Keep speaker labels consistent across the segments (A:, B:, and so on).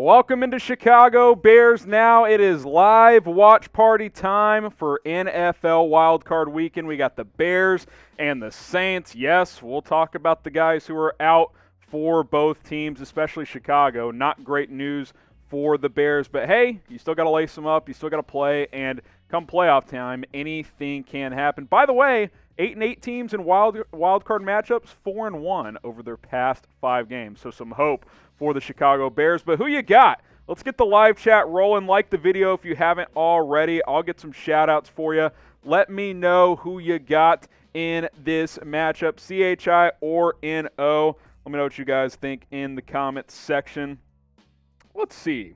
A: Welcome into Chicago Bears now. It is live watch party time for NFL Wild Card weekend. We got the Bears and the Saints. Yes, we'll talk about the guys who are out for both teams, especially Chicago. Not great news for the Bears, but hey, you still got to lace them up. You still got to play, and come playoff time, anything can happen. By the way, 8-8 teams in wild card matchups, 4-1 over their past 5 games. So some hope for the Chicago Bears. But who you got? Let's get the live chat rolling. Like the video if you haven't already. I'll get some shout-outs for you. Let me know who you got in this matchup, CHI or NO. Let me know what you guys think in the comments section. Let's see.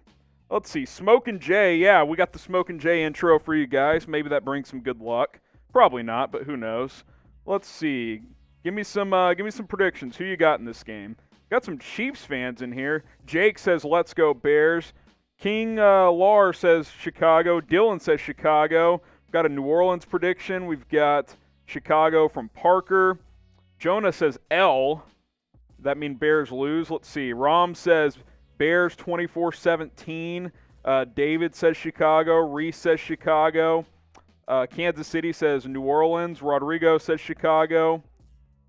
A: Smokin' Jay. Yeah, we got the Smokin' Jay intro for you guys. Maybe that brings some good luck. Probably not, but who knows. Let's see. Give me some predictions. Who you got in this game? Got some Chiefs fans in here. Jake says, let's go Bears. King Lar says Chicago. Dylan says Chicago. Got a New Orleans prediction. We've got Chicago from Parker. Jonah says L. Does that mean Bears lose? Let's see. Rom says Bears 24-17. David says Chicago. Reese says Chicago. Kansas City says New Orleans. Rodrigo says Chicago.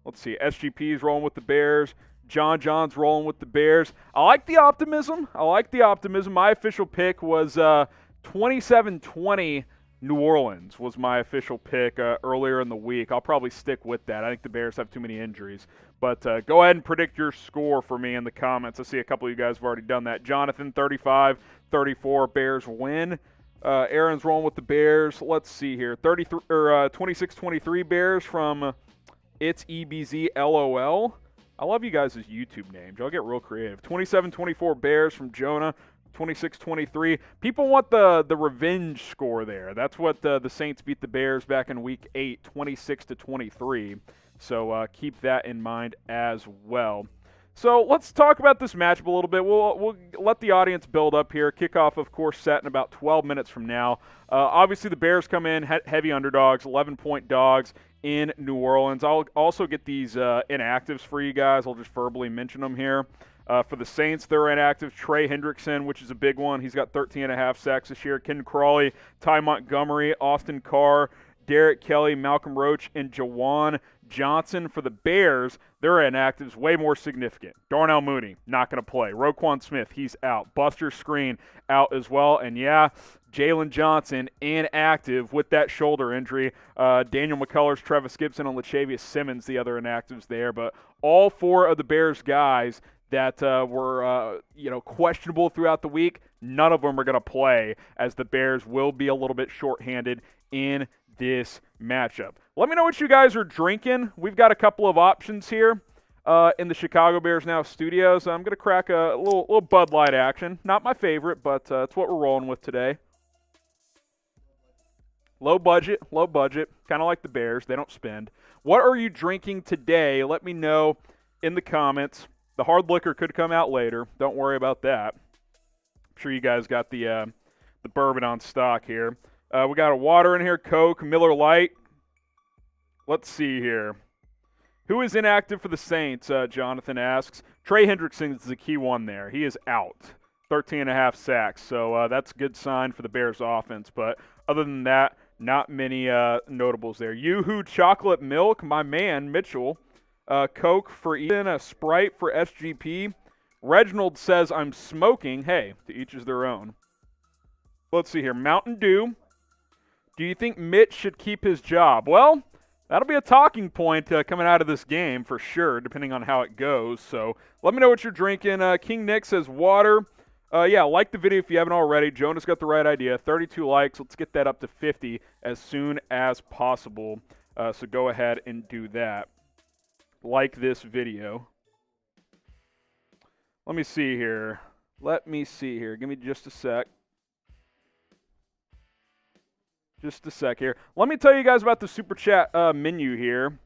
A: Let's see. SGP's rolling with the Bears. John's rolling with the Bears. I like the optimism. My official pick was 27-20 New Orleans was my official pick earlier in the week. I'll probably stick with that. I think the Bears have too many injuries. But go ahead and predict your score for me in the comments. I see a couple of you guys have already done that. Jonathan, 35-34, Bears win. Aaron's rolling with the Bears. Let's see here. 26-23 Bears from It's EBZ LOL. I love you guys' YouTube names. Y'all get real creative. 27-24 Bears from Jonah. 26-23. People want the revenge score there. That's what the Saints beat the Bears back in Week 8, 26-23. So keep that in mind as well. So let's talk about this matchup a little bit. We'll let the audience build up here. Kickoff, of course, set in about 12 minutes from now. Obviously, the Bears come in heavy underdogs, 11-point dogs in New Orleans. I'll also get these inactives for you guys. I'll just verbally mention them here. For the Saints, they're inactive. Trey Hendrickson, which is a big one. He's got 13.5 sacks this year. Ken Crawley, Ty Montgomery, Austin Carr, Derek Kelly, Malcolm Roach, and Jaylon Johnson. For the Bears, their inactives way more significant. Darnell Mooney, not going to play. Roquan Smith, he's out. Buster Skrine, out as well. And yeah, Jaylon Johnson, inactive with that shoulder injury. Daniel McCullers, Travis Gibson, and Latavius Simmons, the other inactives there. But all 4 of the Bears guys that were questionable throughout the week, none of them are going to play, as the Bears will be a little bit shorthanded in this matchup. Let me know what you guys are drinking. We've got a couple of options here in the Chicago Bears Now studios. I'm going to crack a little Bud Light action. Not my favorite, but it's what we're rolling with today. Low budget, kind of like the Bears. They don't spend. What are you drinking today? Let me know in the comments. The hard liquor could come out later. Don't worry about that. I'm sure you guys got the bourbon on stock here. We got a water in here, Coke, Miller Lite. Let's see here. Who is inactive for the Saints, Jonathan asks. Trey Hendrickson is the key one there. He is out. 13.5 sacks, so that's a good sign for the Bears offense. But other than that, not many notables there. Yoo-hoo chocolate milk, my man, Mitchell. Coke for Ethan, a Sprite for SGP. Reginald says, I'm smoking. Hey, to each is their own. Let's see here. Mountain Dew. Do you think Mitch should keep his job? Well, that'll be a talking point coming out of this game for sure, depending on how it goes. So let me know what you're drinking. King Nick says water. Yeah, like the video if you haven't already. Jonah's got the right idea. 32 likes. Let's get that up to 50 as soon as possible. So go ahead and do that. Like this video. Let me see here. Give me just a sec. Let me tell you guys about the Super Chat menu here.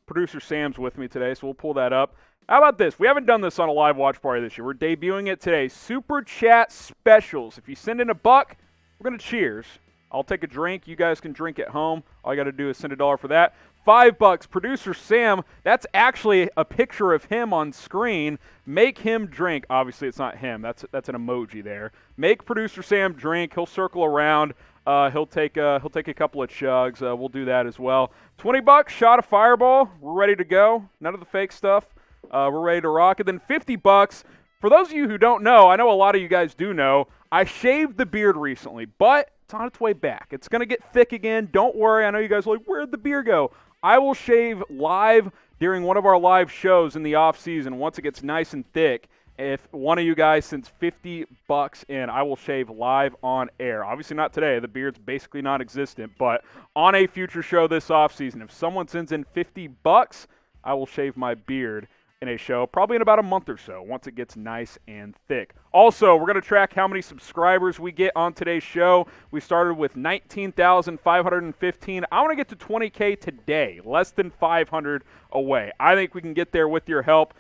A: Producer Sam's with me today, so we'll pull that up. How about this? We haven't done this on a live watch party this year. We're debuting it today. Super Chat specials. If you send in $1, we're going to cheers. I'll take a drink. You guys can drink at home. All you got to do is send $1 for that. $5. Producer Sam, that's actually a picture of him on screen. Make him drink. Obviously, it's not him. That's an emoji there. Make Producer Sam drink. He'll circle around. He'll take a couple of chugs. We'll do that as well. $20, shot of Fireball. We're ready to go. None of the fake stuff. We're ready to rock it. Then $50. For those of you who don't know, I know a lot of you guys do know, I shaved the beard recently, but it's on its way back. It's going to get thick again. Don't worry. I know you guys are like, where'd the beard go? I will shave live during one of our live shows in the off season once it gets nice and thick. If one of you guys sends $50 in, I will shave live on air. Obviously not today. The beard's basically non-existent, but on a future show this offseason, if someone sends in $50, I will shave my beard in a show, probably in about a month or so, once it gets nice and thick. Also, we're going to track how many subscribers we get on today's show. We started with 19,515. I want to get to 20K today, less than 500 away. I think we can get there with your help.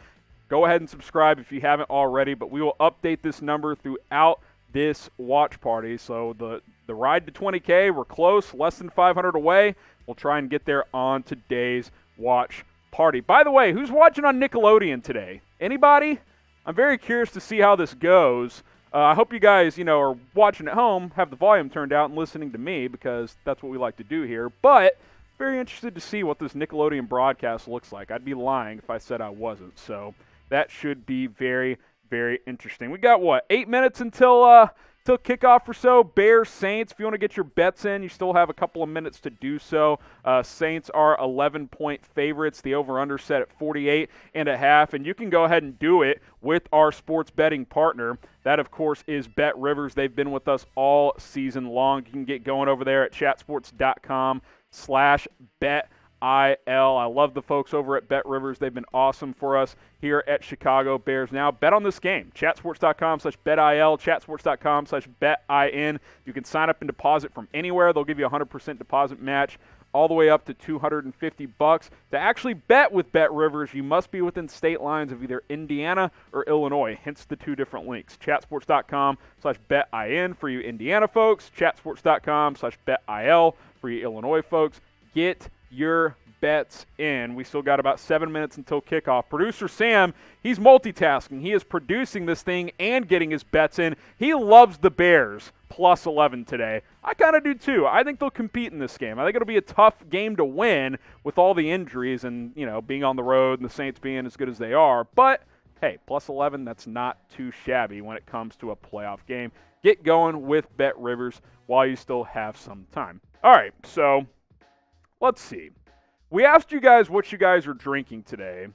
A: Go ahead and subscribe if you haven't already, but we will update this number throughout this watch party. So the ride to 20K, we're close, less than 500 away. We'll try and get there on today's watch party. By the way, who's watching on Nickelodeon today? Anybody? I'm very curious to see how this goes. I hope you guys, are watching at home, have the volume turned out and listening to me because that's what we like to do here. But very interested to see what this Nickelodeon broadcast looks like. I'd be lying if I said I wasn't. So that should be very, very interesting. We got, 8 minutes until kickoff or so. Bears, Saints, if you want to get your bets in, you still have a couple of minutes to do so. Saints are 11-point favorites. The over-under set at 48.5, and you can go ahead and do it with our sports betting partner. That, of course, is Bet Rivers. They've been with us all season long. You can get going over there at chatsports.com/bet. I love the folks over at Bet Rivers. They've been awesome for us here at Chicago Bears Now. Bet on this game. Chatsports.com/betil, chatsports.com/betin. You can sign up and deposit from anywhere. They'll give you a 100% deposit match all the way up to $250. To actually bet with Bet Rivers, you must be within state lines of either Indiana or Illinois, hence the two different links. Chatsports.com/betin for you Indiana folks, chatsports.com/betil for you Illinois folks. Get your bets in. We still got about 7 minutes until kickoff. Producer Sam, he's multitasking. He is producing this thing and getting his bets in. He loves the Bears plus 11 today. I kind of do too. I think they'll compete in this game. I think it'll be a tough game to win with all the injuries and, being on the road and the Saints being as good as they are. But, hey, plus 11, that's not too shabby when it comes to a playoff game. Get going with Bet Rivers while you still have some time. All right, so let's see. We asked you guys what you guys are drinking today.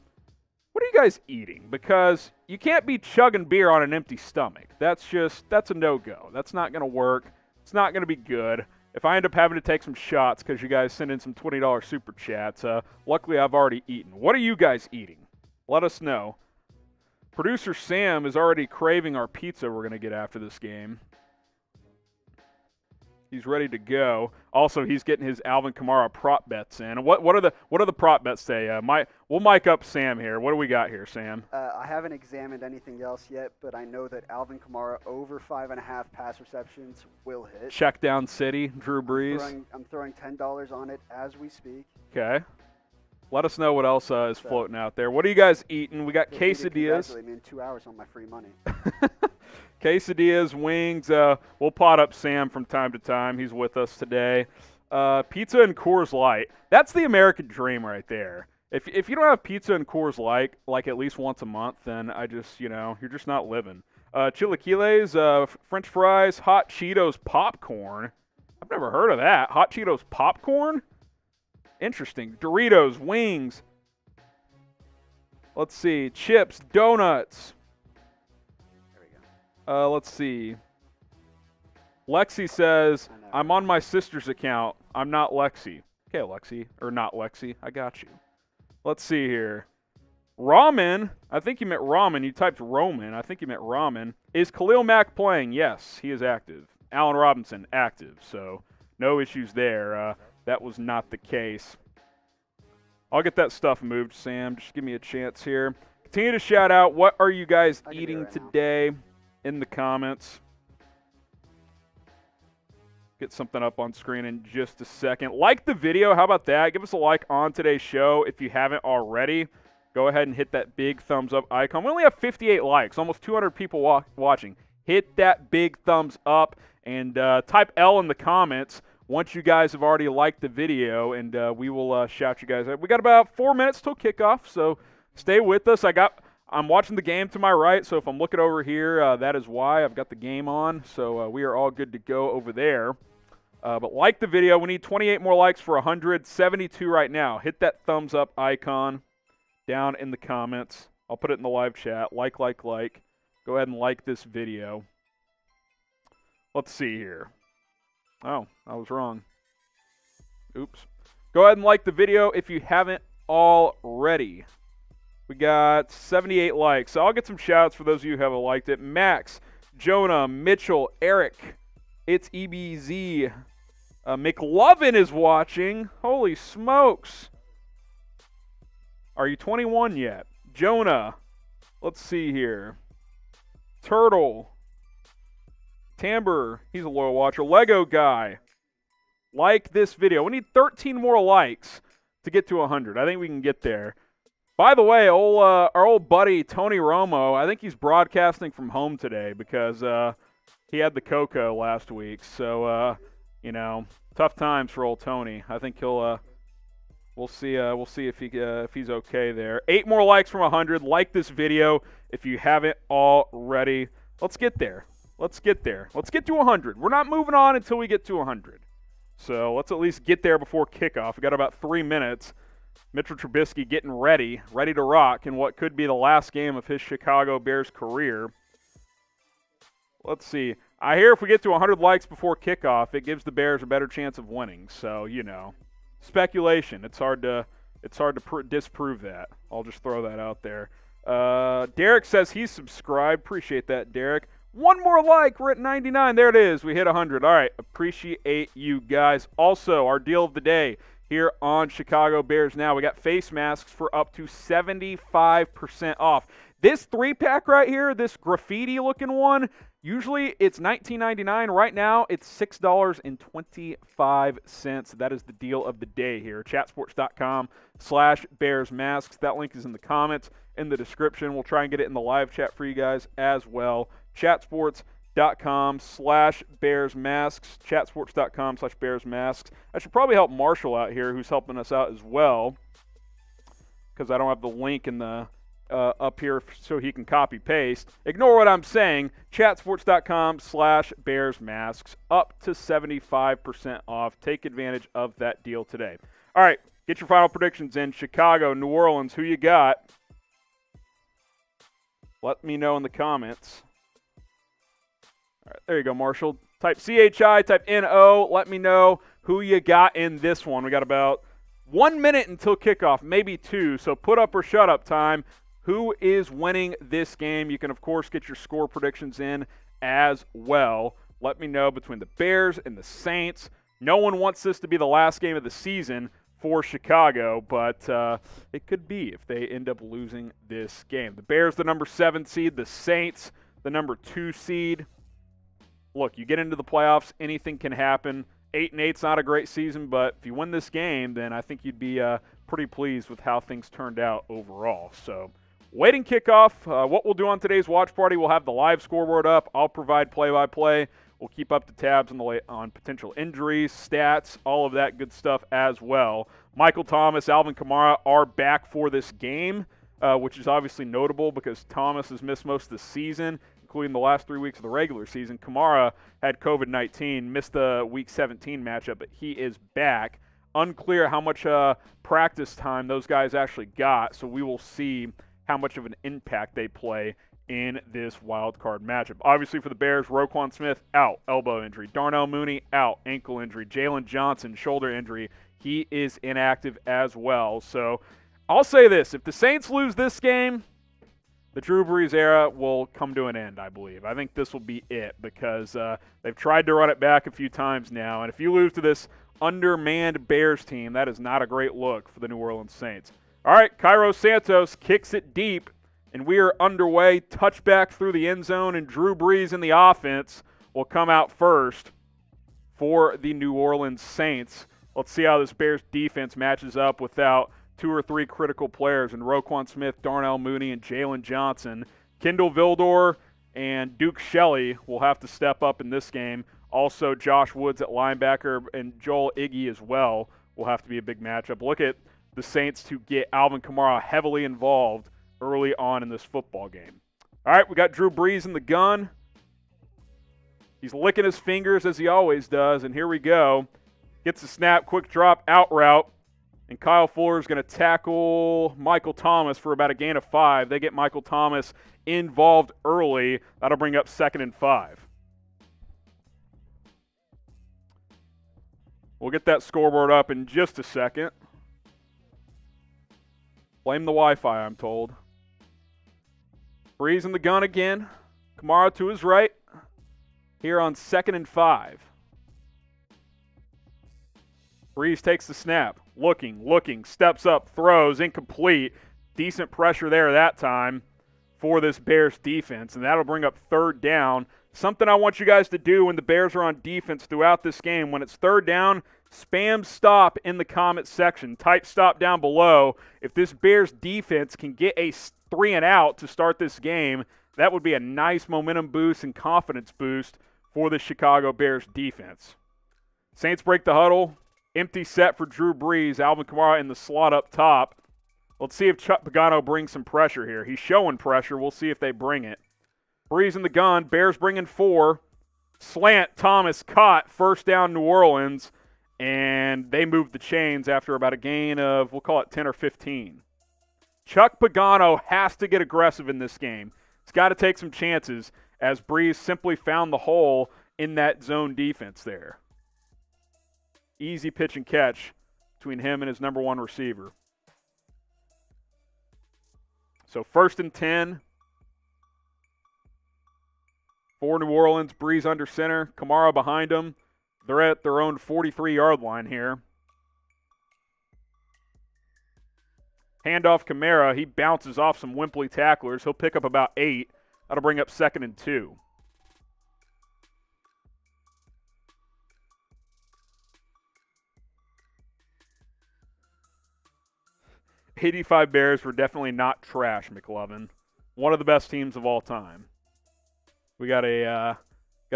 A: What are you guys eating? Because you can't be chugging beer on an empty stomach. That's a no-go. That's not going to work. It's not going to be good. If I end up having to take some shots because you guys send in some $20 super chats, luckily I've already eaten. What are you guys eating? Let us know. Producer Sam is already craving our pizza we're going to get after this game. He's ready to go. Also, he's getting his Alvin Kamara prop bets in. What are the prop bets today? We'll mic up Sam here. What do we got here, Sam?
B: I haven't examined anything else yet, but I know that Alvin Kamara over 5.5 pass receptions will hit.
A: Check down City, Drew Brees.
B: I'm throwing $10 on it as we speak.
A: Okay. Let us know what else is floating out there. What are you guys eating? We got quesadillas.
B: Congratulate me in 2 hours on my free money.
A: Quesadillas, wings. We'll pot up Sam from time to time. He's with us today. Pizza and Coors Light. That's the American dream right there. If you don't have pizza and Coors Light like at least once a month, then you're just not living. Chilaquiles, French fries, hot Cheetos, popcorn. I've never heard of that. Hot Cheetos, popcorn? Interesting. Doritos, wings. Let's see. Chips, donuts. Let's see. Lexi says, I'm on my sister's account. I'm not Lexi. Okay, Lexi. Or not Lexi. I got you. Let's see here. Ramen. I think you meant ramen. You typed Roman. I think you meant ramen. Is Khalil Mack playing? Yes, he is active. Allen Robinson, active. So, no issues there. That was not the case. I'll get that stuff moved, Sam. Just give me a chance here. Continue to shout out. What are you guys eating today? In the comments. Get something up on screen in just a second. Like the video. How about that? Give us a like on today's show if you haven't already. Go ahead and hit that big thumbs up icon. We only have 58 likes, almost 200 people watching. Hit that big thumbs up and type L in the comments once you guys have already liked the video, and we will shout you guys out. We got about 4 minutes till kickoff, so stay with us. I'm watching the game to my right, so if I'm looking over here, that is why. I've got the game on, so we are all good to go over there. But like the video. We need 28 more likes for 100, 72 right now. Hit that thumbs up icon down in the comments. I'll put it in the live chat. Like. Go ahead and like this video. Let's see here. Oh, I was wrong. Oops. Go ahead and like the video if you haven't already. We got 78 likes. So I'll get some shouts for those of you who haven't liked it. Max, Jonah, Mitchell, Eric, It's EBZ. McLovin is watching. Holy smokes. Are you 21 yet? Jonah. Let's see here. Turtle. Tamber. He's a loyal watcher. Lego guy. Like this video. We need 13 more likes to get to 100. I think we can get there. By the way, our old buddy Tony Romo, I think he's broadcasting from home today because he had the cocoa last week. So, tough times for old Tony. I think he'll we'll see if he's okay there. 8 more likes from 100. Like this video if you haven't already. Let's get there. Let's get to 100. We're not moving on until we get to 100. So let's at least get there before kickoff. We got about 3 minutes. Mitch Trubisky getting ready to rock in what could be the last game of his Chicago Bears career. Let's see. I hear if we get to 100 likes before kickoff, it gives the Bears a better chance of winning. So, speculation. It's hard to disprove that. I'll just throw that out there. Derek says he's subscribed. Appreciate that, Derek. 1 more like. We're at 99. There it is. We hit 100. All right. Appreciate you guys. Also, our deal of the day here on Chicago Bears Now. We got face masks for up to 75% off. This 3-pack right here, this graffiti-looking one, usually it's $19.99. Right now, it's $6.25. That is the deal of the day here. Chatsports.com/BearsMasks. That link is in the comments, in the description. We'll try and get it in the live chat for you guys as well. Chatsports.com/BearsMasks. Chatsports.com/BearsMasks. I should probably help Marshall out here, who's helping us out as well, because I don't have the link in the up here so he can copy paste. Ignore what I'm saying. Chatsports.com/BearsMasks. Up to 75% off. Take advantage of that deal today. All right, get your final predictions in. Chicago, New Orleans, who you got? Let me know in the comments. All right, there you go, Marshall. Type CHI, type NO. Let me know who you got in this one. We got about 1 minute until kickoff, maybe 2. So put up or shut up time. Who is winning this game? You can, of course, get your score predictions in as well. Let me know between the Bears and the Saints. No one wants this to be the last game of the season for Chicago, but it could be if they end up losing this game. The Bears, the number 7 seed. The Saints, the number 2 seed. Look, you get into the playoffs, anything can happen. 8-8's not a great season, but if you win this game, then I think you'd be pretty pleased with how things turned out overall. So, waiting kickoff. What we'll do on today's watch party, we'll have the live scoreboard up. I'll provide play-by-play. We'll keep up the tabs on potential injuries, stats, all of that good stuff as well. Michael Thomas, Alvin Kamara are back for this game, which is obviously notable because Thomas has missed most of the season, including the last 3 weeks of the regular season. Kamara had COVID-19, missed the Week 17 matchup, but he is back. Unclear how much practice time those guys actually got, so we will see how much of an impact they play in this wild card matchup. Obviously for the Bears, Roquan Smith out, elbow injury. Darnell Mooney out, ankle injury. Jaylon Johnson, shoulder injury. He is inactive as well. So I'll say this, if the Saints lose this game, the Drew Brees era will come to an end, I believe. I think this will be it because they've tried to run it back a few times now. And if you lose to this undermanned Bears team, that is not a great look for the New Orleans Saints. All right, Cairo Santos kicks it deep, and we are underway. Touchback through the end zone, and Drew Brees in the offense will come out first. for the New Orleans Saints. Let's see how this Bears defense matches up without 2 or 3 critical players in Roquan Smith, Darnell Mooney, and Jaylon Johnson. Kindle Vildor and Duke Shelley will have to step up in this game. Also, Josh Woods at linebacker and Joel Iggy as well will have to be a big matchup. Look at the Saints to get Alvin Kamara heavily involved early on in this football game. All right, we got Drew Brees in the gun. He's licking his fingers as he always does, and here we go. Gets the snap, quick drop, out route, and Kyle Fuller is going to tackle Michael Thomas for about a gain of 5. They get Michael Thomas involved early. That'll bring up 2nd and 5. We'll get that scoreboard up in just a second. Blame the Wi-Fi, I'm told. Brees in the gun again. Kamara to his right. Here on 2nd and 5. Brees takes the snap. Looking, steps up, throws, incomplete. Decent pressure there that time for this Bears defense, and that'll bring up 3rd down. Something I want you guys to do when the Bears are on defense throughout this game. When it's 3rd down, spam stop in the comment section. Type stop down below. If this Bears defense can get a 3 and out to start this game, that would be a nice momentum boost and confidence boost for the Chicago Bears defense. Saints break the huddle. Empty set for Drew Brees. Alvin Kamara in the slot up top. Let's see if Chuck Pagano brings some pressure here. He's showing pressure. We'll see if they bring it. Brees in the gun. Bears bringing 4. Slant. Thomas caught. 1st down New Orleans. And they moved the chains after about a gain of, we'll call it 10 or 15. Chuck Pagano has to get aggressive in this game. He's got to take some chances as Brees simply found the hole in that zone defense there. Easy pitch and catch between him and his number 1 receiver. So 1st and 10 for New Orleans. Brees under center. Kamara behind him. They're at their own 43-yard line here. Handoff Kamara. He bounces off some wimply tacklers. He'll pick up about 8. That'll bring up 2nd and 2. 85 Bears were definitely not trash, McLovin. One of the best teams of all time. We got a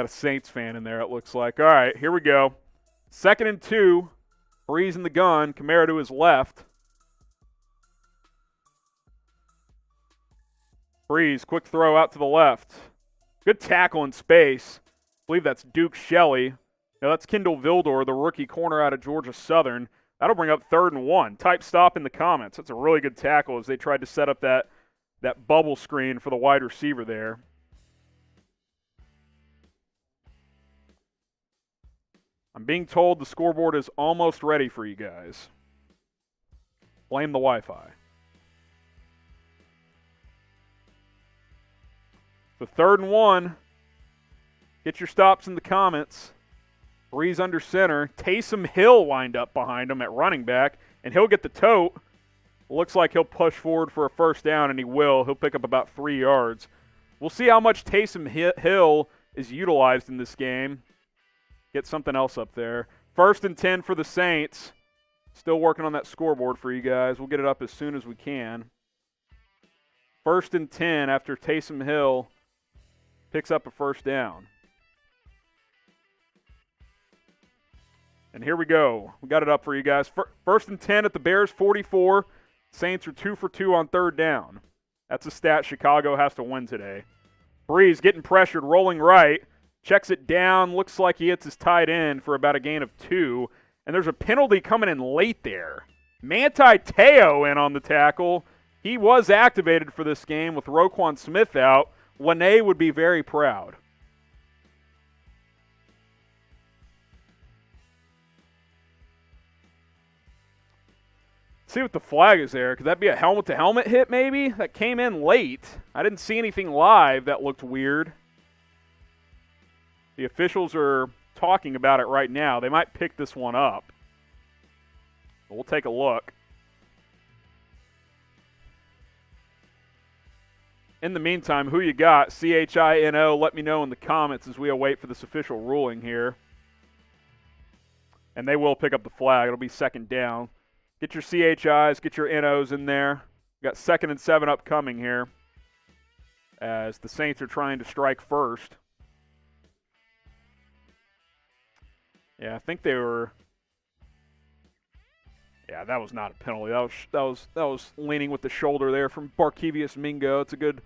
A: Saints fan in there, it looks like. All right, here we go. 2nd and 2. Brees in the gun. Kamara to his left. Brees, quick throw out to the left. Good tackle in space. I believe that's Duke Shelley. Now that's Kindle Vildor, the rookie corner out of Georgia Southern. That'll bring up 3rd and 1. Type stop in the comments. That's a really good tackle as they tried to set up that bubble screen for the wide receiver there. I'm being told the scoreboard is almost ready for you guys. Blame the Wi-Fi. So 3rd and 1. Get your stops in the comments. Brees under center. Taysom Hill lined up behind him at running back, and he'll get the tote. Looks like he'll push forward for a 1st down, and he will. He'll pick up about 3 yards. We'll see how much Taysom Hill is utilized in this game. Get something else up there. 1st and 10 for the Saints. Still working on that scoreboard for you guys. We'll get it up as soon as we can. 1st and 10 after Taysom Hill picks up a 1st down. And here we go. We got it up for you guys. 1st and 10 at the Bears 44. Saints are 2 for 2 on 3rd down. That's a stat Chicago has to win today. Brees getting pressured, rolling right. Checks it down. Looks like he hits his tight end for about a gain of 2. And there's a penalty coming in late there. Manti Te'o in on the tackle. He was activated for this game with Roquan Smith out. Lene would be very proud. See what the flag is there. Could that be a helmet-to-helmet hit maybe? That came in late. I didn't see anything live that looked weird. The officials are talking about it right now. They might pick this one up. But we'll take a look. In the meantime, who you got? CHINO, let me know in the comments as we await for this official ruling here. And they will pick up the flag. It'll be second down. Get your CHIs, get your NOs in there. We got 2nd and 7 upcoming here as the Saints are trying to strike first. Yeah, I think they were. Yeah, that was not a penalty. That was leaning with the shoulder there from Barkevius Mingo. It's a good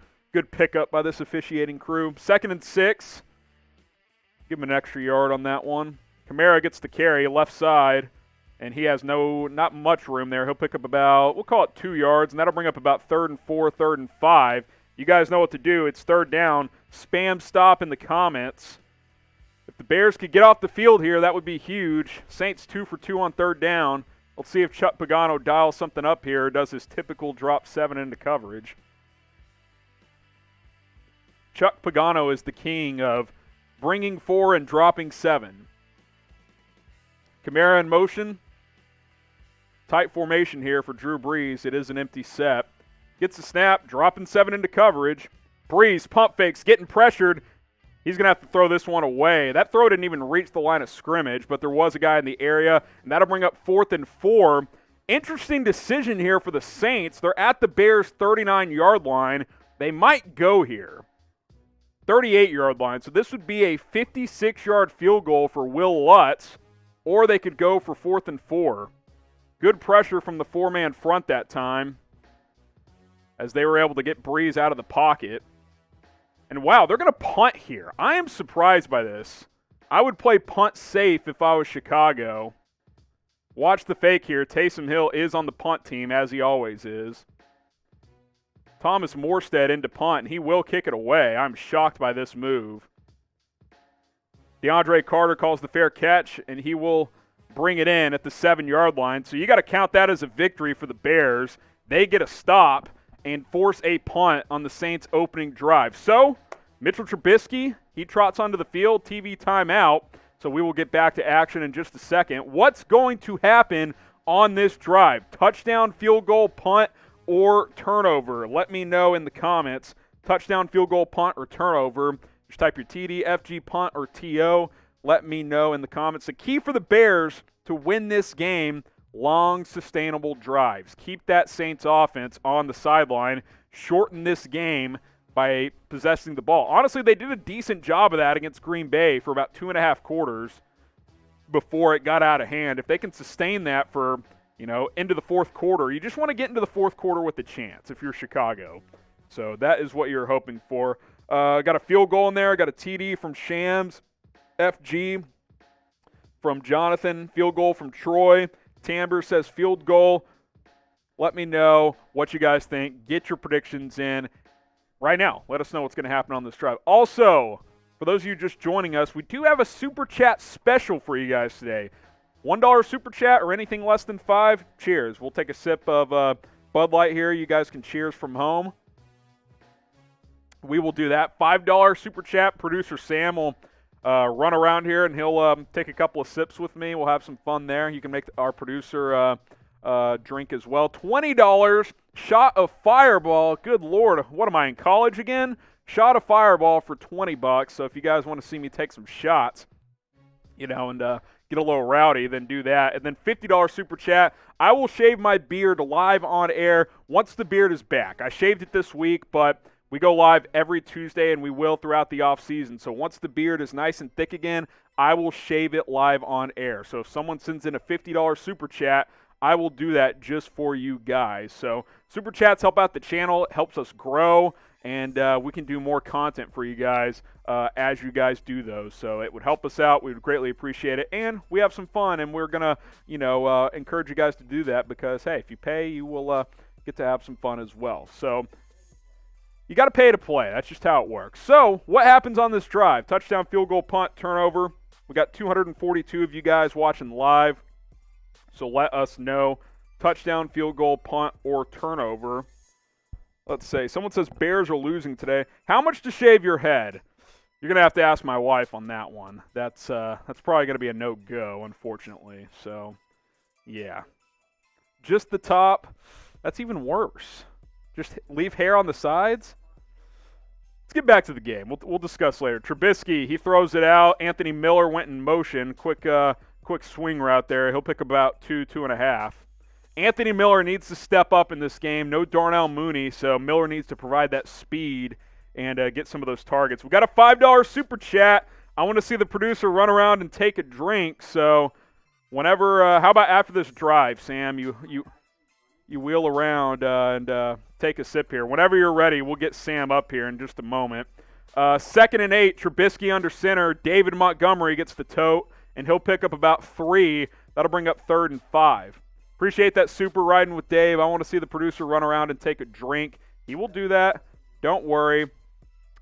A: pickup by this officiating crew. 2nd and 6. Give him an extra yard on that one. Kamara gets the carry left side, and he has not much room there. He'll pick up about, we'll call it 2 yards, and that'll bring up about 3rd and 4, 3rd and 5. You guys know what to do. It's 3rd down. Spam stop in the comments. If the Bears could get off the field here, that would be huge. Saints 2 for 2 on 3rd down. Let's see if Chuck Pagano dials something up here, does his typical drop 7 into coverage. Chuck Pagano is the king of bringing 4 and dropping 7. Kamara in motion. Tight formation here for Drew Brees. It is an empty set. Gets the snap, dropping 7 into coverage. Brees, pump fakes, getting pressured. He's going to have to throw this one away. That throw didn't even reach the line of scrimmage, but there was a guy in the area, and that'll bring up 4th and 4. Interesting decision here for the Saints. They're at the Bears' 39-yard line. They might go here. 38-yard line. So this would be a 56-yard field goal for Will Lutz, or they could go for 4th and 4. Good pressure from the 4-man front that time as they were able to get Brees out of the pocket. And wow, they're going to punt here. I am surprised by this. I would play punt safe if I was Chicago. Watch the fake here. Taysom Hill is on the punt team, as he always is. Thomas Morstead into punt, and he will kick it away. I'm shocked by this move. DeAndre Carter calls the fair catch, and he will bring it in at the 7-yard line. So you got to count that as a victory for the Bears. They get a stop and force a punt on the Saints' opening drive. So Mitchell Trubisky, he trots onto the field, TV timeout. So we will get back to action in just a second. What's going to happen on this drive? Touchdown, field goal, punt, or turnover? Let me know in the comments. Touchdown, field goal, punt, or turnover. Just type your TD, FG, punt, or TO. Let me know in the comments. The key for the Bears to win this game, long, sustainable drives. Keep that Saints offense on the sideline. Shorten this game by possessing the ball. Honestly, they did a decent job of that against Green Bay for about 2.5 quarters before it got out of hand. If they can sustain that for, into the 4th quarter, you just want to get into the 4th quarter with a chance if you're Chicago. So that is what you're hoping for. Got a field goal in there. Got a TD from Shams. FG from Jonathan. Field goal from Troy. Tamber says field goal. Let me know what you guys think. Get your predictions in right now. Let us know what's going to happen on this drive. Also, for those of you just joining us, we do have a Super Chat special for you guys today. $1 Super Chat or anything less than 5, cheers. We'll take a sip of Bud Light here. You guys can cheers from home. We will do that. $5 Super Chat. Producer Sam will run around here, and he'll take a couple of sips with me. We'll have some fun there. You can make our producer drink as well. $20 shot of Fireball. Good Lord, what am I, in college again? Shot of Fireball for $20. So if you guys want to see me take some shots, and get a little rowdy, then do that. And then $50 Super Chat. I will shave my beard live on air once the beard is back. I shaved it this week, but we go live every Tuesday, and we will throughout the off-season. So once the beard is nice and thick again, I will shave it live on air. So if someone sends in a $50 Super Chat, I will do that just for you guys. So Super Chats help out the channel. It helps us grow, and we can do more content for you guys as you guys do those. So it would help us out. We would greatly appreciate it. And we have some fun, and we're going to, encourage you guys to do that because, hey, if you pay, you will get to have some fun as well. So you got to pay to play. That's just how it works. So what happens on this drive? Touchdown, field goal, punt, turnover. We got 242 of you guys watching live. So let us know. Touchdown, field goal, punt, or turnover. Let's say someone says Bears are losing today. How much to shave your head? You're going to have to ask my wife on that one. That's probably going to be a no-go, unfortunately. So, yeah. Just the top. That's even worse. Just leave hair on the sides. Let's get back to the game. We'll discuss later. Trubisky, he throws it out. Anthony Miller went in motion. Quick quick swing route there. He'll pick about 2.5. Anthony Miller needs to step up in this game. No Darnell Mooney, so Miller needs to provide that speed and get some of those targets. We've got a $5 super chat. I want to see the producer run around and take a drink. So whenever, how about after this drive, Sam? You wheel around and take a sip here. Whenever you're ready, we'll get Sam up here in just a moment. 2nd and 8, Trubisky under center. David Montgomery gets the tote, and he'll pick up about 3. That'll bring up 3rd and 5. Appreciate that super riding with Dave. I want to see the producer run around and take a drink. He will do that. Don't worry.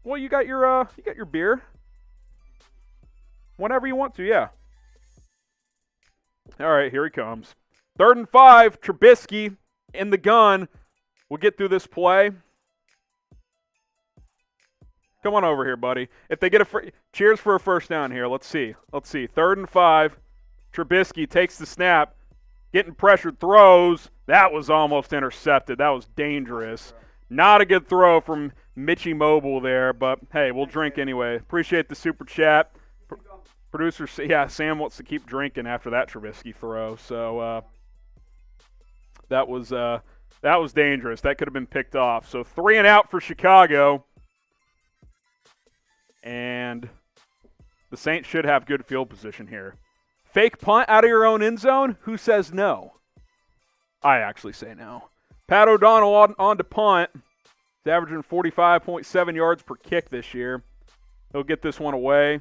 A: Well, you got your beer. Whenever you want to, yeah. All right, here he comes. 3rd and 5, Trubisky in the gun. We'll get through this play. Come on over here, buddy. If they get cheers for a first down here. Let's see. 3rd and 5. Trubisky takes the snap. Getting pressured, throws. That was almost intercepted. That was dangerous. Not a good throw from Mitchy Mobile there, but hey, we'll drink anyway. Appreciate the super chat. Producer, yeah, Sam wants to keep drinking after that Trubisky throw. So that was dangerous. That could have been picked off. So 3 and out for Chicago. And the Saints should have good field position here. Fake punt out of your own end zone? Who says no? I actually say no. Pat O'Donnell on to punt. He's averaging 45.7 yards per kick this year. He'll get this one away.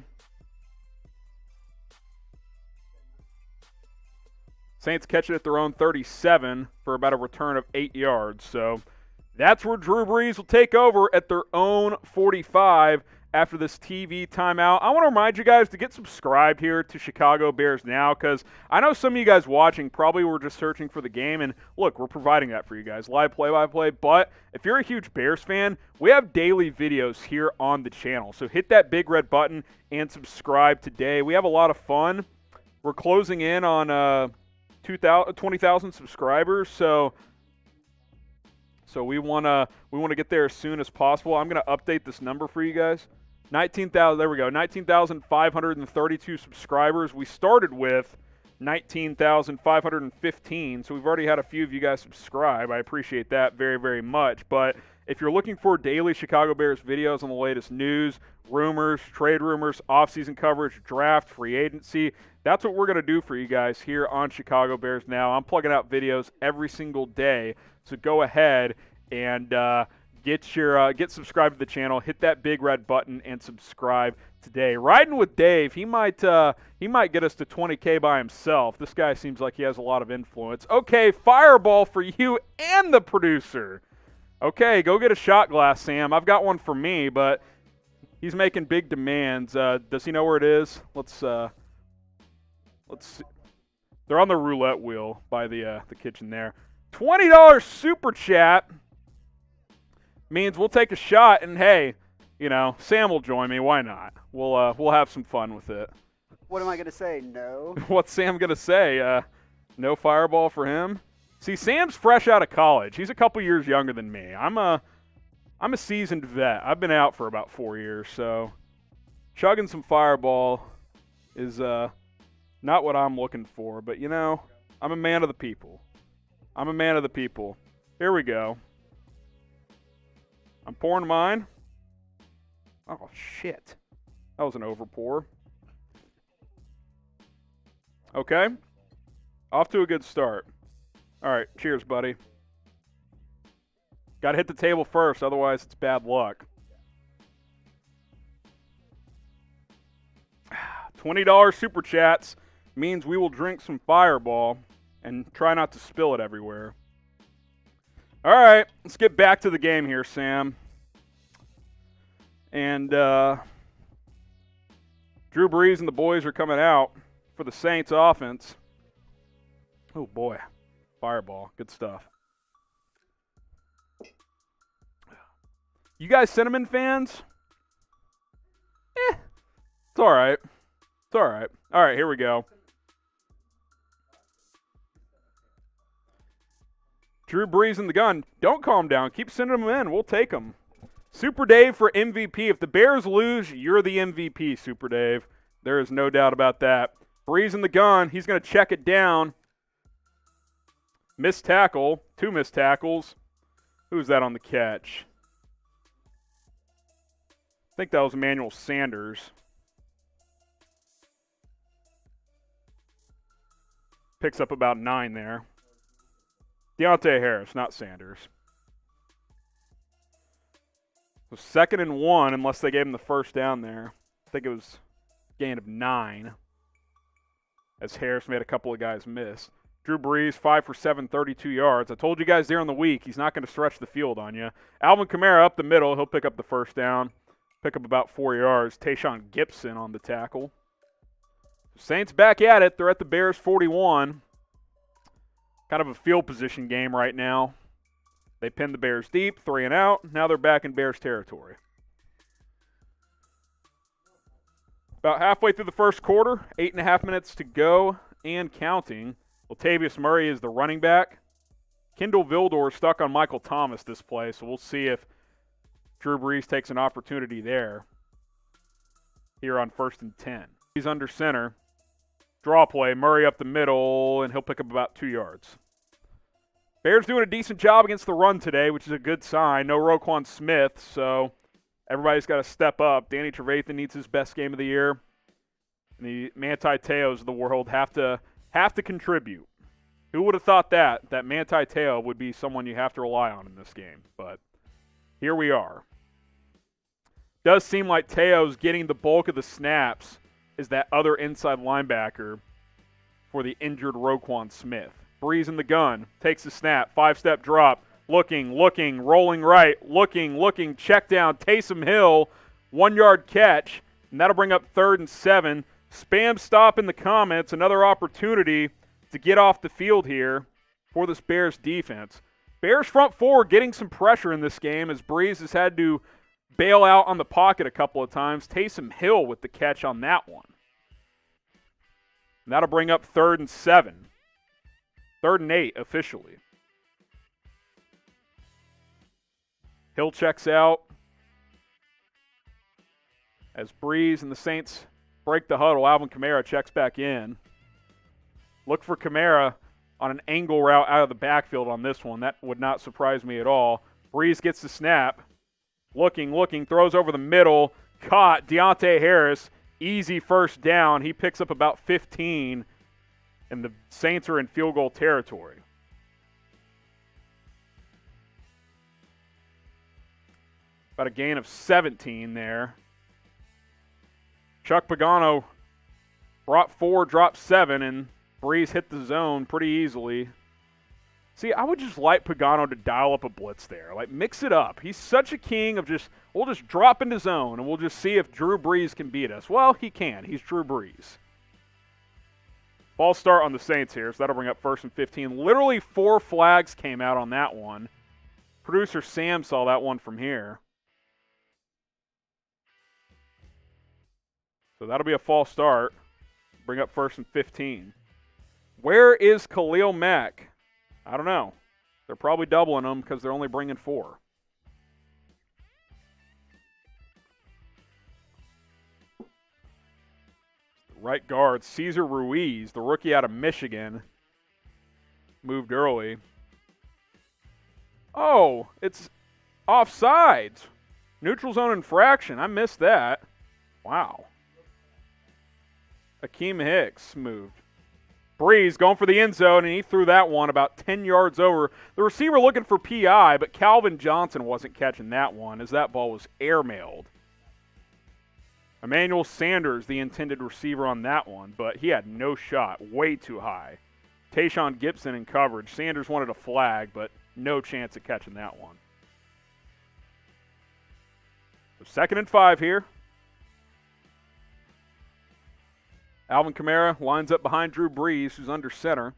A: Saints catch it at their own 37 for about a return of 8 yards. So that's where Drew Brees will take over at their own 45 after this TV timeout. I want to remind you guys to get subscribed here to Chicago Bears Now, because I know some of you guys watching probably were just searching for the game, and look, we're providing that for you guys, live play-by-play. But if you're a huge Bears fan, we have daily videos here on the channel. So hit that big red button and subscribe today. We have a lot of fun. We're closing in on 20,000 subscribers, so we want to get there as soon as possible. I'm going to update this number for you guys. 19,000. There we go. 19,532 subscribers. We started with 19,515, so we've already had a few of you guys subscribe. I appreciate that very, very much. But if you're looking for daily Chicago Bears videos on the latest news, rumors, trade rumors, offseason coverage, draft, free agency, that's what we're going to do for you guys here on Chicago Bears Now. I'm plugging out videos every single day, so go ahead and get subscribed to the channel. Hit that big red button and subscribe today. Riding with Dave, he might get us to 20K by himself. This guy seems like he has a lot of influence. Okay, fireball for you and the producer. Okay, go get a shot glass, Sam. I've got one for me, but he's making big demands. Does he know where it is? Let's see. They're on the roulette wheel by the kitchen there. $20 super chat means we'll take a shot, and hey, you know, Sam will join me. Why not? We'll have some fun with it.
B: What am I gonna say? No.
A: What's Sam gonna say? No fireball for him. See, Sam's fresh out of college. He's a couple years younger than me. I'm a seasoned vet. I've been out for about 4 years, so chugging some fireball is not what I'm looking for. But you know, I'm a man of the people. Here we go. I'm pouring mine. Oh, shit. That was an overpour. Okay. Off to a good start. All right. Cheers, buddy. Got to hit the table first, otherwise it's bad luck. $20 super chats means we will drink some Fireball and try not to spill it everywhere. All right, let's get back to the game here, Sam. And Drew Brees and the boys are coming out for the Saints offense. Oh, boy. Fireball. Good stuff. You guys Cinnamon fans? It's all right. It's all right. All right, here we go. Drew Brees in the gun. Don't calm down. Keep sending them in. We'll take them. Super Dave for MVP. If the Bears lose, you're the MVP, Super Dave. There is no doubt about that. Brees in the gun. He's going to check it down. Missed tackle. 2 missed tackles. Who's that on the catch? I think that was Emmanuel Sanders. Picks up about 9 there. Deontay Harris, not Sanders. So 2nd and 1, unless they gave him the first down there. I think it was a gain of 9. As Harris made a couple of guys miss. Drew Brees, 5 for 7, 32 yards. I told you guys during the week, he's not going to stretch the field on you. Alvin Kamara up the middle. He'll pick up the first down. Pick up about 4 yards. Tayshaun Gibson on the tackle. Saints back at it. They're at the Bears 41. Kind of a field position game right now. They pinned the Bears deep, 3 and out. Now they're back in Bears territory. About halfway through the first quarter, 8.5 minutes to go and counting. Latavius Murray is the running back. Kendall Vildor stuck on Michael Thomas this play, so we'll see if Drew Brees takes an opportunity there here on 1st and 10. He's under center. Draw play, Murray up the middle, and he'll pick up about 2 yards. Bears doing a decent job against the run today, which is a good sign. No Roquan Smith, so everybody's got to step up. Danny Trevathan needs his best game of the year. And the Manti Te'os of the world have to contribute. Who would have thought that Manti Te'o would be someone you have to rely on in this game? But here we are. Does seem like Te'o's getting the bulk of the snaps is that other inside linebacker for the injured Roquan Smith. Brees in the gun, takes the snap, 5-step drop, looking, rolling right, looking, check down, Taysom Hill, 1-yard catch, and that'll bring up 3rd and 7. Spam stop in the comments, another opportunity to get off the field here for this Bears defense. Bears front four getting some pressure in this game as Brees has had to bail out on the pocket a couple of times. Taysom Hill with the catch on that one. And that'll bring up 3rd and 7. 3rd and 8 officially. Hill checks out as Brees and the Saints break the huddle. Alvin Kamara checks back in. Look for Kamara on an angle route out of the backfield on this one. That would not surprise me at all. Brees gets the snap. Looking, throws over the middle. Caught. Deontay Harris, easy first down. He picks up about 15, and the Saints are in field goal territory. About a gain of 17 there. Chuck Pagano brought 4, dropped 7, and Brees hit the zone pretty easily. See, I would just like Pagano to dial up a blitz there. Like, mix it up. He's such a king of we'll just drop into zone, and we'll just see if Drew Brees can beat us. Well, he can. He's Drew Brees. Ball start on the Saints here, so that'll bring up 1st and 15. Literally 4 flags came out on that one. Producer Sam saw that one from here. So that'll be a false start. Bring up 1st and 15. Where is Khalil Mack? I don't know. They're probably doubling them because they're only bringing 4. Right guard, Cesar Ruiz, the rookie out of Michigan, moved early. Oh, it's offsides. Neutral zone infraction. I missed that. Wow. Akeem Hicks moved. Brees going for the end zone, and he threw that one about 10 yards over. The receiver looking for PI, but Calvin Johnson wasn't catching that one as that ball was airmailed. Emmanuel Sanders, the intended receiver on that one, but he had no shot, way too high. Tayshaun Gibson in coverage. Sanders wanted a flag, but no chance of catching that one. So 2nd and 5 here. Alvin Kamara lines up behind Drew Brees, who's under center.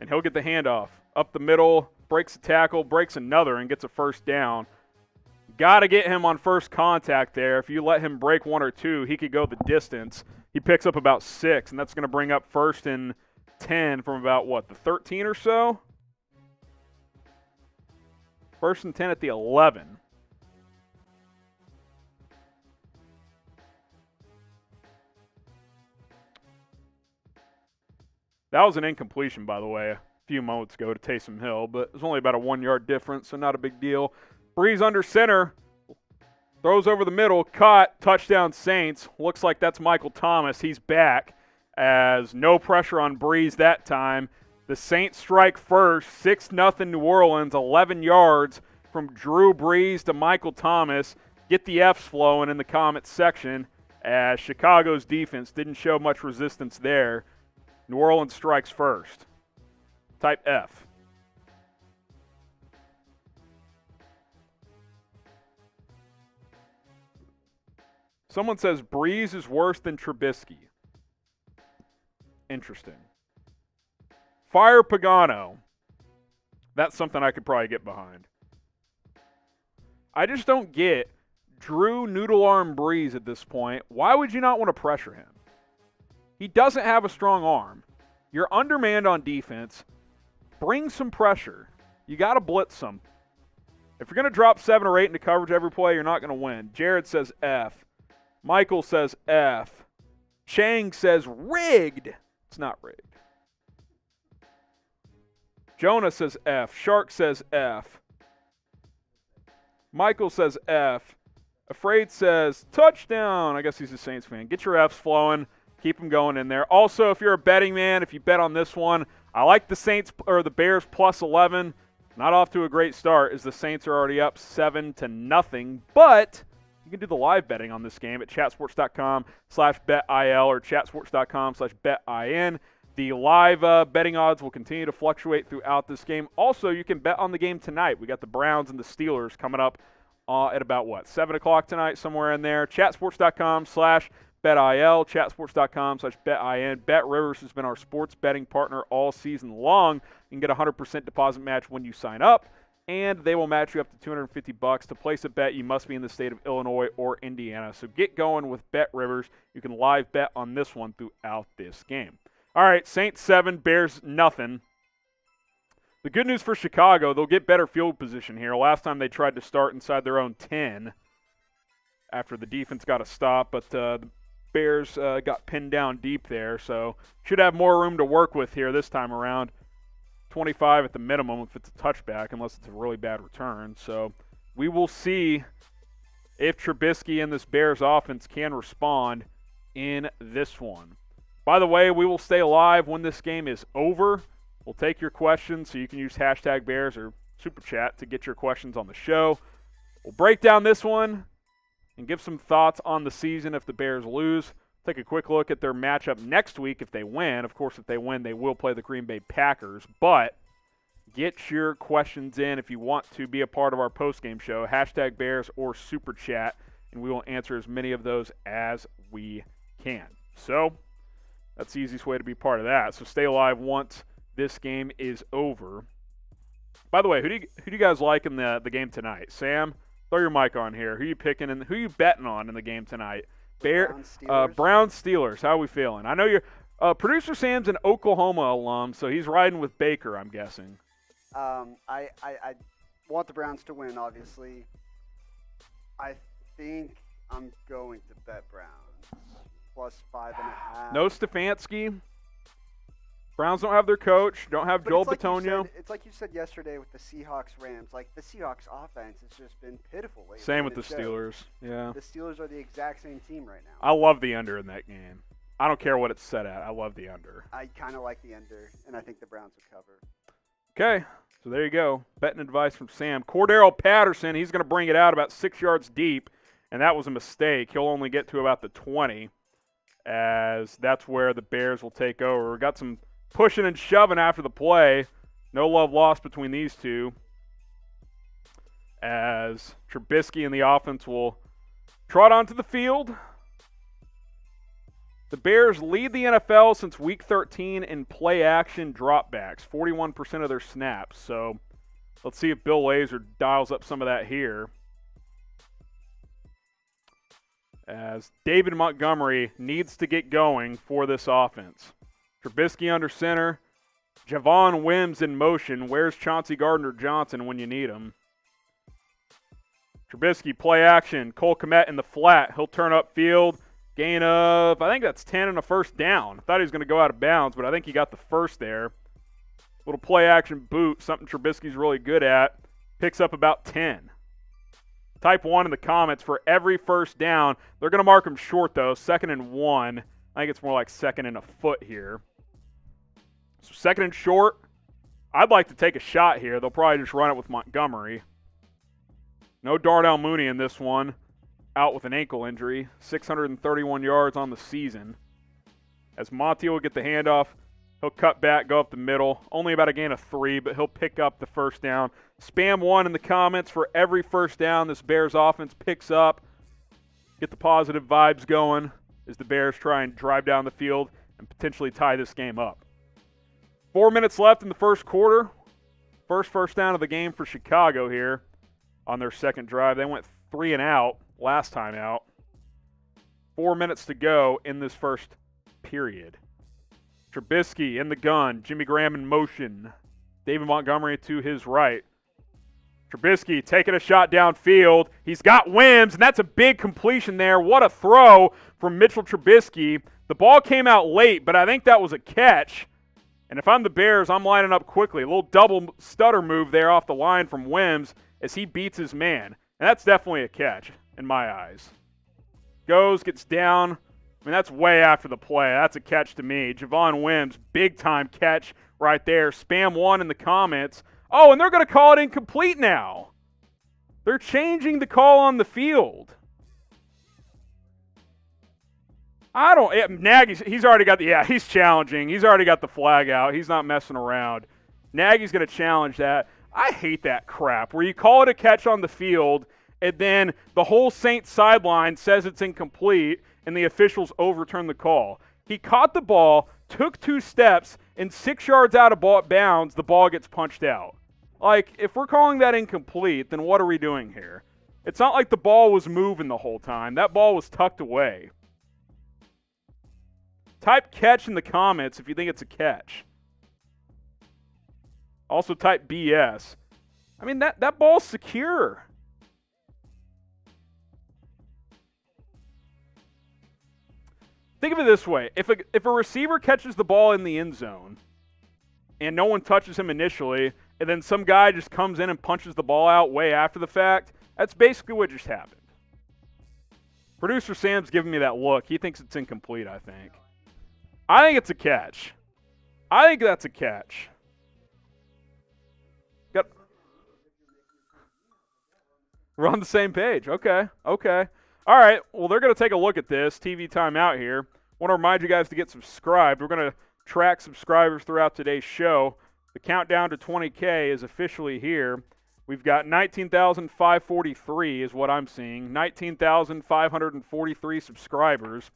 A: And he'll get the handoff. Up the middle, breaks a tackle, breaks another, and gets a first down. Got to get him on first contact there. If you let him break 1 or 2, he could go the distance. He picks up about 6, and that's going to bring up 1st and 10 from about, the 13 or so? 1st and 10 at the 11. That was an incompletion, by the way, a few moments ago to Taysom Hill, but it was only about a 1-yard difference, so not a big deal. Brees under center, throws over the middle, caught, touchdown Saints. Looks like that's Michael Thomas. He's back, as no pressure on Brees that time. The Saints strike first, 6-0 New Orleans, 11 yards from Drew Brees to Michael Thomas. Get the Fs flowing in the comments section, as Chicago's defense didn't show much resistance there. New Orleans strikes first. Type F. Someone says Brees is worse than Trubisky. Interesting. Fire Pagano. That's something I could probably get behind. I just don't get Drew Noodle Arm Brees at this point. Why would you not want to pressure him? He doesn't have a strong arm. You're undermanned on defense. Bring some pressure. You got to blitz some. If you're going to drop 7 or 8 into coverage every play, you're not going to win. Jared says F. Michael says F. Chang says rigged. It's not rigged. Jonah says F. Shark says F. Michael says F. Afraid says touchdown. I guess he's a Saints fan. Get your Fs flowing. Keep them going in there. Also, if you're a betting man, if you bet on this one, I like the Saints or the Bears plus 11. Not off to a great start, as the Saints are already up 7-0. But you can do the live betting on this game at chatsports.com/betil or chatsports.com/betin. The live betting odds will continue to fluctuate throughout this game. Also, you can bet on the game tonight. We got the Browns and the Steelers coming up at about, 7 o'clock tonight, somewhere in there. Chatsports.com/betil, chatsports.com/betin. Bet Rivers has been our sports betting partner all season long. You can get a 100% deposit match when you sign up, and they will match you up to $250. To place a bet, you must be in the state of Illinois or Indiana. So get going with Bet Rivers. You can live bet on this one throughout this game. All right, Saints 7, Bears nothing. The good news for Chicago, they'll get better field position here. Last time they tried to start inside their own 10 after the defense got a stop, but the Bears got pinned down deep there, so should have more room to work with here this time around. 25 at the minimum if it's a touchback, unless it's a really bad return. So we will see if Trubisky and this Bears offense can respond in this one. By the way, we will stay live when this game is over. We'll take your questions, so you can use hashtag Bears or Super Chat to get your questions on the show. We'll break down this one and give some thoughts on the season if the Bears lose. Take a quick look at their matchup next week if they win. Of course, if they win, they will play the Green Bay Packers. But get your questions in if you want to be a part of our postgame show, hashtag Bears or Super Chat, and we will answer as many of those as we can. So that's the easiest way to be part of that. So stay alive once this game is over. By the way, who do you guys like in the game tonight? Sam, throw your mic on here. Who you picking and who you betting on in the game tonight? Browns Steelers. How are we feeling? I know you're producer Sam's an Oklahoma alum, so he's riding with Baker, I'm guessing.
B: I want the Browns to win, obviously. I think I'm going to bet Browns plus 5.5.
A: No Stefanski. Browns don't have their coach, don't have Joel Bitonio.
B: It's like you said yesterday with the Seahawks-Rams. Like, the Seahawks offense has just been pitiful lately.
A: Same with the Steelers. Yeah.
B: The Steelers are the exact same team right now.
A: I love the under in that game. I don't care what it's set at. I love the under.
B: I kind of like the under, and I think the Browns will cover.
A: Okay, so there you go. Betting advice from Sam. Cordero Patterson, he's going to bring it out about 6 yards deep, and that was a mistake. He'll only get to about the 20, as that's where the Bears will take over. We got some pushing and shoving after the play. No love lost between these two, as Trubisky and the offense will trot onto the field. The Bears lead the NFL since Week 13 in play-action dropbacks, 41% of their snaps. So let's see if Bill Lazor dials up some of that here, as David Montgomery needs to get going for this offense. Trubisky under center. Javon Wims in motion. Where's Chauncey Gardner-Johnson when you need him? Trubisky, play action. Cole Kmet in the flat. He'll turn upfield. Gain of, I think that's 10 and a first down. I thought he was going to go out of bounds, but I think he got the first there. Little play action boot, something Trubisky's really good at. Picks up about 10. Type 1 in the comments for every first down. They're going to mark him short, though. 2nd and 1. I think it's more like 2nd and a foot here. So 2nd and short. I'd like to take a shot here. They'll probably just run it with Montgomery. No Darnell Mooney in this one. Out with an ankle injury. 631 yards on the season. As Monty will get the handoff, he'll cut back, go up the middle. Only about a gain of 3, but he'll pick up the first down. Spam 1 in the comments for every first down this Bears offense picks up. Get the positive vibes going as the Bears try and drive down the field and potentially tie this game up. 4 minutes left in the first quarter. First down of the game for Chicago here on their second drive. They went 3 and out last time out. 4 minutes to go in this first period. Trubisky in the gun. Jimmy Graham in motion. David Montgomery to his right. Trubisky taking a shot downfield. He's got Wims, and that's a big completion there. What a throw from Mitchell Trubisky. The ball came out late, but I think that was a catch. And if I'm the Bears, I'm lining up quickly. A little double stutter move there off the line from Wims as he beats his man. And that's definitely a catch in my eyes. Goes, gets down. I mean, that's way after the play. That's a catch to me. Javon Wims, big-time catch right there. Spam 1 in the comments. Oh, and they're going to call it incomplete now. They're changing the call on the field. Nagy's, he's already got he's challenging. He's already got the flag out. He's not messing around. Nagy's going to challenge that. I hate that crap where you call it a catch on the field and then the whole Saints sideline says it's incomplete and the officials overturn the call. He caught the ball, took 2 steps, and 6 yards out of bounds, the ball gets punched out. Like, if we're calling that incomplete, then what are we doing here? It's not like the ball was moving the whole time. That ball was tucked away. Type catch in the comments if you think it's a catch. Also type BS. I mean, that ball's secure. Think of it this way. If a receiver catches the ball in the end zone and no one touches him initially, and then some guy just comes in and punches the ball out way after the fact, that's basically what just happened. Producer Sam's giving me that look. He thinks it's incomplete, I think. I think it's a catch. I think that's a catch. We're on the same page. Okay. All right. Well, they're going to take a look at this. TV timeout here. Want to remind you guys to get subscribed. We're going to track subscribers throughout today's show. The countdown to 20K is officially here. We've got 19,543 is what I'm seeing. 19,543 subscribers.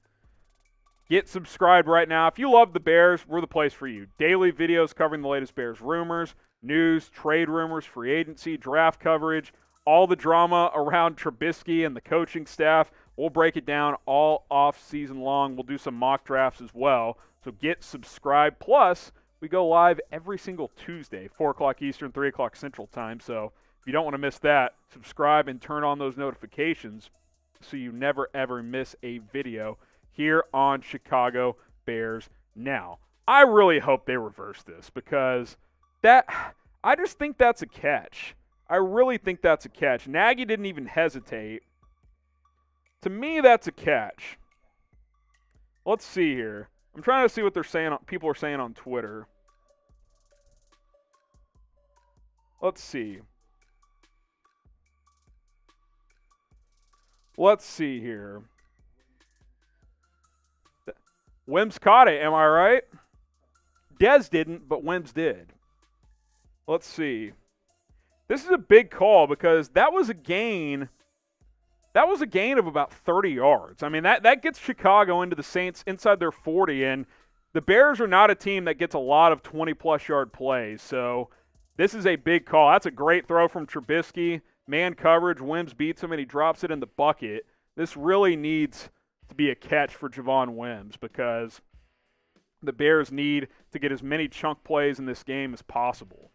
A: Get subscribed right now. If you love the Bears, we're the place for you. Daily videos covering the latest Bears rumors, news, trade rumors, free agency, draft coverage, all the drama around Trubisky and the coaching staff. We'll break it down all off season long. We'll do some mock drafts as well. So get subscribed. Plus, we go live every single Tuesday, 4 o'clock Eastern, 3 o'clock Central Time. So if you don't want to miss that, subscribe and turn on those notifications so you never, ever miss a video here on Chicago Bears Now. I really hope they reverse this because I just think that's a catch. I really think that's a catch. Nagy didn't even hesitate. To me, that's a catch. Let's see here. I'm trying to see what they're saying. People are saying on Twitter. Let's see. Let's see here. Wims caught it, am I right? Dez didn't, but Wims did. Let's see. This is a big call because that was a gain. That was a gain of about 30 yards. I mean, that gets Chicago into the Saints inside their 40, and the Bears are not a team that gets a lot of 20-plus yard plays. So this is a big call. That's a great throw from Trubisky. Man coverage. Wims beats him, and he drops it in the bucket. This really needs to be a catch for Javon Wims because the Bears need to get as many chunk plays in this game as possible.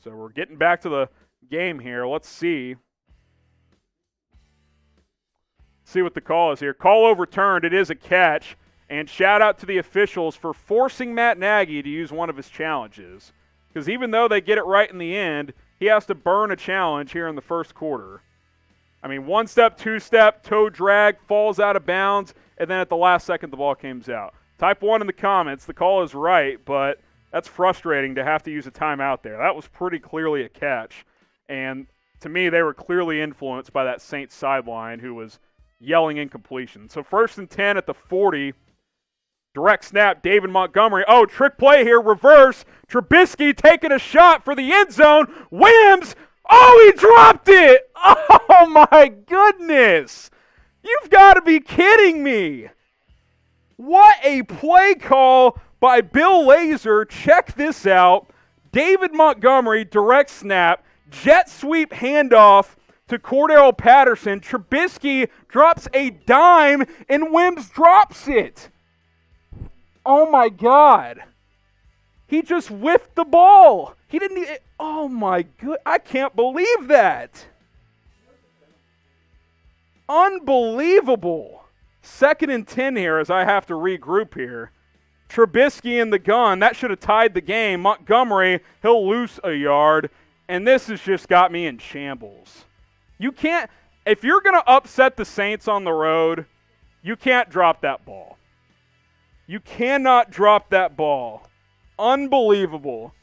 A: So we're getting back to the game here. Let's see. See what the call is here. Call overturned. It is a catch. And shout out to the officials for forcing Matt Nagy to use one of his challenges. Because even though they get it right in the end, he has to burn a challenge here in the first quarter. I mean, 1-step, 2-step, toe drag, falls out of bounds, and then at the last second the ball comes out. Type 1 in the comments. The call is right, but that's frustrating to have to use a timeout there. That was pretty clearly a catch. And to me, they were clearly influenced by that Saints sideline who was yelling incompletion. So 1st and 10 at the 40. Direct snap, David Montgomery. Oh, trick play here, reverse. Trubisky taking a shot for the end zone. Wims. Oh, he dropped it. Oh, my goodness. You've got to be kidding me. What a play call by Bill Lazor. Check this out. David Montgomery, direct snap, jet sweep handoff to Cordell Patterson. Trubisky drops a dime, and Wims drops it. Oh, my God. He just whiffed the ball. He didn't even, oh, my God. I can't believe that. Unbelievable. 2nd and 10 here as I have to regroup here. Trubisky in the gun. That should have tied the game. Montgomery, he'll lose a yard. And this has just got me in shambles. You can't, if you're going to upset the Saints on the road, you can't drop that ball. You cannot drop that ball. Unbelievable.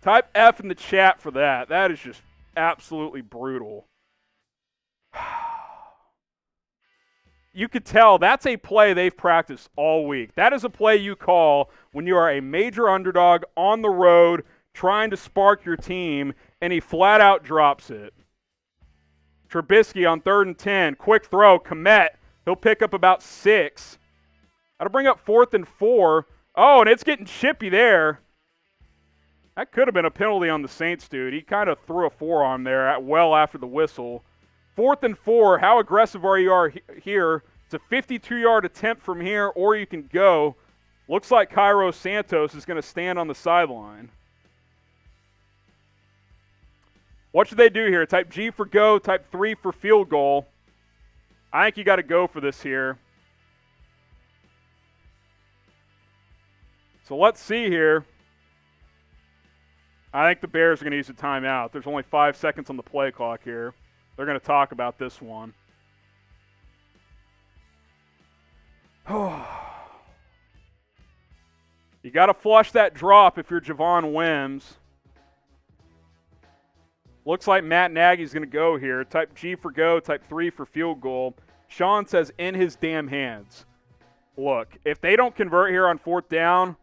A: Type F in the chat for that. That is just absolutely brutal. You could tell that's a play they've practiced all week. That is a play you call when you are a major underdog on the road trying to spark your team, and he flat out drops it. Trubisky on 3rd and 10. Quick throw. Komet. He'll pick up about 6. That'll bring up 4th and 4. Oh, and it's getting chippy there. That could have been a penalty on the Saints, dude. He kind of threw a forearm there well after the whistle. 4th and 4. How aggressive are you here? It's a 52-yard attempt from here, or you can go. Looks like Cairo Santos is going to stand on the sideline. What should they do here? Type G for go, type 3 for field goal. I think you got to go for this here. So let's see here. I think the Bears are going to use a timeout. There's only 5 seconds on the play clock here. They're going to talk about this one. You got to flush that drop if you're Javon Wims. Looks like Matt Nagy's going to go here. Type G for go, type 3 for field goal. Sean says in his damn hands. Look, if they don't convert here on 4th down,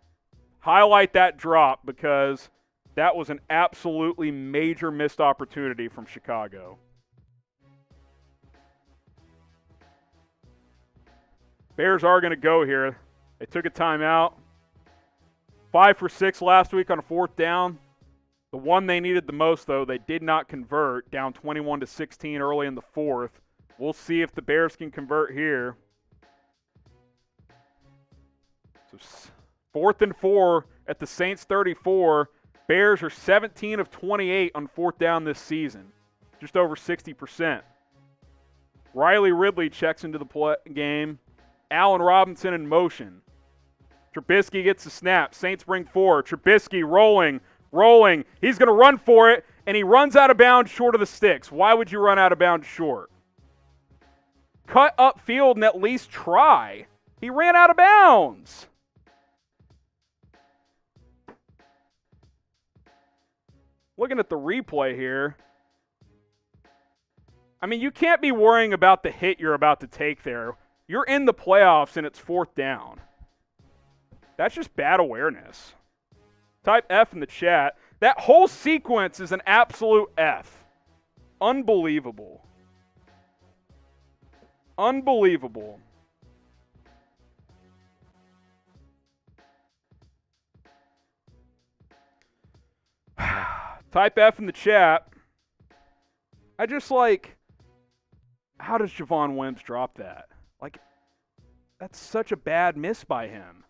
A: highlight that drop because that was an absolutely major missed opportunity from Chicago. Bears are going to go here. They took a timeout. 5 for 6 last week on a 4th down. The one they needed the most, though, they did not convert, down 21-16 early in the 4th. We'll see if the Bears can convert here. So 4th and 4 at the Saints 34. Bears are 17 of 28 on 4th down this season, just over 60%. Riley Ridley checks into the game. Allen Robinson in motion. Trubisky gets the snap. Saints bring 4. Trubisky rolling. He's going to run for it, and he runs out of bounds short of the sticks. Why would you run out of bounds short? Cut upfield and at least try. He ran out of bounds. Looking at the replay here. I mean, you can't be worrying about the hit you're about to take there. You're in the playoffs, and it's 4th down. That's just bad awareness. Type F in the chat. That whole sequence is an absolute F. Unbelievable. Unbelievable. Type F in the chat. I just how does Javon Wims drop that? That's such a bad miss by him.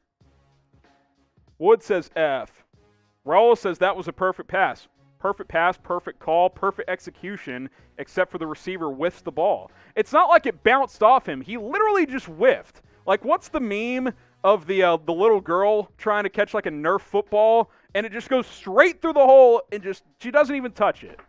A: Wood says F. Raul says that was a perfect pass. Perfect pass, perfect call, perfect execution, except for the receiver whiffs the ball. It's not like it bounced off him. He literally just whiffed. Like, what's the meme of the little girl trying to catch like a Nerf football, and it just goes straight through the hole and she doesn't even touch it.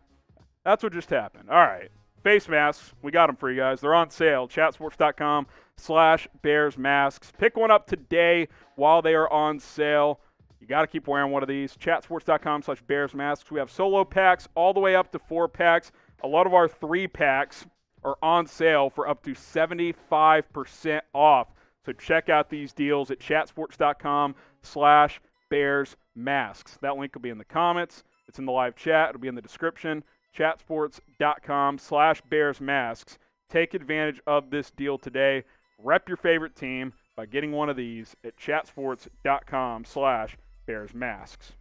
A: That's what just happened. All right. Face masks, we got them for you guys. They're on sale. Chatsports.com/Bears masks. Pick one up today while they are on sale. You got to keep wearing one of these. Chatsports.com/Bears masks. We have solo packs all the way up to 4-packs. A lot of our 3-packs are on sale for up to 75% off. So check out these deals at chatsports.com/Bears masks. That link will be in the comments. It's in the live chat. It'll be in the description. Chatsports.com/Bears masks. Take advantage of this deal today. Rep your favorite team by getting one of these at chatsports.com/Bears masks.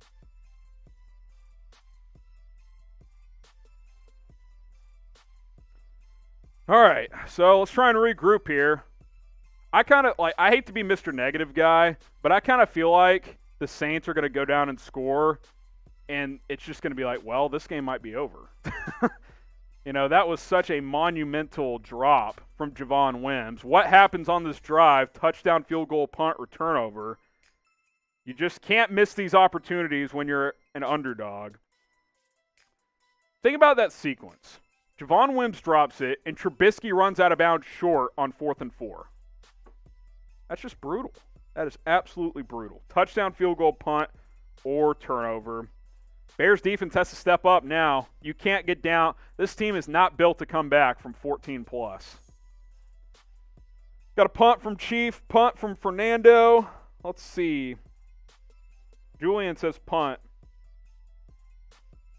A: All right, so let's try and regroup here. I hate to be Mr. Negative guy, but I kind of feel like the Saints are going to go down and score, and it's just going to be like, well, this game might be over. You know, that was such a monumental drop from Javon Wims. What happens on this drive? Touchdown, field goal, punt, or turnover. You just can't miss these opportunities when you're an underdog. Think about that sequence. Javon Wims drops it, and Trubisky runs out of bounds short on 4th and 4. That's just brutal. That is absolutely brutal. Touchdown, field goal, punt, or turnover. Bears defense has to step up now. You can't get down. This team is not built to come back from 14+. Got a punt from Chief, punt from Fernando. Let's see. Julian says punt.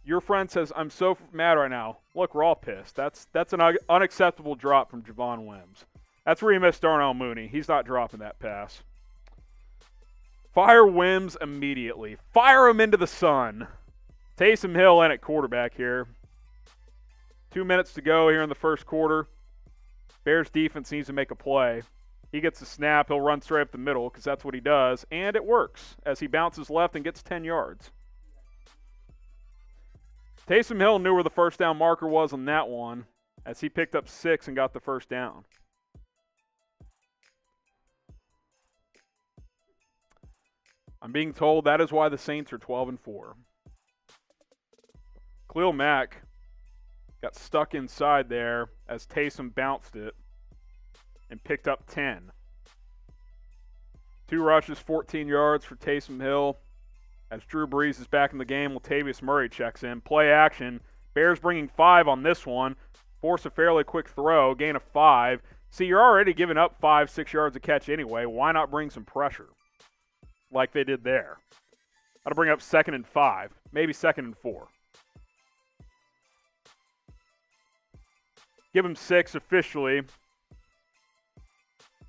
A: Your friend says, I'm so mad right now. Look, we're all pissed. That's an unacceptable drop from Javon Wims. That's where you missed Darnell Mooney. He's not dropping that pass. Fire Wims immediately. Fire him into the sun. Taysom Hill in at quarterback here. 2 minutes to go here in the first quarter. Bears defense needs to make a play. He gets the snap. He'll run straight up the middle because that's what he does. And it works as he bounces left and gets 10 yards. Taysom Hill knew where the first down marker was on that one as he picked up 6 and got the first down. I'm being told that is why the Saints are 12-4. Khalil Mack got stuck inside there as Taysom bounced it and picked up 10. 2 rushes, 14 yards for Taysom Hill. As Drew Brees is back in the game, Latavius Murray checks in. Play action. Bears bringing 5 on this one. Force a fairly quick throw, gain of 5. See, you're already giving up 5-6 yards a catch anyway. Why not bring some pressure like they did there? That'll bring up 2nd and 5, maybe 2nd and 4. Give him 6 officially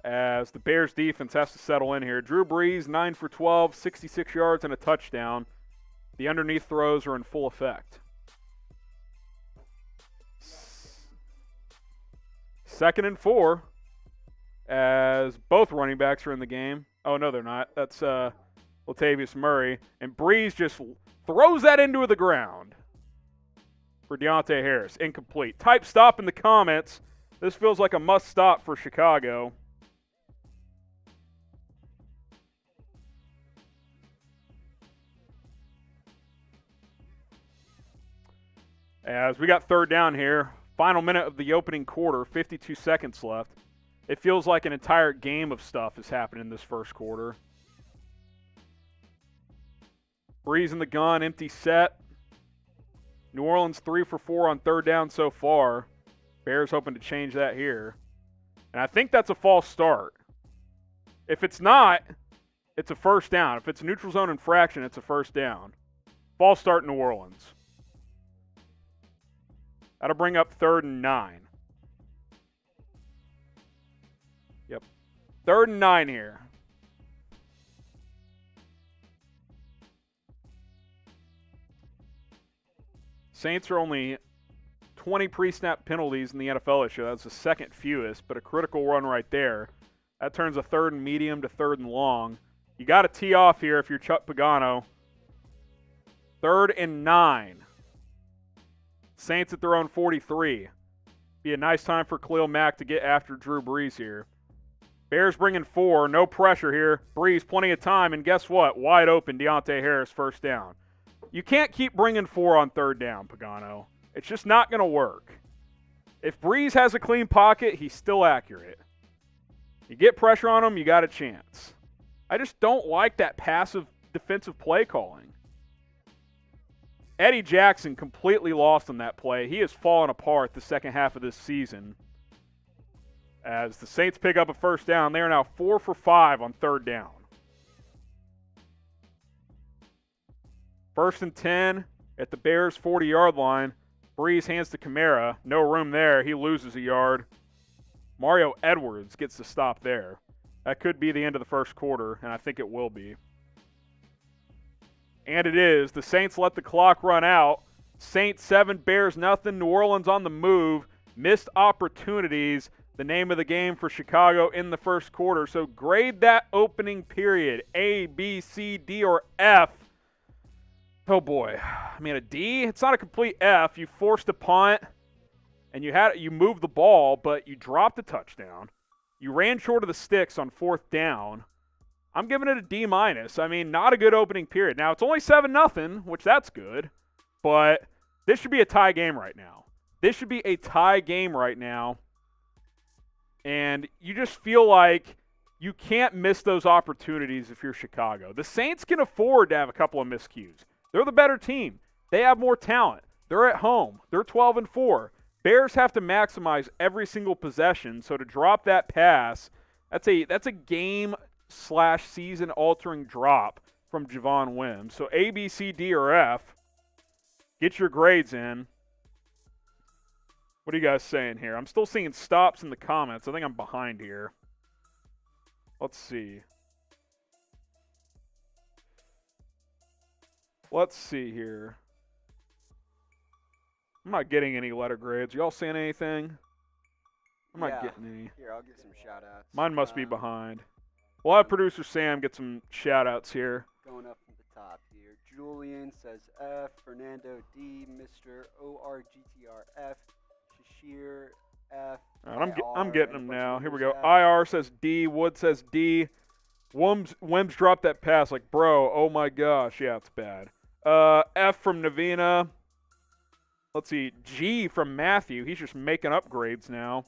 A: as the Bears defense has to settle in here. Drew Brees, 9 for 12, 66 yards and a touchdown. The underneath throws are in full effect. 2nd and 4 as both running backs are in the game. Oh, no, they're not. That's Latavius Murray. And Brees just throws that into the ground for Deontay Harris. Incomplete. Type stop in the comments. This feels like a must stop for Chicago. As we got 3rd down here, final minute of the opening quarter, 52 seconds left. It feels like an entire game of stuff is happening in this first quarter. Brees in the gun, empty set. New Orleans 3 for 4 on 3rd down so far. Bears hoping to change that here. And I think that's a false start. If it's not, it's a first down. If it's a neutral zone infraction, it's a first down. False start New Orleans. That'll bring up 3rd and 9. Yep. 3rd and 9 here. Saints are only 20 pre-snap penalties in the NFL this year. That's the 2nd fewest, but a critical run right there. That turns a 3rd and medium to 3rd and long. You got to tee off here if you're Chuck Pagano. 3rd and 9. Saints at their own 43. Be a nice time for Khalil Mack to get after Drew Brees here. Bears bringing 4. No pressure here. Brees, plenty of time. And guess what? Wide open, Deontay Harris, first down. You can't keep bringing 4 on third down, Pagano. It's just not going to work. If Brees has a clean pocket, he's still accurate. You get pressure on him, you got a chance. I just don't like that passive defensive play calling. Eddie Jackson completely lost on that play. He has fallen apart the second half of this season. As the Saints pick up a first down, they are now 4 for 5 on third down. 1st and 10 at the Bears' 40-yard line. Brees hands to Kamara. No room there. He loses a yard. Mario Edwards gets the stop there. That could be the end of the first quarter, and I think it will be. And it is. The Saints let the clock run out. Saints 7, Bears nothing. New Orleans on the move. Missed opportunities. The name of the game for Chicago in the first quarter. So grade that opening period. A, B, C, D, or F. Oh boy. I mean, a D? It's not a complete F. You forced a punt, and you moved the ball, but you dropped a touchdown. You ran short of the sticks on 4th down. I'm giving it a D-. I mean, not a good opening period. Now, it's only 7-0, which that's good, but this should be a tie game right now. This should be a tie game right now, and you just feel like you can't miss those opportunities if you're Chicago. The Saints can afford to have a couple of miscues. They're the better team. They have more talent. They're at home. They're 12-4. Bears have to maximize every single possession, so to drop that pass, that's a game/season-altering drop from Javon Wims. So A, B, C, D, or F. Get your grades in. What are you guys saying here? I'm still seeing stops in the comments. I think I'm behind here. Let's see. Let's see here. I'm not getting any letter grades. Y'all seeing anything? I'm not getting any.
B: Here, I'll get some shout-outs.
A: Mine must be behind. We'll have producer Sam get some shout-outs here.
B: Going up from the top here. Julian says F. Fernando D. Mr. ORGTR F. Shashir F.
A: All right, I'm getting them now. Here we go. IR says D. Wood says D. Wims dropped that pass like, bro, oh my gosh. Yeah, it's bad. F from Navina. Let's see. G from Matthew. He's just making upgrades now.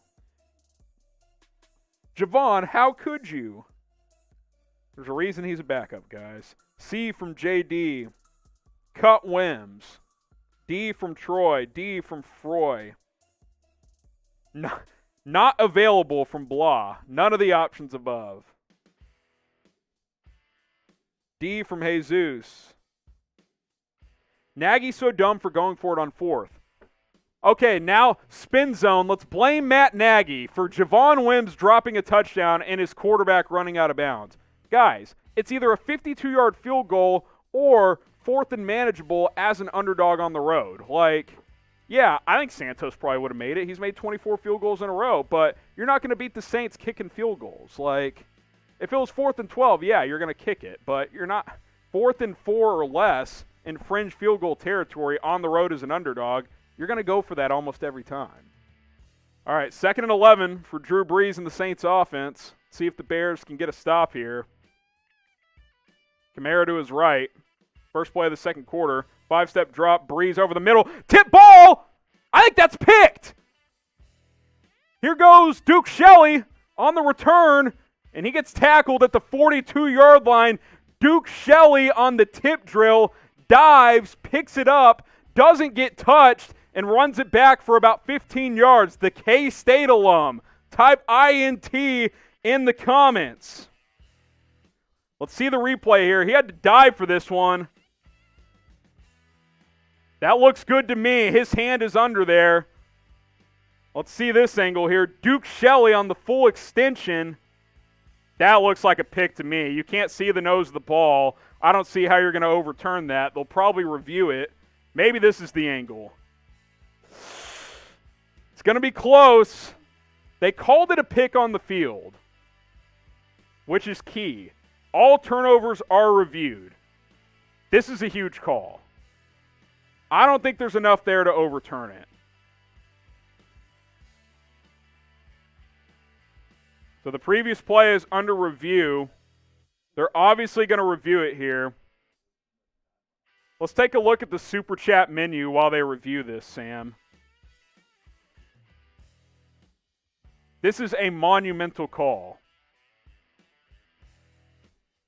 A: Javon, how could you? There's a reason he's a backup, guys. C from JD. Cut Wims. D from Troy. D from Froy. Not available from Blah. None of the options above. D from Jesus. Nagy's so dumb for going for it on 4th. Okay, now spin zone. Let's blame Matt Nagy for Javon Wims dropping a touchdown and his quarterback running out of bounds. Guys, it's either a 52-yard field goal or 4th and manageable as an underdog on the road. Like, yeah, I think Santos probably would have made it. He's made 24 field goals in a row, but you're not going to beat the Saints kicking field goals. Like, if it was 4th and 12, yeah, you're going to kick it, but you're not 4th and 4 or less in fringe field goal territory on the road as an underdog. You're going to go for that almost every time. All right, 2nd and 11 for Drew Brees and the Saints offense. See if the Bears can get a stop here. Kamara to his right. First play of the second quarter. 5-step drop. Brees over the middle. Tip ball! I think that's picked! Here goes Duke Shelley on the return, and he gets tackled at the 42-yard line. Duke Shelley on the tip drill. Dives, picks it up, doesn't get touched, and runs it back for about 15 yards. The K-State alum. Type INT in the comments. Let's see the replay here. He had to dive for this one. That looks good to me. His hand is under there. Let's see this angle here. Duke Shelley on the full extension. That looks like a pick to me. You can't see the nose of the ball. I don't see how you're going to overturn that. They'll probably review it. Maybe this is the angle. It's going to be close. They called it a pick on the field, which is key. All turnovers are reviewed. This is a huge call. I don't think there's enough there to overturn it. So the previous play is under review. They're obviously going to review it here. Let's take a look at the Super Chat menu while they review this, Sam. This is a monumental call.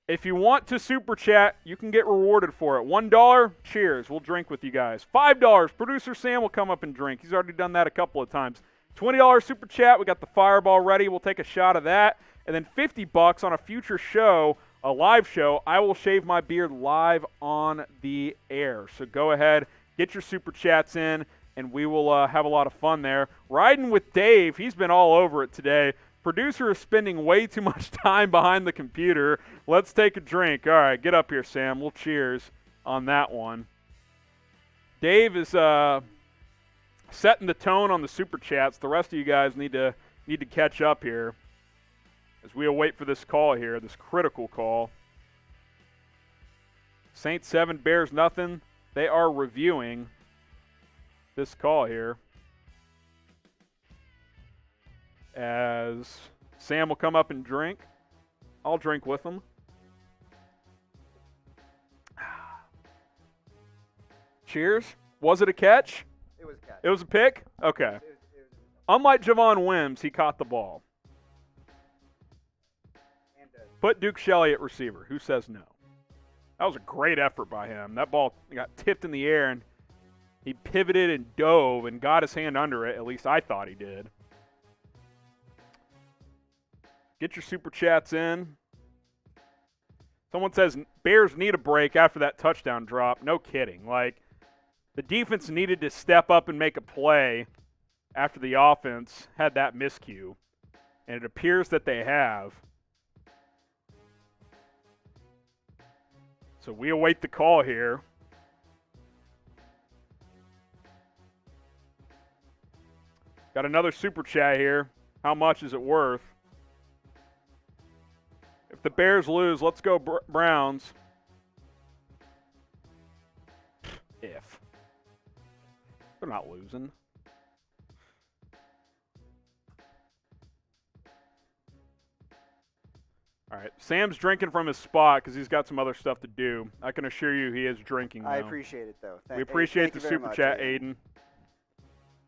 A: If you want to Super Chat, you can get rewarded for it. $1, cheers. We'll drink with you guys. $5, producer Sam will come up and drink. He's already done that a couple of times. $20 Super Chat, we got the fireball ready. We'll take a shot of that. And then $50 on a future show, a live show. I will shave my beard live on the air. So go ahead, get your Super Chats in, and we will have a lot of fun there. Riding with Dave, he's been all over it today. Producer is spending way too much time behind the computer. Let's take a drink. All right, get up here, Sam. We'll cheers on that one. Dave is setting the tone on the Super Chats. The rest of you guys need to catch up here as we await for this call here, this critical call. Saints 7, Bears nothing. They are reviewing this call here, as Sam will come up and drink. I'll drink with him. Cheers. Was it a catch?
B: It was a catch.
A: It was a pick? Okay. Unlike Javon Wims, he caught the ball. Put Duke Shelley at receiver. Who says no? That was a great effort by him. That ball got tipped in the air, and he pivoted and dove and got his hand under it. At least I thought he did. Get your Super Chats in. Someone says Bears need a break after that touchdown drop. No kidding. Like, the defense needed to step up and make a play after the offense had that miscue. And it appears that they have. So we await the call here. Got another Super Chat here. How much is it worth? If the Bears lose, let's go Browns. If. They're not losing. All right, Sam's drinking from his spot because he's got some other stuff to do. I can assure you he is drinking now.
B: I appreciate it, though.
A: We appreciate the Super Chat,
B: Aiden.
A: Aiden.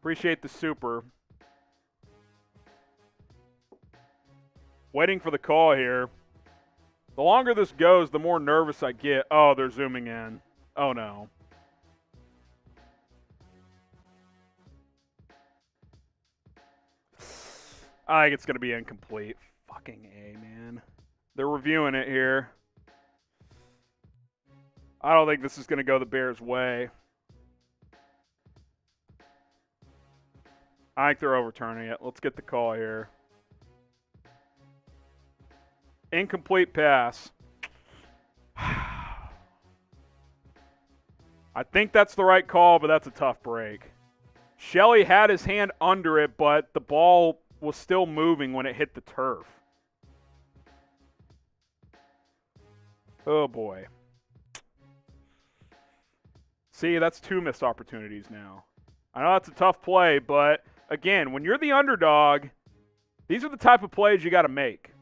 A: Appreciate the super. Waiting for the call here. The longer this goes, the more nervous I get. Oh, they're zooming in. Oh, no. I think it's going to be incomplete. Fucking A, man. They're reviewing it here. I don't think this is going to go the Bears' way. I think they're overturning it. Let's get the call here. Incomplete pass. I think that's the right call, but that's a tough break. Shelley had his hand under it, but the ball was still moving when it hit the turf. Oh, boy. See, that's 2 missed opportunities now. I know that's a tough play, but, again, when you're the underdog, these are the type of plays you got to make.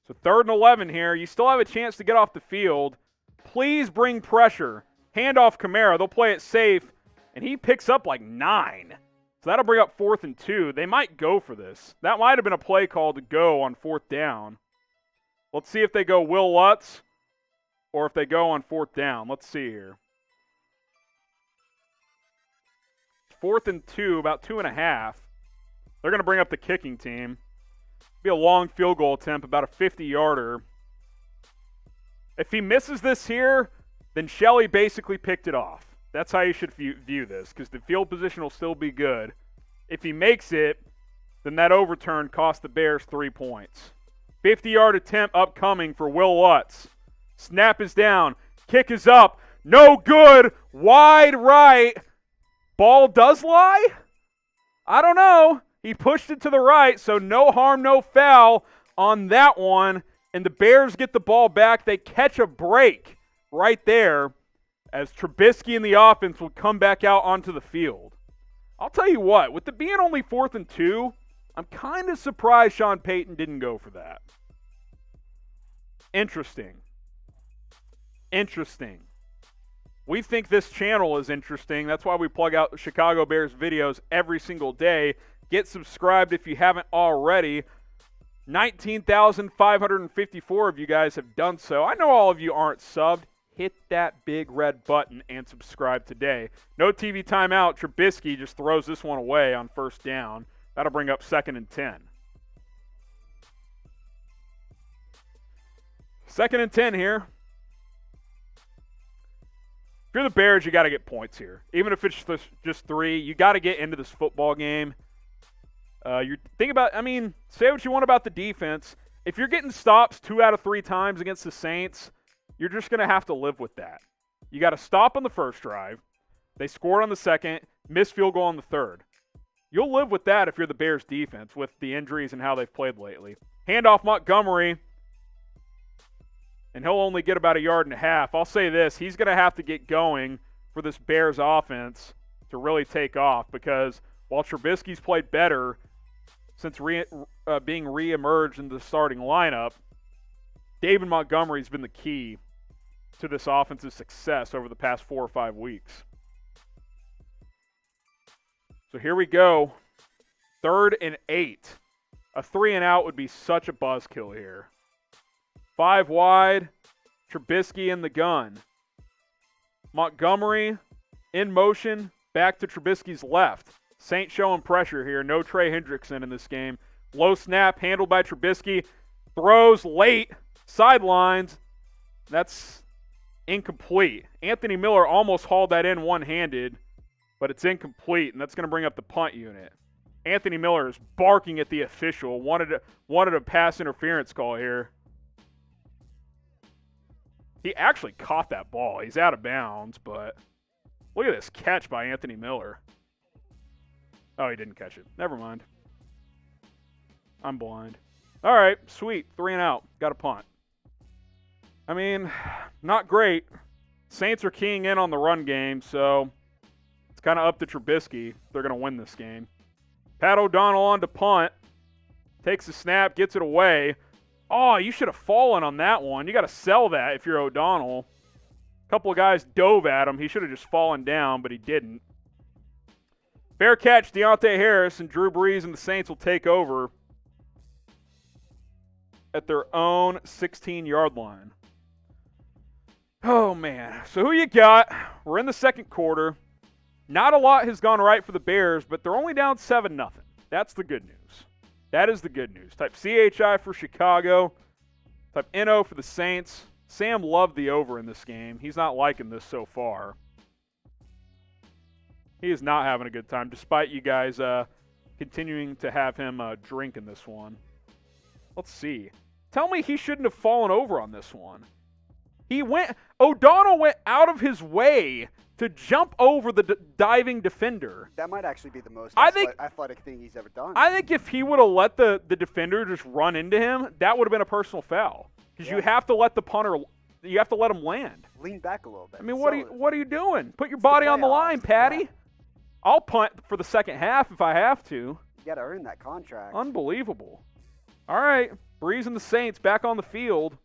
A: So 3rd and 11 here. You still have a chance to get off the field. Please bring pressure. Hand off Kamara. They'll play it safe. And he picks up like 9. So that'll bring up 4th and 2. They might go for this. That might have been a play call to go on 4th down. Let's see if they go Will Lutz or if they go on 4th down. Let's see here. 4th and 2, about 2.5. They're going to bring up the kicking team. Be a long field goal attempt, about a 50-yarder. If he misses this here, then Shelley basically picked it off. That's how you should view this, because the field position will still be good. If he makes it, then that overturn cost the Bears 3 points. 50-yard attempt upcoming for Will Lutz. Snap is down. Kick is up. No good. Wide right. Ball does lie? I don't know. He pushed it to the right, so no harm, no foul on that one. And the Bears get the ball back. They catch a break right there as Trubisky and the offense will come back out onto the field. I'll tell you what, with it being only 4th and 2, I'm kind of surprised Sean Payton didn't go for that. Interesting. We think this channel is interesting. That's why we plug out Chicago Bears videos every single day. Get subscribed if you haven't already. 19,554 of you guys have done so. I know all of you aren't subbed. Hit that big red button and subscribe today. No TV timeout. Trubisky just throws this one away on 1st down. That'll bring up 2nd and 10. 2nd and 10 here. If you're the Bears, you got to get points here. Even if it's just 3, you got to get into this football game. You think about, say what you want about the defense. If you're getting stops 2 out of 3 times against the Saints, you're just going to have to live with that. You got to stop on the first drive. They scored on the second, missed field goal on the third. You'll live with that if you're the Bears defense with the injuries and how they've played lately. Handoff Montgomery, and he'll only get about 1.5 yards. I'll say this, he's going to have to get going for this Bears offense to really take off, because while Trubisky's played better since being re-emerged in the starting lineup, David Montgomery's been the key to this offense's success over the past 4 or 5 weeks. So here we go. 3rd and 8. A 3-and-out would be such a buzzkill here. 5 wide. Trubisky in the gun. Montgomery in motion. Back to Trubisky's left. Saints showing pressure here. No Trey Hendrickson in this game. Low snap handled by Trubisky. Throws late. Sidelines. That's incomplete. Anthony Miller almost hauled that in one-handed, but it's incomplete, and that's going to bring up the punt unit. Anthony Miller is barking at the official. Wanted a pass interference call here. He actually caught that ball. He's out of bounds, but look at this catch by Anthony Miller. Oh, he didn't catch it. Never mind. I'm blind. All right, sweet. 3-and-out. Got a punt. Not great. Saints are keying in on the run game, so it's kind of up to Trubisky. They're going to win this game. Pat O'Donnell on to punt. Takes the snap, gets it away. Oh, you should have fallen on that one. You got to sell that if you're O'Donnell. A couple of guys dove at him. He should have just fallen down, but he didn't. Fair catch, Deontay Harris, and Drew Brees and the Saints will take over at their own 16-yard line. Oh, man. So who you got? We're in the second quarter. Not a lot has gone right for the Bears, but they're only down 7-0. That's the good news. That is the good news. Type CHI for Chicago. Type NO for the Saints. Sam loved the over in this game. He's not liking this so far. He is not having a good time, despite you guys continuing to have him drink in this one. Let's see. Tell me he shouldn't have fallen over on this one. O'Donnell went out of his way to jump over the diving defender.
B: That might actually be the most athletic thing he's ever done.
A: I think if he would have let the defender just run into him, that would have been a personal foul. Because you have to let the punter, you have to let him land.
B: Lean back a little bit.
A: What are you doing? Put your body on the line, Patty. Yeah. I'll punt for the second half if I have to.
B: You got to earn that contract.
A: Unbelievable. All right, Brees and the Saints back on the field.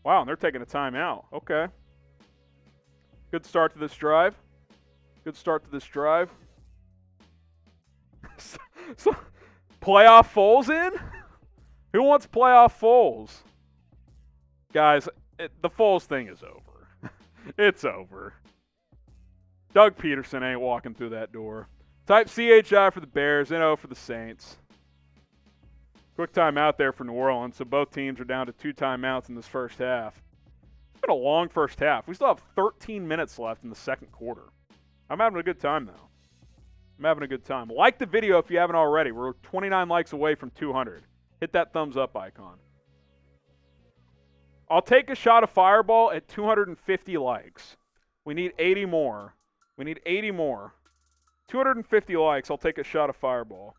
A: Wow, and they're taking a timeout. Okay. Good start to this drive. So, playoff Foles in? Who wants playoff Foles? Guys, the Foles thing is over. It's over. Doug Peterson ain't walking through that door. Type CHI for the Bears, NO for the Saints. Quick timeout there for New Orleans, so both teams are down to 2 timeouts in this first half. It's been a long first half. We still have 13 minutes left in the second quarter. I'm having a good time, though. I'm having a good time. Like the video if you haven't already. We're 29 likes away from 200. Hit that thumbs up icon. I'll take a shot of Fireball at 250 likes. We need 80 more. 250 likes, I'll take a shot of Fireball.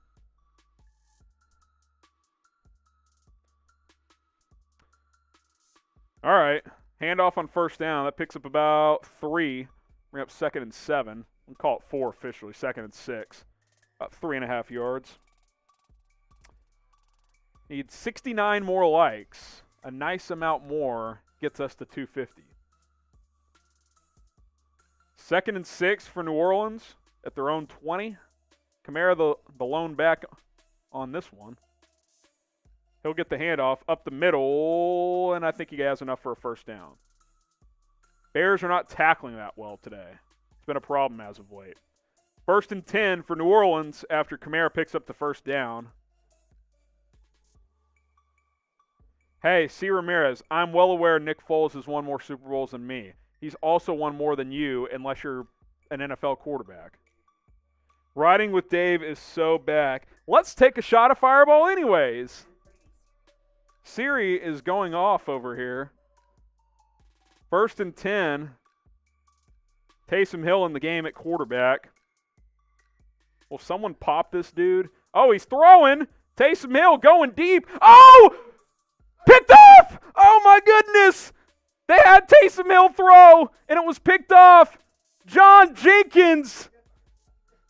A: All right. Handoff on first down. That picks up about 3. Bring up 2nd and 7. We'll call it 4 officially. 2nd and 6. About 3.5 yards. Need 69 more likes. A nice amount more gets us to 250. 2nd and 6 for New Orleans at their own 20. Kamara, the lone back on this one. He'll get the handoff up the middle, and I think he has enough for a first down. Bears are not tackling that well today. It's been a problem as of late. 1st and 10 for New Orleans after Kamara picks up the first down. Hey, C. Ramirez, I'm well aware Nick Foles has won more Super Bowls than me. He's also won more than you unless you're an NFL quarterback. Riding with Dave is so back. Let's take a shot of Fireball anyways. Siri is going off over here. 1st and 10. Taysom Hill in the game at quarterback. Will someone pop this dude? Oh, he's throwing. Taysom Hill going deep. Oh! Picked off! Oh my goodness! They had Taysom Hill throw, and it was picked off. John Jenkins.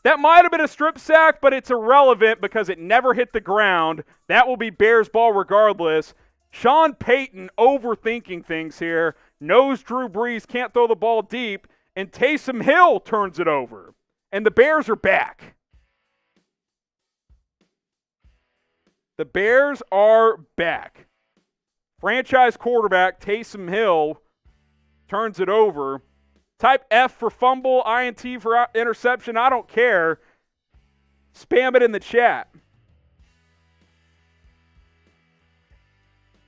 A: That might have been a strip sack, but it's irrelevant because it never hit the ground. That will be Bears ball regardless. Sean Payton overthinking things here. Knows Drew Brees can't throw the ball deep, and Taysom Hill turns it over. And the Bears are back. The Bears are back. Franchise quarterback Taysom Hill turns it over. Type F for fumble, INT for interception. I don't care. Spam it in the chat.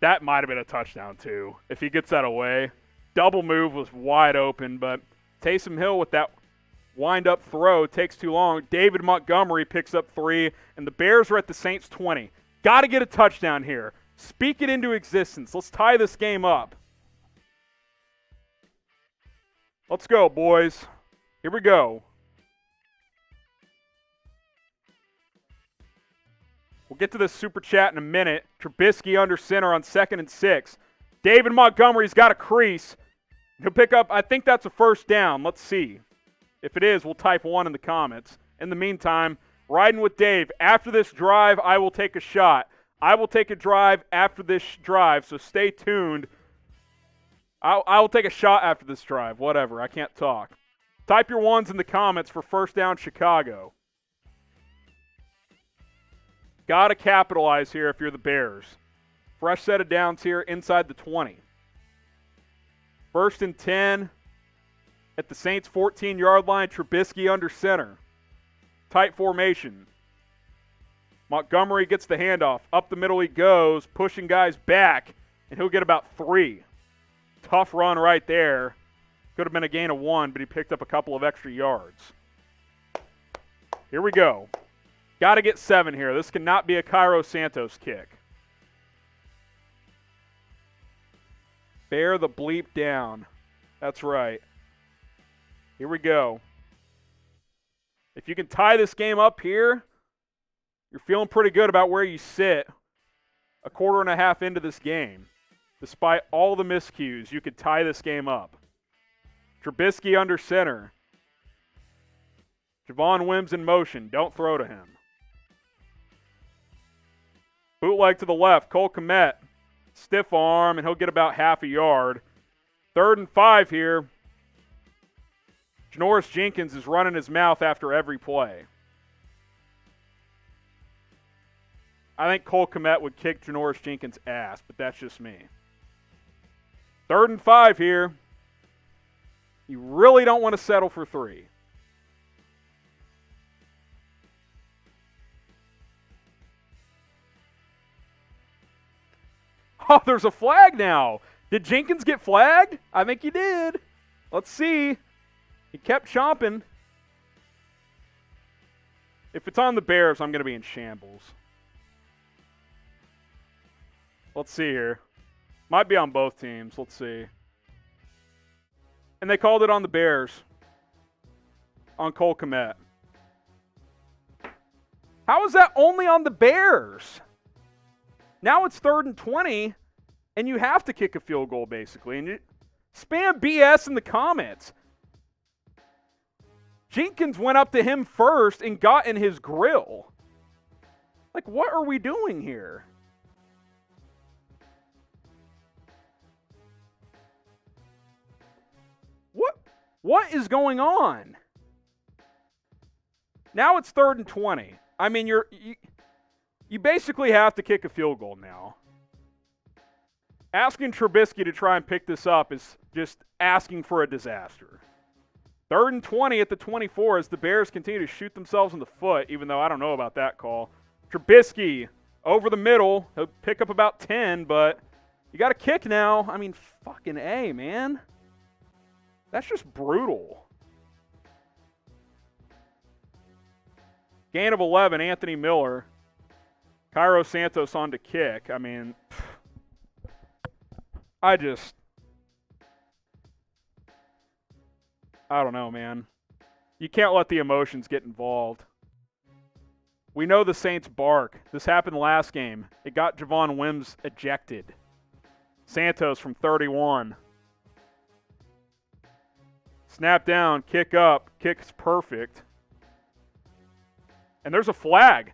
A: That might have been a touchdown, too, if he gets that away. Double move was wide open, but Taysom Hill with that wind-up throw takes too long. David Montgomery picks up 3, and the Bears are at the Saints' 20. Got to get a touchdown here. Speak it into existence. Let's tie this game up. Let's go, boys. Here we go. We'll get to this super chat in a minute. Trubisky under center on 2nd and 6. David Montgomery's got a crease. He'll pick up, I think that's a first down. Let's see. If it is, we'll type 1 in the comments. In the meantime, riding with Dave. After this drive, I will take a shot. I will take a drive after this drive, so stay tuned. I will take a shot after this drive. Whatever, I can't talk. Type your 1s in the comments for first down Chicago. Got to capitalize here if you're the Bears. Fresh set of downs here inside the 20. 1st and 10 at the Saints' 14-yard line. Trubisky under center. Tight formation. Montgomery gets the handoff. Up the middle he goes, pushing guys back, and he'll get about 3. Tough run right there. Could have been a gain of 1, but he picked up a couple of extra yards. Here we go. Got to get 7 here. This cannot be a Cairo Santos kick. Bear the bleep down. That's right. Here we go. If you can tie this game up here, you're feeling pretty good about where you sit a quarter and a half into this game. Despite all the miscues, you could tie this game up. Trubisky under center. Javon Wims in motion. Don't throw to him. Bootleg to the left. Cole Kmet. Stiff arm, and he'll get about half a yard. 3rd and 5 here. Janoris Jenkins is running his mouth after every play. I think Cole Kmet would kick Janoris Jenkins' ass, but that's just me. 3rd and 5 here. You really don't want to settle for 3. Oh, there's a flag now. Did Jenkins get flagged? I think he did. Let's see. He kept chomping. If it's on the Bears, I'm going to be in shambles. Let's see here. Might be on both teams. Let's see. And they called it on the Bears. On Cole Kmet. How is that only on the Bears? Now it's 3rd and 20, and you have to kick a field goal, basically. And Spam BS in the comments. Jenkins went up to him first and got in his grill. Like, what are we doing here? What is going on? Now it's 3rd and 20. I mean, you basically have to kick a field goal now. Asking Trubisky to try and pick this up is just asking for a disaster. 3rd and 20 at the 24 as the Bears continue to shoot themselves in the foot, even though I don't know about that call. Trubisky over the middle. He'll pick up about 10, but you got to kick now. I mean, fucking A, man. That's just brutal. Gain of 11, Anthony Miller. Cairo Santos on to kick. I mean, I don't know, man. You can't let the emotions get involved. We know the Saints bark. This happened last game. It got Javon Wims ejected. Santos from 31. Snap down, kick up, kick's perfect. And there's a flag.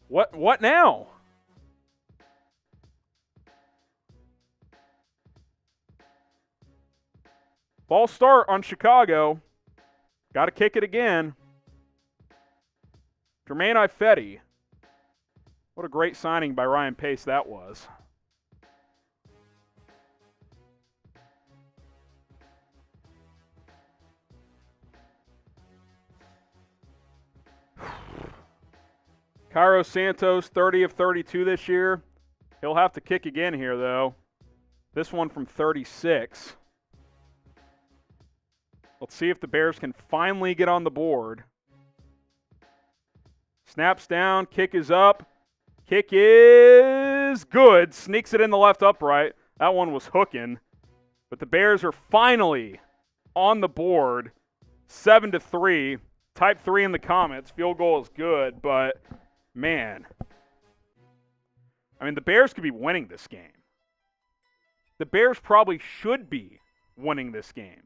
A: What now? False start on Chicago. Got to kick it again. Jermaine Ifedi. What a great signing by Ryan Pace that was. Cairo Santos, 30 of 32 this year. He'll have to kick again here, though. This one from 36. Let's see if the Bears can finally get on the board. Snaps down, kick is up. Kick is good. Sneaks it in the left upright. That one was hooking. But the Bears are finally on the board. 7-3. Type 3 in the comments. Field goal is good, but man. I mean, the Bears could be winning this game. The Bears probably should be winning this game.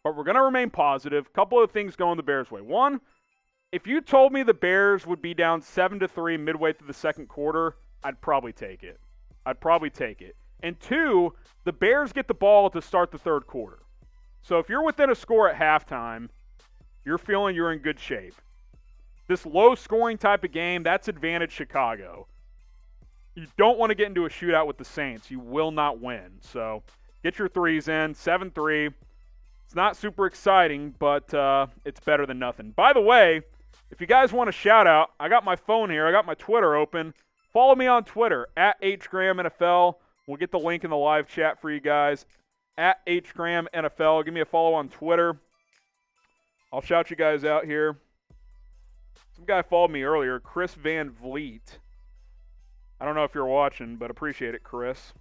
A: But we're going to remain positive. A couple of things going the Bears' way. One, if you told me the Bears would be down 7-3 midway through the second quarter, I'd probably take it. And two, the Bears get the ball to start the third quarter. So if you're within a score at halftime, you're feeling you're in good shape. This low-scoring type of game, that's advantage Chicago. You don't want to get into a shootout with the Saints. You will not win. So get your threes in, 7-3. It's not super exciting, but it's better than nothing. By the way, if you guys want a shout-out, I got my phone here. I got my Twitter open. Follow me on Twitter, @HGramNFL. We'll get the link in the live chat for you guys, @HGramNFL. Give me a follow on Twitter. I'll shout you guys out here. Some guy followed me earlier, Chris Van Vliet. I don't know if you're watching, but appreciate it, Chris.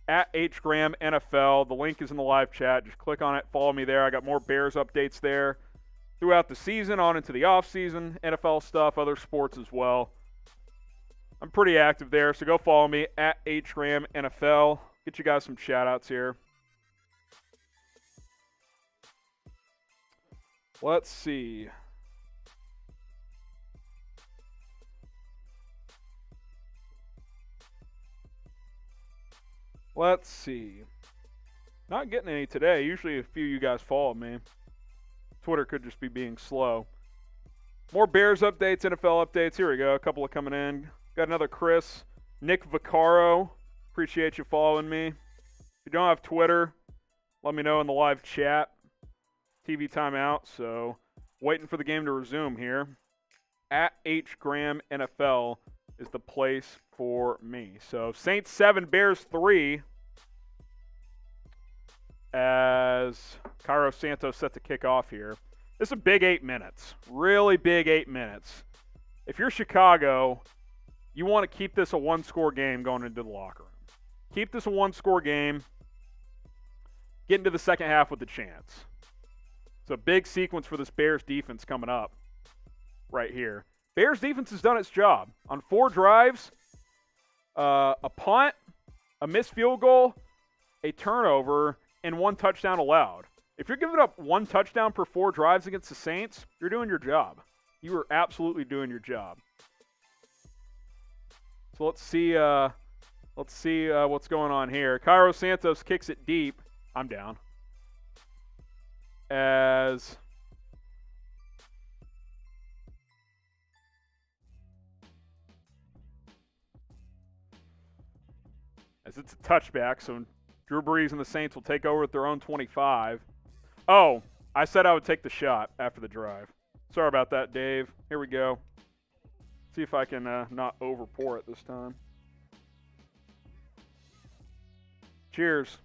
A: @HGramNFL. The link is in the live chat. Just click on it. Follow me there. I got more Bears updates there throughout the season, on into the offseason, NFL stuff, other sports as well. I'm pretty active there, so go follow me, @HGramNFL. Get you guys some shout-outs here. Let's see. Not getting any today. Usually a few of you guys follow me. Twitter could just be being slow. More Bears updates, NFL updates. Here we go. A couple are coming in. Got another Chris. Nick Vaccaro. Appreciate you following me. If you don't have Twitter, let me know in the live chat. TV timeout, so waiting for the game to resume here. @HGramNFL is the place for me. So Saints 7, Bears 3. As Cairo Santos set to kick off here. This is a big 8 minutes. Really big 8 minutes. If you're Chicago, you want to keep this a one-score game going into the locker room. Keep this a one-score game. Get into the second half with a chance. It's a big sequence for this Bears defense coming up right here. Bears defense has done its job. On 4 drives, a punt, a missed field goal, a turnover, and 1 touchdown allowed. If you're giving up 1 touchdown per 4 drives against the Saints, you're doing your job. You are absolutely doing your job. So let's see what's going on here. Cairo Santos kicks it deep. I'm down. As it's a touchback, so Drew Brees and the Saints will take over at their own 25. Oh, I said I would take the shot after the drive. Sorry about that, Dave. Here we go. See if I can not overpour it this time. Cheers.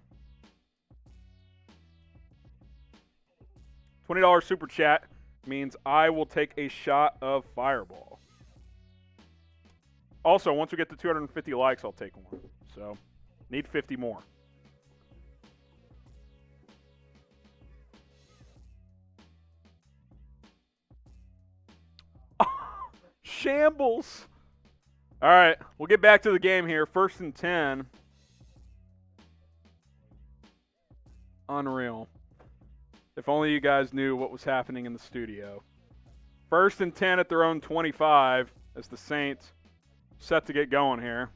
A: $20 super chat means I will take a shot of Fireball. Also, once we get to 250 likes, I'll take one. So, need 50 more. Shambles. All right, we'll get back to the game here. 1st and 10. Unreal. If only you guys knew what was happening in the studio. 1st and 10 at their own 25 as the Saints set to get going here.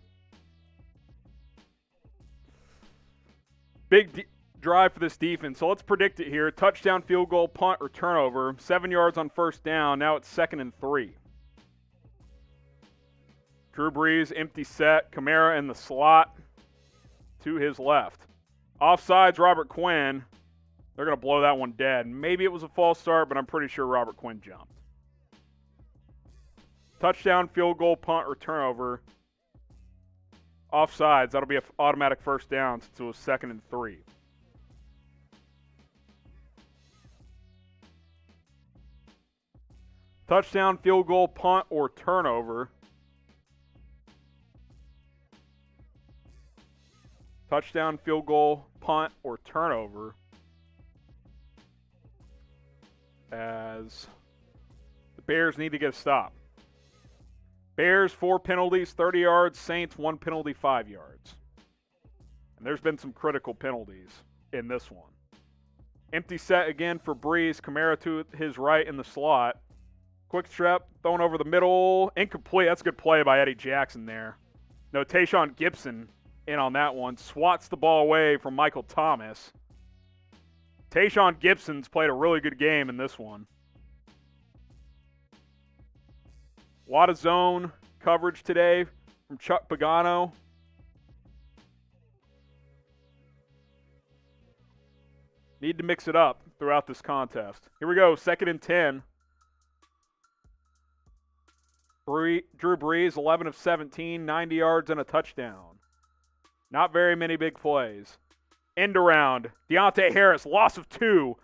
A: Big drive for this defense. So let's predict it here. Touchdown, field goal, punt, or turnover. 7 yards on 1st down. Now it's 2nd and 3. Drew Brees, empty set. Kamara in the slot to his left. Offsides, Robert Quinn. They're going to blow that one dead. Maybe it was a false start, but I'm pretty sure Robert Quinn jumped. Touchdown, field goal, punt, or turnover. Offsides, that'll be an automatic 1st down since it was 2nd and 3. Touchdown, field goal, punt, or turnover. Touchdown, field goal, punt, or turnover. As the Bears need to get a stop. Bears, 4 penalties, 30 yards. Saints, 1 penalty, 5 yards. And there's been some critical penalties in this one. Empty set again for Brees. Kamara to his right in the slot. Quick step, thrown over the middle. Incomplete. That's a good play by Eddie Jackson there. No, Tayshaun Gibson in on that one. Swats the ball away from Michael Thomas. Tayshaun Gibson's played a really good game in this one. A lot of zone coverage today from Chuck Pagano. Need to mix it up throughout this contest. Here we go, 2nd and 10. Drew Brees, 11 of 17, 90 yards and a touchdown. Not very many big plays. End around. Deontay Harris, loss of 2.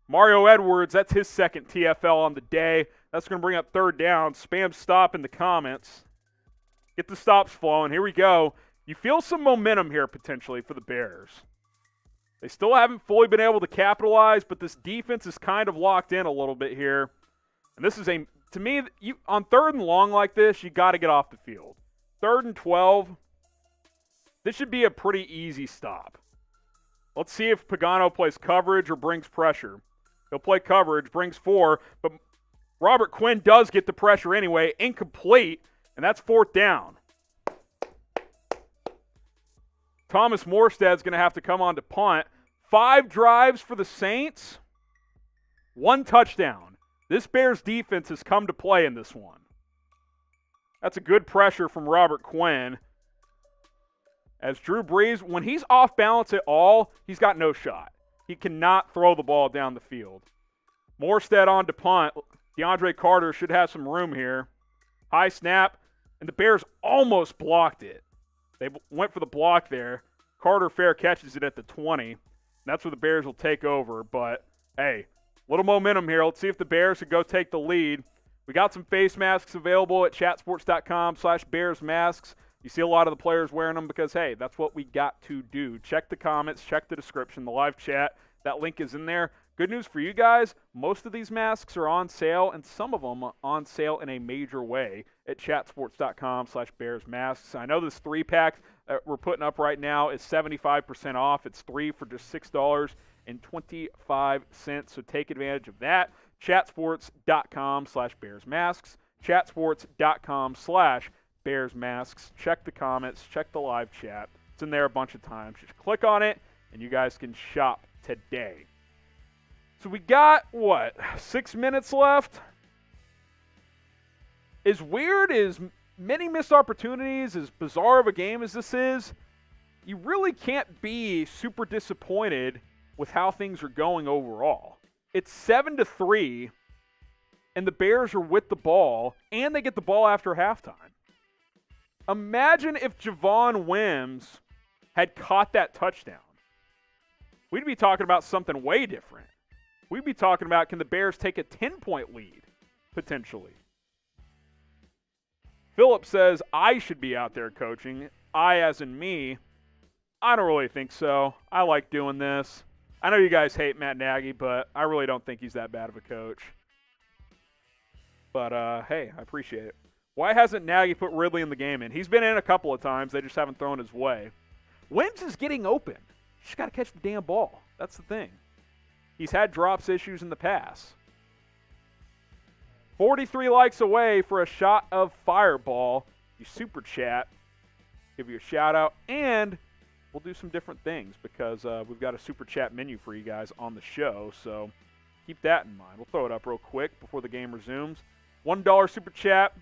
A: Mario Edwards, that's his 2nd TFL on the day. That's going to bring up 3rd down. Spam stop in the comments. Get the stops flowing. Here we go. You feel some momentum here potentially for the Bears. They still haven't fully been able to capitalize, but this defense is kind of locked in a little bit here. And this is to me, on 3rd and long like this, you got to get off the field. 3rd and 12, this should be a pretty easy stop. Let's see if Pagano plays coverage or brings pressure. He'll play coverage, brings 4, but Robert Quinn does get the pressure anyway. Incomplete, and that's 4th down. Thomas Morstead's going to have to come on to punt. 5 drives for the Saints, 1 touchdown. This Bears defense has come to play in this one. That's a good pressure from Robert Quinn. As Drew Brees, when he's off balance at all, he's got no shot. He cannot throw the ball down the field. Morstead on to punt. DeAndre Carter should have some room here. High snap, and the Bears almost blocked it. They went for the block there. Carter fair catches it at the 20. And that's where the Bears will take over. But, hey, little momentum here. Let's see if the Bears could go take the lead. We got some face masks available at chatsports.com/BearsMasks. You see a lot of the players wearing them because, hey, that's what we got to do. Check the comments, check the description, the live chat. That link is in there. Good news for you guys, most of these masks are on sale, and some of them are on sale in a major way. at chatsports.com/bearsmasks. I know this 3-pack we're putting up right now is 75% off. It's 3 for just $6.25, so take advantage of that. Chatsports.com/bearsmasks. Chatsports.com/bearsmasks. Check the comments. Check the live chat. It's in there a bunch of times. Just click on it, and you guys can shop today. So we got, 6 minutes left? As weird as many missed opportunities, as bizarre of a game as this is, you really can't be super disappointed with how things are going overall. It's 7-3, and the Bears are with the ball, and they get the ball after halftime. Imagine if Javon Wims had caught that touchdown. We'd be talking about something way different. We'd be talking about, can the Bears take a 10-point lead, potentially? Philip says, I should be out there coaching. I, as in me, I don't really think so. I like doing this. I know you guys hate Matt Nagy, but I really don't think he's that bad of a coach. But, hey, I appreciate it. Why hasn't Nagy put Ridley in the game in? He's been in a couple of times. They just haven't thrown his way. Wims is getting open. You just got to catch the damn ball. That's the thing. He's had drops issues in the past. 43 likes away for a shot of Fireball. You super chat. Give you a shout out. And we'll do some different things because we've got a super chat menu for you guys on the show. So keep that in mind. We'll throw it up real quick before the game resumes. $1 super chat.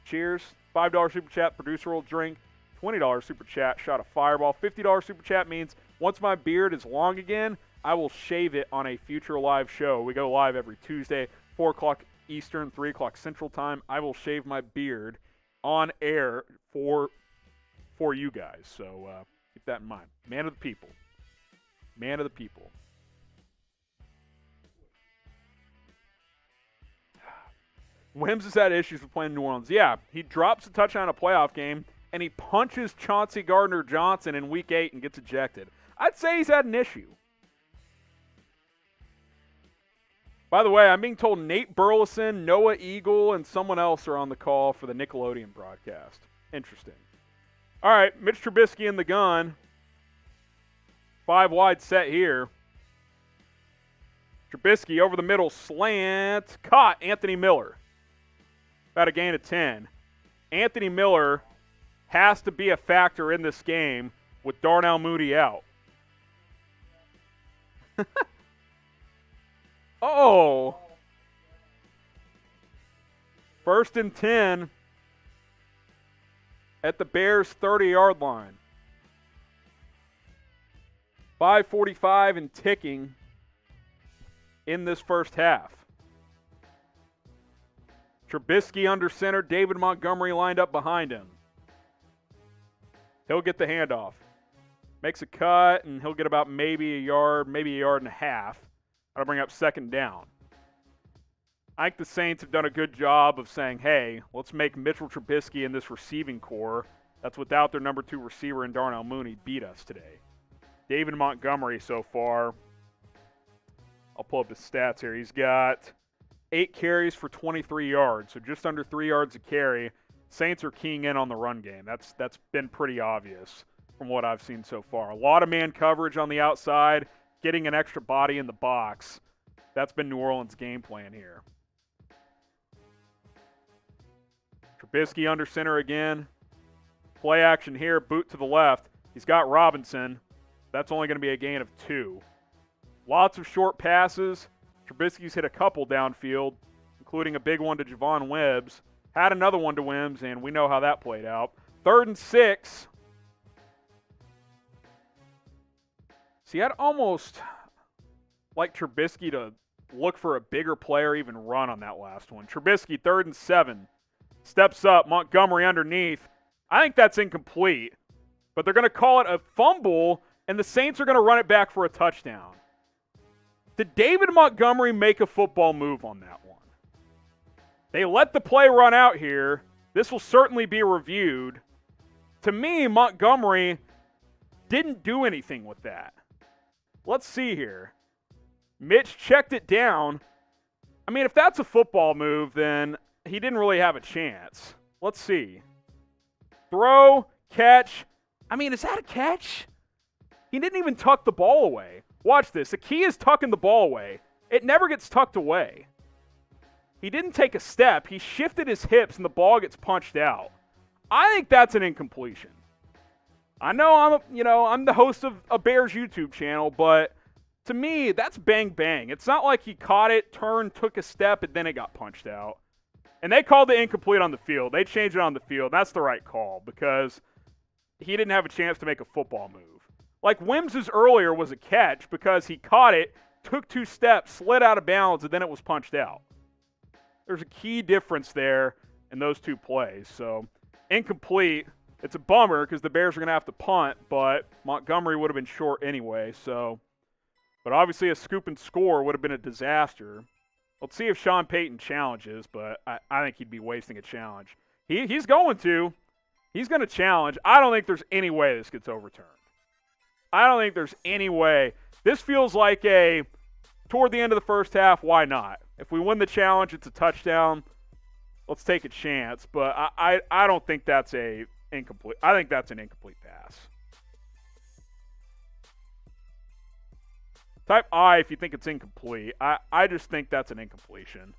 A: Cheers. $5 super chat. Producer will drink. $20 super chat. Shot of Fireball. $50 super chat means once my beard is long again, I will shave it on a future live show. We go live every Tuesday, 4 o'clock Eastern, 3 o'clock Central Time. I will shave my beard on air for you guys. So keep that in mind. Man of the people. Man of the people. Wims has had issues with playing New Orleans. Yeah, he drops a touchdown in a playoff game, and he punches Chauncey Gardner-Johnson in Week 8 and gets ejected. I'd say he's had an issue. By the way, I'm being told Nate Burleson, Noah Eagle, and someone else are on the call for the Nickelodeon broadcast. Interesting. All right, Mitch Trubisky in the gun. 5 wide set here. Trubisky over the middle, slant. Caught Anthony Miller. About a gain of 10. Anthony Miller has to be a factor in this game with Darnell Mooney out. Oh. 1st and 10 at the Bears' 30-yard line. 5:45 and ticking in this first half. Trubisky under center, David Montgomery lined up behind him. He'll get the handoff. Makes a cut, and he'll get about maybe a yard and a half. That'll bring up 2nd down. I think the Saints have done a good job of saying, hey, let's make Mitchell Trubisky and this receiving core that's without their number 2 receiver in Darnell Mooney beat us today. David Montgomery so far, I'll pull up his stats here. He's got 8 carries for 23 yards, so just under 3 yards a carry. Saints are keying in on the run game. That's been pretty obvious from what I've seen so far. A lot of man coverage on the outside, getting an extra body in the box. That's been New Orleans' game plan here. Trubisky under center again. Play action here, boot to the left. He's got Robinson. That's only going to be a gain of 2. Lots of short passes. Trubisky's hit a couple downfield, including a big one to Javon Wims. Had another one to Wims, and we know how that played out. 3rd and 6. See, I'd almost like Trubisky to look for a bigger player, even run on that last one. Trubisky, 3rd and 7. Steps up, Montgomery underneath. I think that's incomplete, but they're going to call it a fumble, and the Saints are going to run it back for a touchdown. Did David Montgomery make a football move on that one? They let the play run out here. This will certainly be reviewed. To me, Montgomery didn't do anything with that. Let's see here. Mitch checked it down. I mean, if that's a football move, then he didn't really have a chance. let's see. Throw, catch. I mean, is that a catch? He didn't even tuck the ball away. Watch this. The key is tucking the ball away. It never gets tucked away. He didn't take a step. He shifted his hips, and the ball gets punched out. I think that's an incompletion. I know I'm the host of a Bears YouTube channel, but to me, that's bang bang. It's not like he caught it, turned, took a step, and then it got punched out. And they called it incomplete on the field. They changed it on the field. That's the right call because he didn't have a chance to make a football move. Like Wims' earlier was a catch because he caught it, took 2 steps, slid out of bounds, and then it was punched out. There's a key difference there in those 2 plays. So incomplete. It's a bummer because the Bears are going to have to punt, but Montgomery would have been short anyway. But obviously a scoop and score would have been a disaster. Let's see if Sean Payton challenges, but I think he'd be wasting a challenge. He's going to. He's going to challenge. I don't think there's any way this gets overturned. I don't think there's any way. This feels like toward the end of the first half, why not? If we win the challenge, it's a touchdown. Let's take a chance. But I don't think that's a incomplete. I think that's an incomplete pass. Type I if you think it's incomplete. I just think that's an incompletion.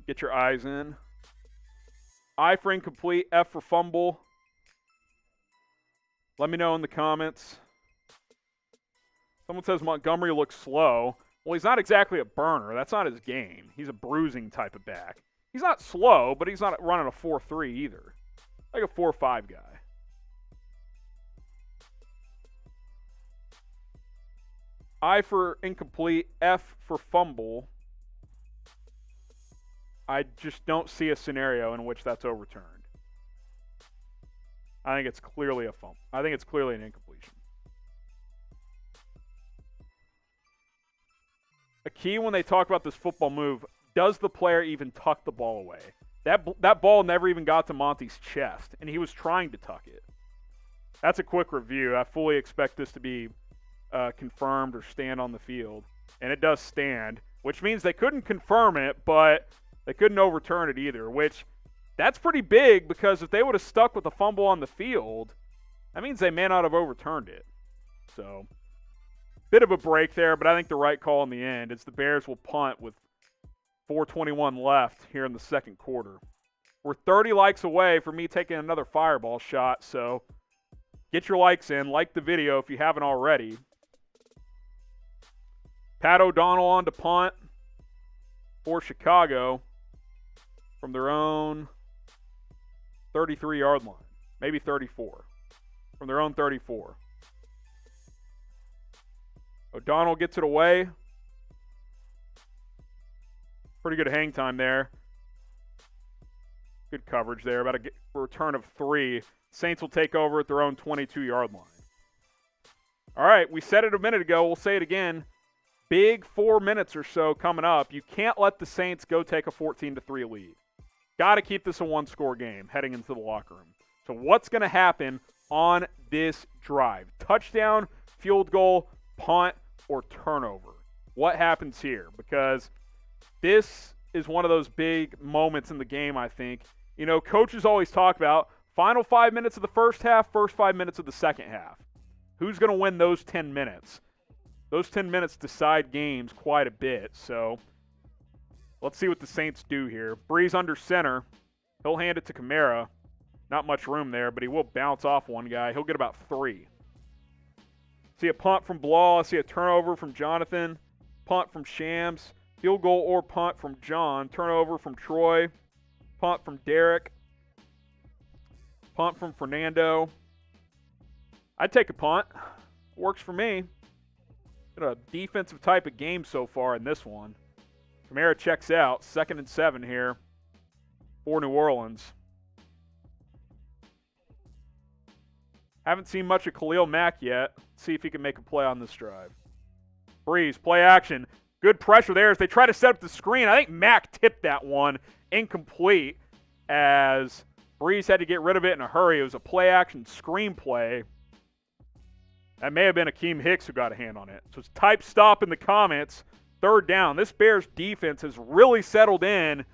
A: Get your eyes in. I for incomplete, F for fumble. Let me know in the comments. Someone says Montgomery looks slow. Well, he's not exactly a burner. That's not his game. He's a bruising type of back. He's not slow, but he's not running a 4.3 either. Like a 4.5 guy. I for incomplete, F for fumble. I just don't see a scenario in which that's overturned. I think it's clearly a fumble. I think it's clearly an incompletion. A key when they talk about this football move, does the player even tuck the ball away? That ball never even got to Monty's chest, and he was trying to tuck it. That's a quick review. I fully expect this to be confirmed or stand on the field. And it does stand, which means they couldn't confirm it, but they couldn't overturn it either, which that's pretty big because if they would have stuck with the fumble on the field, that means they may not have overturned it. So, bit of a break there, but I think the right call in the end is the Bears will punt with 4:21 left here in the second quarter. We're 30 likes away from me taking another fireball shot, so get your likes in. Like the video if you haven't already. Pat O'Donnell on to punt for Chicago from their own 33-yard line. Maybe 34. From their own 34. O'Donnell gets it away. Pretty good hang time there. Good coverage there. About a return of 3. Saints will take over at their own 22-yard line. All right, we said it a minute ago. We'll say it again. Big 4 minutes or so coming up. You can't let the Saints go take a 14-3 lead. Got to keep this a one-score game heading into the locker room. So what's going to happen on this drive? Touchdown, field goal, punt, or turnover? What happens here? Because this is one of those big moments in the game, I think. You know, coaches always talk about final 5 minutes of the first half, first 5 minutes of the second half. Who's going to win those 10 minutes? Those 10 minutes decide games quite a bit. So let's see what the Saints do here. Brees under center. He'll hand it to Kamara. Not much room there, but he will bounce off one guy. He'll get about 3. See a punt from Blah. See a turnover from Jonathan. Punt from Shams. Field goal or punt from John. Turnover from Troy. Punt from Derek. Punt from Fernando. I'd take a punt. Works for me. Been a defensive type of game so far in this one. Kamara checks out. 2nd and 7 here for New Orleans. Haven't seen much of Khalil Mack yet. Let's see if he can make a play on this drive. Brees, play action. Good pressure there as they try to set up the screen. I think Mack tipped that one incomplete as Brees had to get rid of it in a hurry. It was a play action screen play. That may have been Akeem Hicks who got a hand on it. So type stop in the comments. third down. This Bears defense has really settled in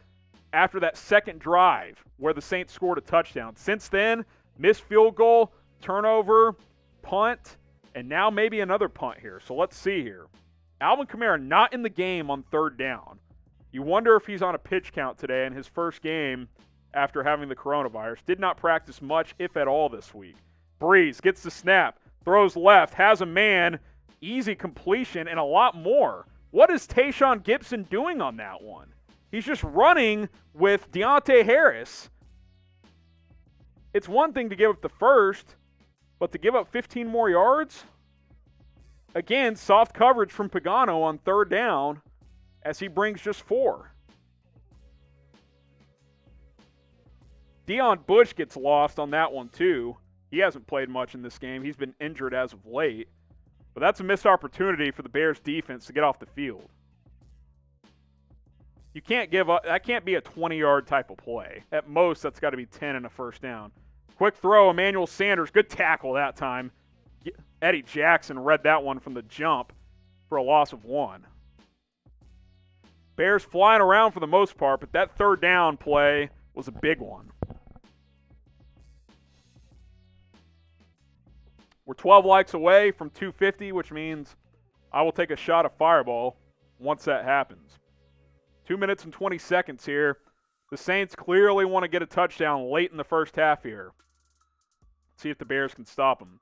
A: after that second drive where the Saints scored a touchdown. Since then, missed field goal, turnover, punt, and now maybe another punt here. So let's see here. Alvin Kamara not in the game on third down. You wonder if he's on a pitch count today in his first game after having the coronavirus. Did not practice much, if at all, this week. Brees gets the snap, throws left, has a man, easy completion, and a lot more. What is Tayshaun Gibson doing on that one? He's just running with Deontay Harris. It's one thing to give up the first, but to give up 15 more yards? Again, soft coverage from Pagano on third down as he brings just 4. Deion Bush gets lost on that one too. He hasn't played much in this game. He's been injured as of late. But that's a missed opportunity for the Bears defense to get off the field. You can't give up. That can't be a 20-yard type of play. At most, that's got to be 10 and a first down. Quick throw, Emmanuel Sanders. Good tackle that time. Eddie Jackson read that one from the jump for a loss of 1. Bears flying around for the most part, but that third down play was a big one. We're 12 likes away from 250, which means I will take a shot of Fireball once that happens. 2 minutes and 20 seconds here. The Saints clearly want to get a touchdown late in the first half here. See if the Bears can stop them.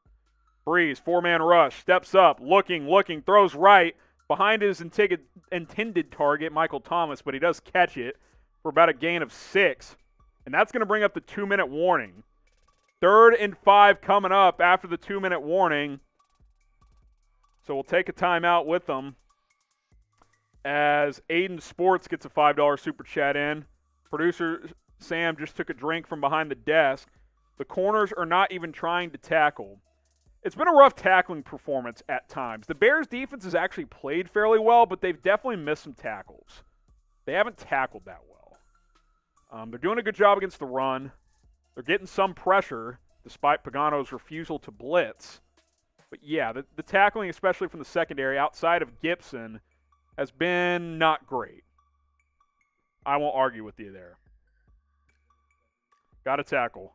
A: Brees, 4-man rush, steps up, looking, throws right behind his intended target, Michael Thomas, but he does catch it for about a gain of 6. And that's going to bring up the 2-minute warning. 3rd and 5 coming up after the 2-minute warning. So we'll take a timeout with them as Aiden Sports gets a $5 super chat in. Producer Sam just took a drink from behind the desk. The corners are not even trying to tackle. It's been a rough tackling performance at times. The Bears defense has actually played fairly well, but they've definitely missed some tackles. They haven't tackled that well. They're doing a good job against the run. They're getting some pressure, despite Pagano's refusal to blitz. But yeah, the tackling, especially from the secondary outside of Gibson, has been not great. I won't argue with you there. Got to tackle.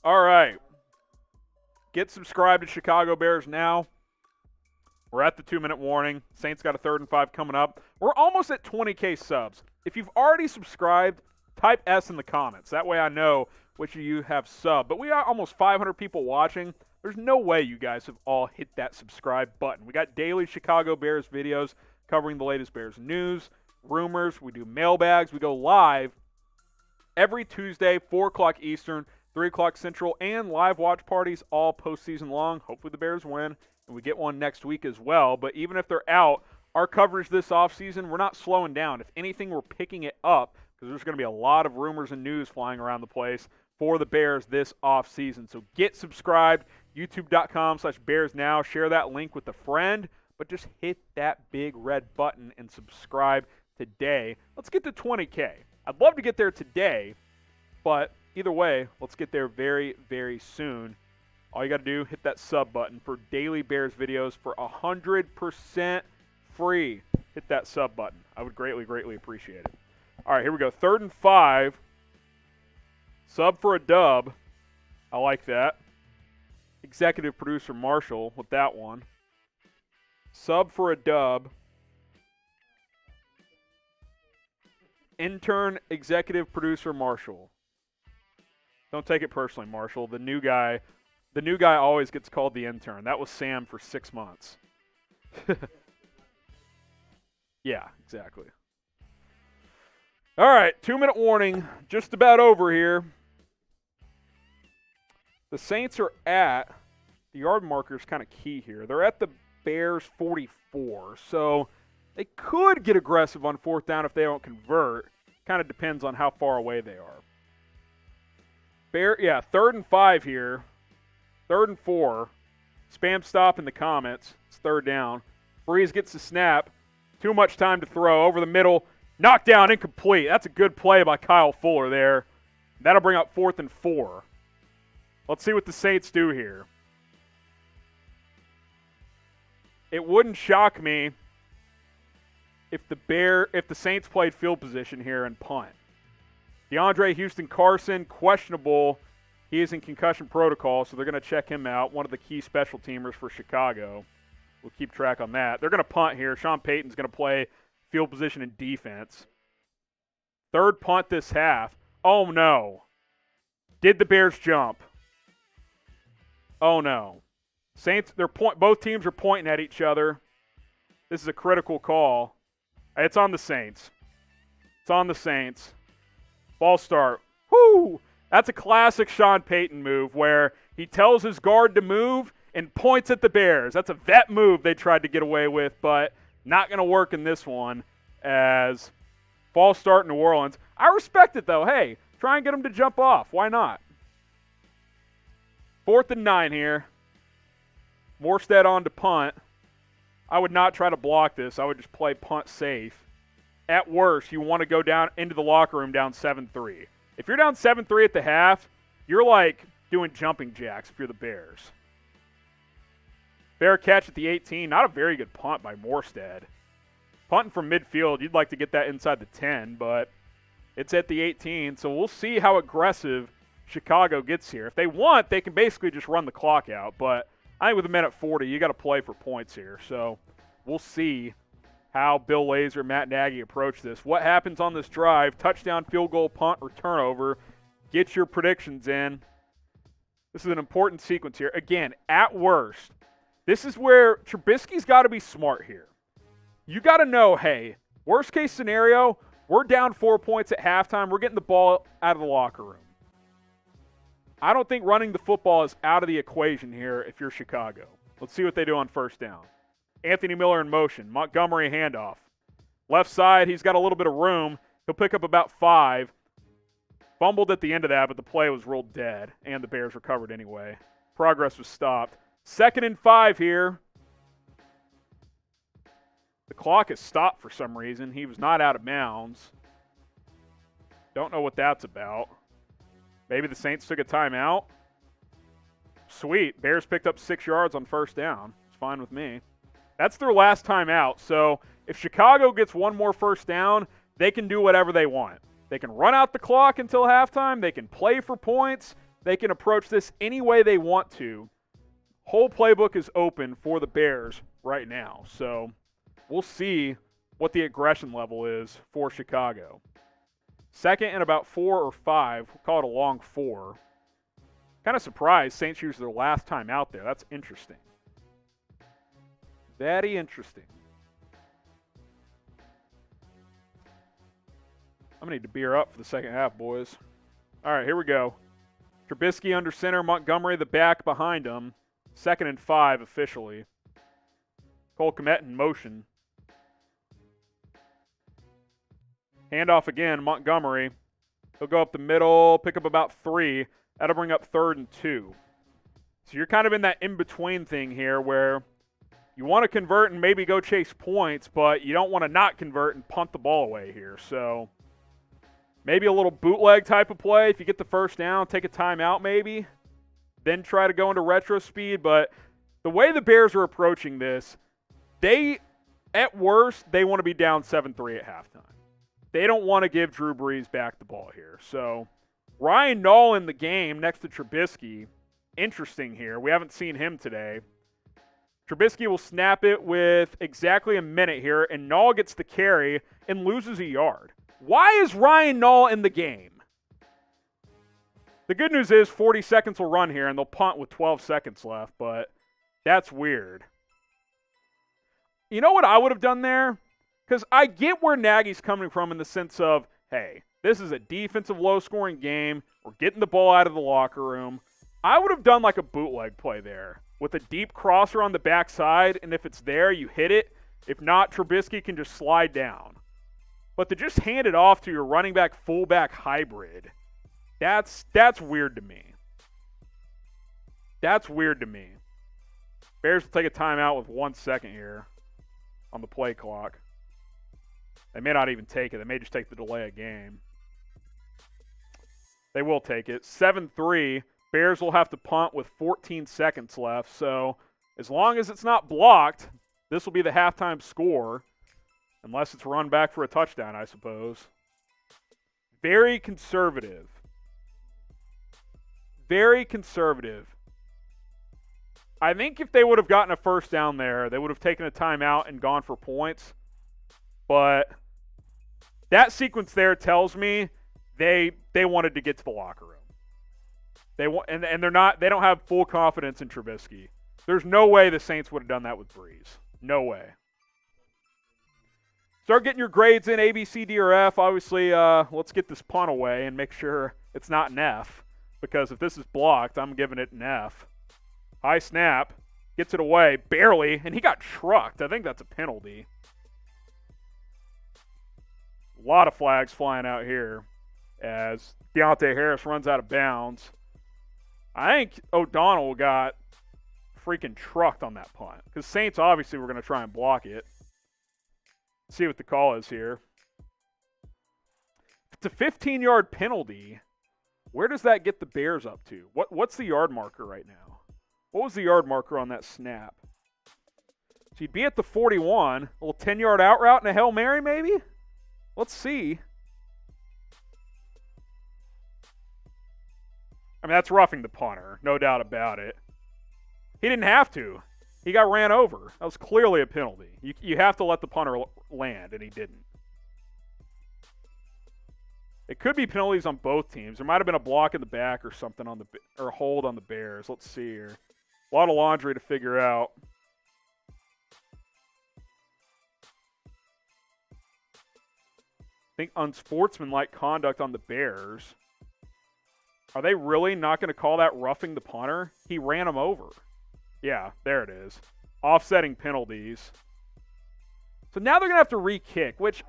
A: All right. Get subscribed to Chicago Bears now. We're at the 2-minute warning. Saints got a 3rd and 5 coming up. We're almost at 20K subs. If you've already subscribed, type S in the comments. That way I know which of you have subbed. But we got almost 500 people watching. There's no way you guys have all hit that subscribe button. We got daily Chicago Bears videos covering the latest Bears news, rumors. We do mailbags. We go live every Tuesday, 4 o'clock Eastern, 3 o'clock Central, and live watch parties all postseason long. Hopefully the Bears win, and we get one next week as well. But even if they're out, our coverage this offseason, we're not slowing down. If anything, we're picking it up because there's going to be a lot of rumors and news flying around the place for the Bears this offseason. So get subscribed, youtube.com/BearsNow. Share that link with a friend, but just hit that big red button and subscribe today. Let's get to 20K. I'd love to get there today, but either way, let's get there very, very soon. All you got to do, hit that sub button for daily Bears videos for 100% free. Hit that sub button. I would greatly, greatly appreciate it. All right, here we go. 3rd and 5. Sub for a dub. I like that. Executive producer Marshall with that one. Sub for a dub. Intern executive producer Marshall. Don't take it personally, Marshall. The new guy always gets called the intern. That was Sam for 6 months. Yeah, exactly. All right, 2-minute warning, just about over here. The Saints are at, the yard marker is kind of key here. They're at the Bears 44, so they could get aggressive on 4th down if they don't convert. Kind of depends on how far away they are. 3rd and 5 here. 3rd and 4. Spam stop in the comments. It's 3rd down. Brees gets the snap. Too much time to throw. Over the middle. Knockdown, incomplete. That's a good play by Kyle Fuller there. That'll bring up 4th and 4. Let's see what the Saints do here. It wouldn't shock me if the Saints played field position here and punt. DeAndre Houston Carson, questionable. He is in concussion protocol, so they're going to check him out, one of the key special teamers for Chicago. We'll keep track on that. They're going to punt here. Sean Payton's going to play field position and defense. Third punt this half. Oh, no. Did the Bears jump? Oh, no. Saints, both teams are pointing at each other. This is a critical call. It's on the Saints. It's on the Saints. Ball start. Whoo! That's a classic Sean Payton move where he tells his guard to move and points at the Bears. That's a vet move they tried to get away with, but not going to work in this one as false start New Orleans. I respect it, though. Hey, try and get them to jump off. Why not? 4th and 9 here. Morstead on to punt. I would not try to block this. I would just play punt safe. At worst, you want to go down into the locker room down 7-3. If you're down 7-3 at the half, you're like doing jumping jacks if you're the Bears. Fair catch at the 18. Not a very good punt by Morstead. Punting from midfield, you'd like to get that inside the 10, but it's at the 18, so we'll see how aggressive Chicago gets here. If they want, they can basically just run the clock out, but I think with a minute 40, you got to play for points here. So we'll see how Bill Lazor, Matt Nagy approach this. What happens on this drive? Touchdown, field goal, punt, or turnover. Get your predictions in. This is an important sequence here. Again, at worst, this is where Trubisky's got to be smart here. You got to know, hey, worst case scenario, we're down 4 points at halftime. We're getting the ball out of the locker room. I don't think running the football is out of the equation here if you're Chicago. Let's see what they do on first down. Anthony Miller in motion. Montgomery handoff. Left side, he's got a little bit of room. He'll pick up about 5. Fumbled at the end of that, but the play was ruled dead, and the Bears recovered anyway. Progress was stopped. 2nd and 5 here. The clock is stopped for some reason. He was not out of bounds. Don't know what that's about. Maybe the Saints took a timeout. Sweet. Bears picked up 6 yards on first down. It's fine with me. That's their last timeout. So if Chicago gets one more first down, they can do whatever they want. They can run out the clock until halftime. They can play for points. They can approach this any way they want to. Whole playbook is open for the Bears right now. So we'll see what the aggression level is for Chicago. 2nd and about 4 or 5. We'll call it a long 4. Kind of surprised Saints used their last time out there. That's interesting. Very interesting. I'm going to need to beer up for the second half, boys. All right, here we go. Trubisky under center, Montgomery the back behind him. 2nd and 5 officially. Cole Kmet in motion. Handoff again, Montgomery. He'll go up the middle, pick up about 3. That'll bring up 3rd and 2. So you're kind of in that in-between thing here where you want to convert and maybe go chase points, but you don't want to not convert and punt the ball away here. So maybe a little bootleg type of play. If you get the first down, take a timeout maybe. Then try to go into retro speed. But the way the Bears are approaching this, at worst, they want to be down 7-3 at halftime. They don't want to give Drew Brees back the ball here. So Ryan Nall in the game next to Trubisky. Interesting here. We haven't seen him today. Trubisky will snap it with exactly a minute here, and Nall gets the carry and loses a yard. Why is Ryan Nall in the game? The good news is 40 seconds will run here, and they'll punt with 12 seconds left, but that's weird. You know what I would have done there? Because I get where Nagy's coming from in the sense of, hey, this is a defensive low-scoring game. We're getting the ball out of the locker room. I would have done like a bootleg play there with a deep crosser on the backside, and if it's there, you hit it. If not, Trubisky can just slide down. But to just hand it off to your running back, fullback hybrid, that's weird to me. That's weird to me. Bears will take a timeout with 1 second here on the play clock. They may not even take it. They may just take the delay of game. They will take it. 7-3. Bears will have to punt with 14 seconds left. So as long as it's not blocked, this will be the halftime score, unless it's run back for a touchdown, I suppose. Very conservative. Very conservative. I think if they would have gotten a first down there, they would have taken a timeout and gone for points. But that sequence there tells me they wanted to get to the locker room. And they don't have full confidence in Trubisky. There's no way the Saints would have done that with Brees. No way. Start getting your grades in A, B, C, D, or F. Obviously, let's get this punt away and make sure it's not an F. Because if this is blocked, I'm giving it an F. High snap. Gets it away. Barely. And he got trucked. I think that's a penalty. A lot of flags flying out here as Deontay Harris runs out of bounds. I think O'Donnell got freaking trucked on that punt. Because Saints obviously were going to try and block it. Let's see what the call is here. If it's a 15-yard penalty, where does that get the Bears up to? What's the yard marker right now? What was the yard marker on that snap? So you'd be at the 41. A little 10-yard out route and a Hail Mary maybe? Let's see. I mean, that's roughing the punter. No doubt about it. He didn't have to. He got ran over. That was clearly a penalty. You have to let the punter land, and he didn't. It could be penalties on both teams. There might have been a block in the back or something or a hold on the Bears. Let's see here. A lot of laundry to figure out. I think unsportsmanlike conduct on the Bears. Are they really not going to call that roughing the punter? He ran him over. Yeah, there it is. Offsetting penalties. So now they're going to have to re-kick, which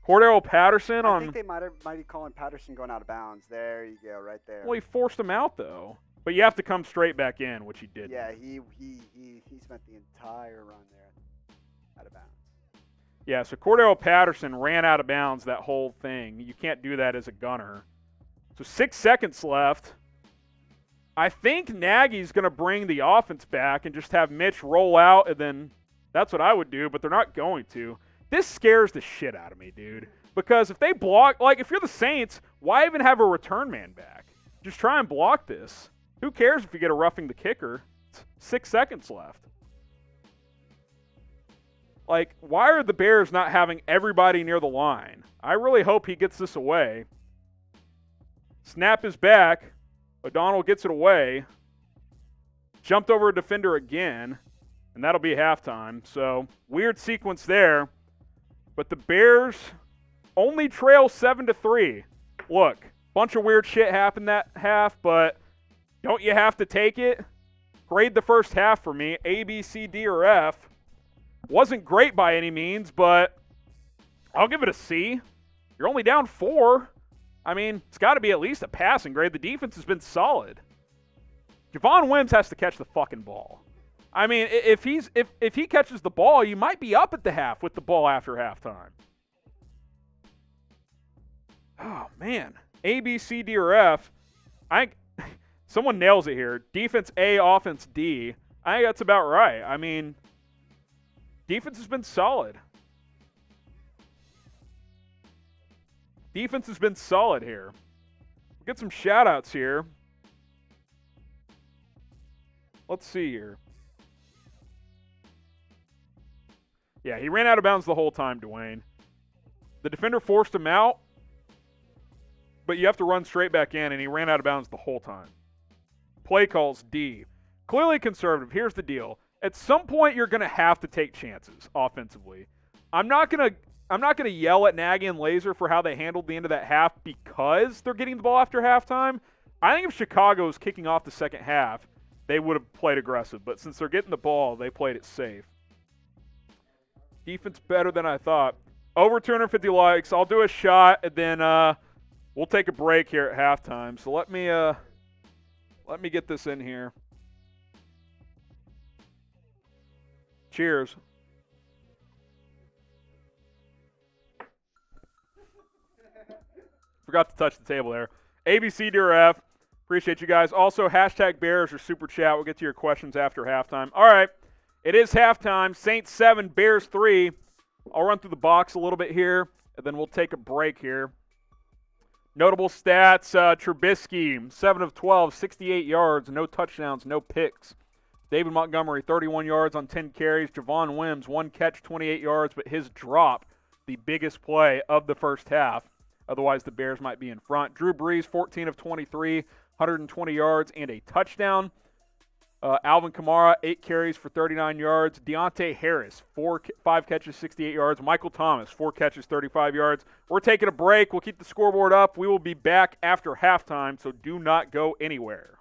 A: Cordero Patterson on...
B: I think they might be calling Patterson going out of bounds. There you go, right there.
A: Well, he forced him out, though. But you have to come straight back in, which he did.
B: Yeah, he spent the entire run there out of bounds.
A: Yeah, so Cordero Patterson ran out of bounds that whole thing. You can't do that as a gunner. So 6 seconds left. I think Nagy's going to bring the offense back and just have Mitch roll out, and then that's what I would do, but they're not going to. This scares the shit out of me, dude. Because if they block, like if you're the Saints, why even have a return man back? Just try and block this. Who cares if you get a roughing the kicker? It's 6 seconds left. Like, why are the Bears not having everybody near the line? I really hope he gets this away. Snap is back. O'Donnell gets it away. Jumped over a defender again. And that'll be halftime. So, weird sequence there. But the Bears only trail 7-3. Look, bunch of weird shit happened that half, but don't you have to take it? Grade the first half for me. A, B, C, D, or F. Wasn't great by any means, but I'll give it a C. You're only down 4. I mean, it's got to be at least a passing grade. The defense has been solid. Javon Wims has to catch the fucking ball. I mean, if he catches the ball, you might be up at the half with the ball after halftime. Oh, man. A, B, C, D, or F. Someone nails it here. Defense A, offense D. I think that's about right. I mean, defense has been solid. Defense has been solid here. We'll get some shout-outs here. Let's see here. Yeah, he ran out of bounds the whole time, Dwayne. The defender forced him out, but you have to run straight back in, and he ran out of bounds the whole time. Play calls D. Clearly conservative. Here's the deal. At some point, you're going to have to take chances offensively. I'm not going to yell at Nagy and Laser for how they handled the end of that half because they're getting the ball after halftime. I think if Chicago was kicking off the second half, they would have played aggressive. But since they're getting the ball, they played it safe. Defense better than I thought. Over 250 likes. I'll do a shot, and then we'll take a break here at halftime. So let me get this in here. Cheers. Forgot to touch the table there. ABC D or F. Appreciate you guys. Also, hashtag Bears or Super Chat. We'll get to your questions after halftime. All right. It is halftime. Saints 7, Bears 3. I'll run through the box a little bit here, and then we'll take a break here. Notable stats, Trubisky, 7 of 12, 68 yards, no touchdowns, no picks. David Montgomery, 31 yards on 10 carries. Javon Wims, 1 catch, 28 yards, but his drop, the biggest play of the first half. Otherwise, the Bears might be in front. Drew Brees, 14 of 23, 120 yards and a touchdown. Alvin Kamara, 8 carries for 39 yards. Deontay Harris, 5 catches, 68 yards. Michael Thomas, 4 catches, 35 yards. We're taking a break. We'll keep the scoreboard up. We will be back after halftime, so do not go anywhere.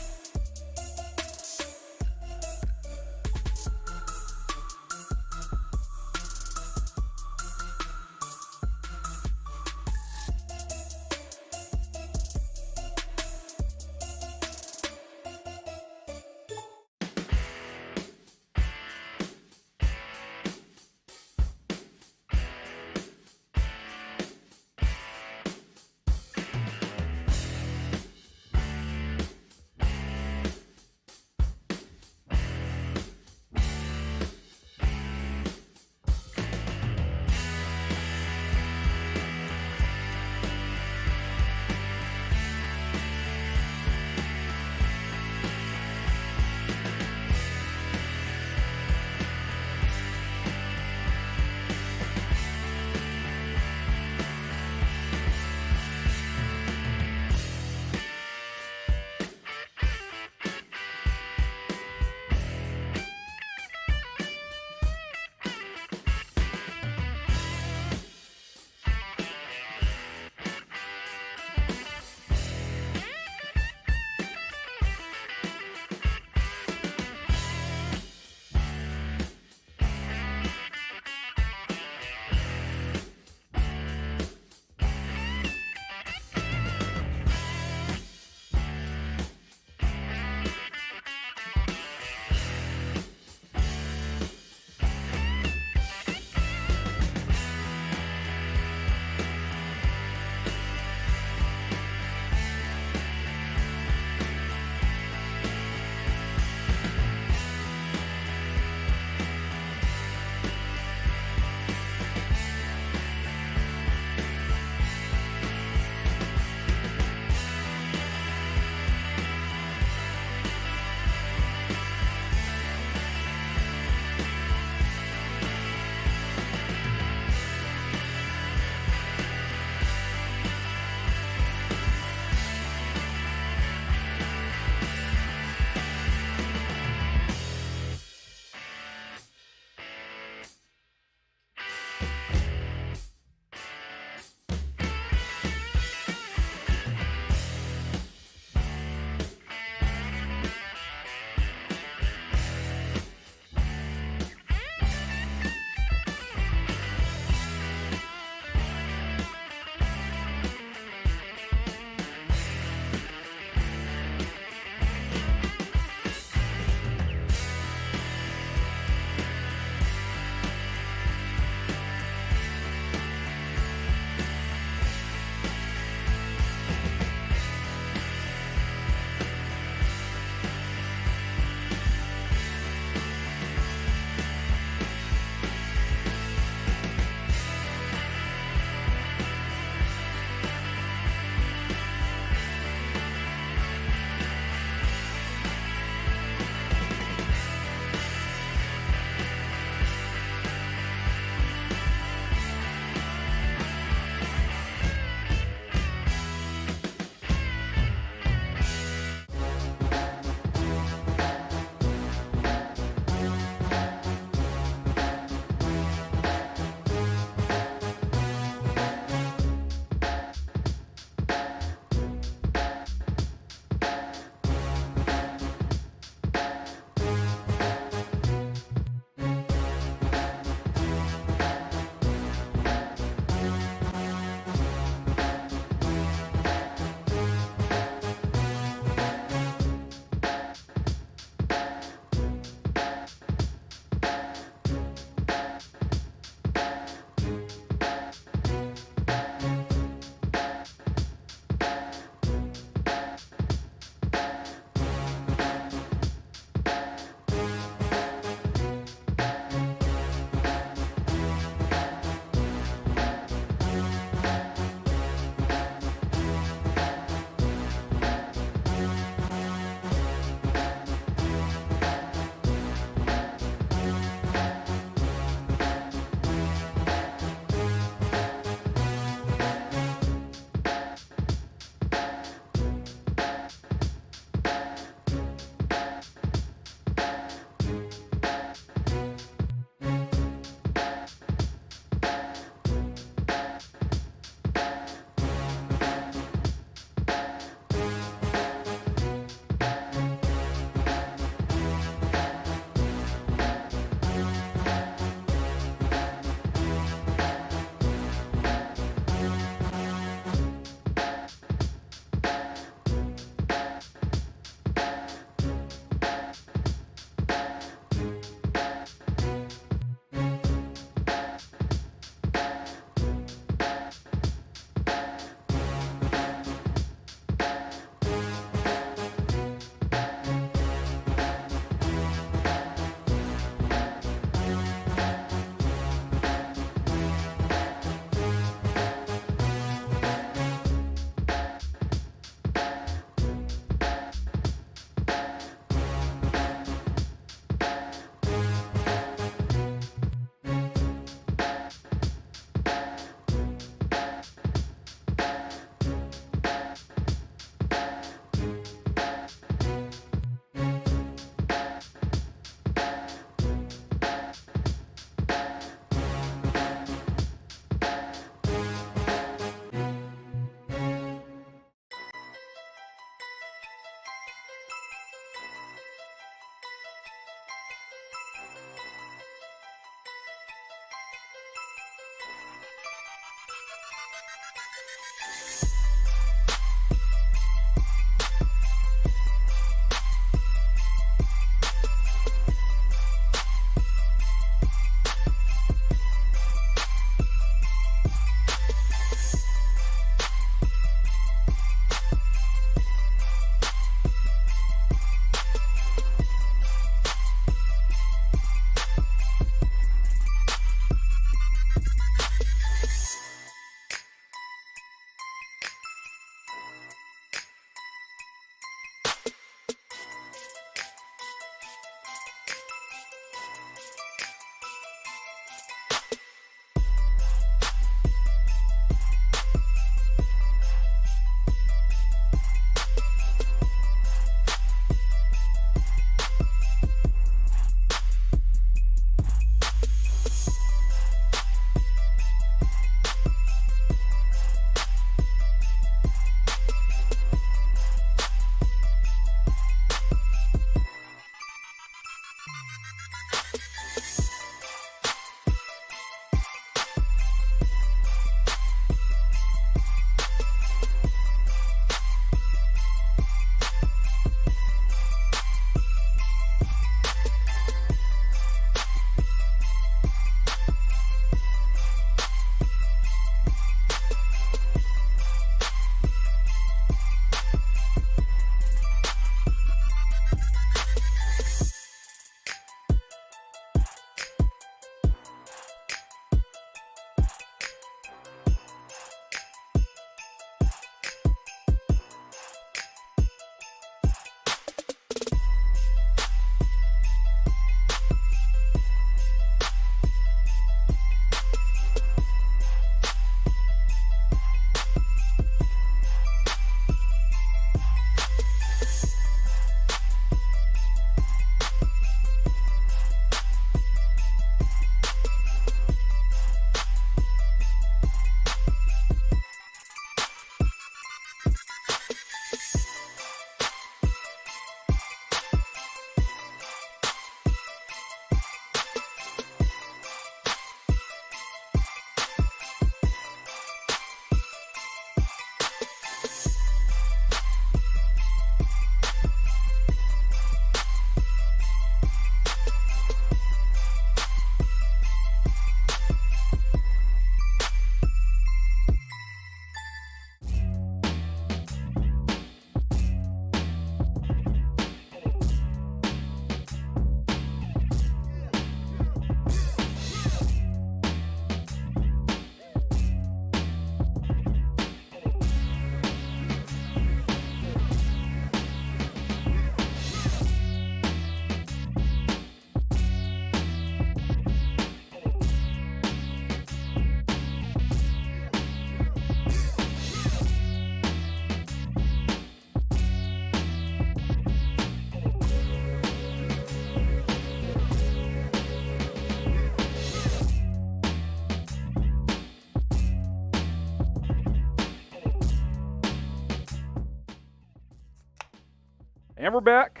A: And we're back.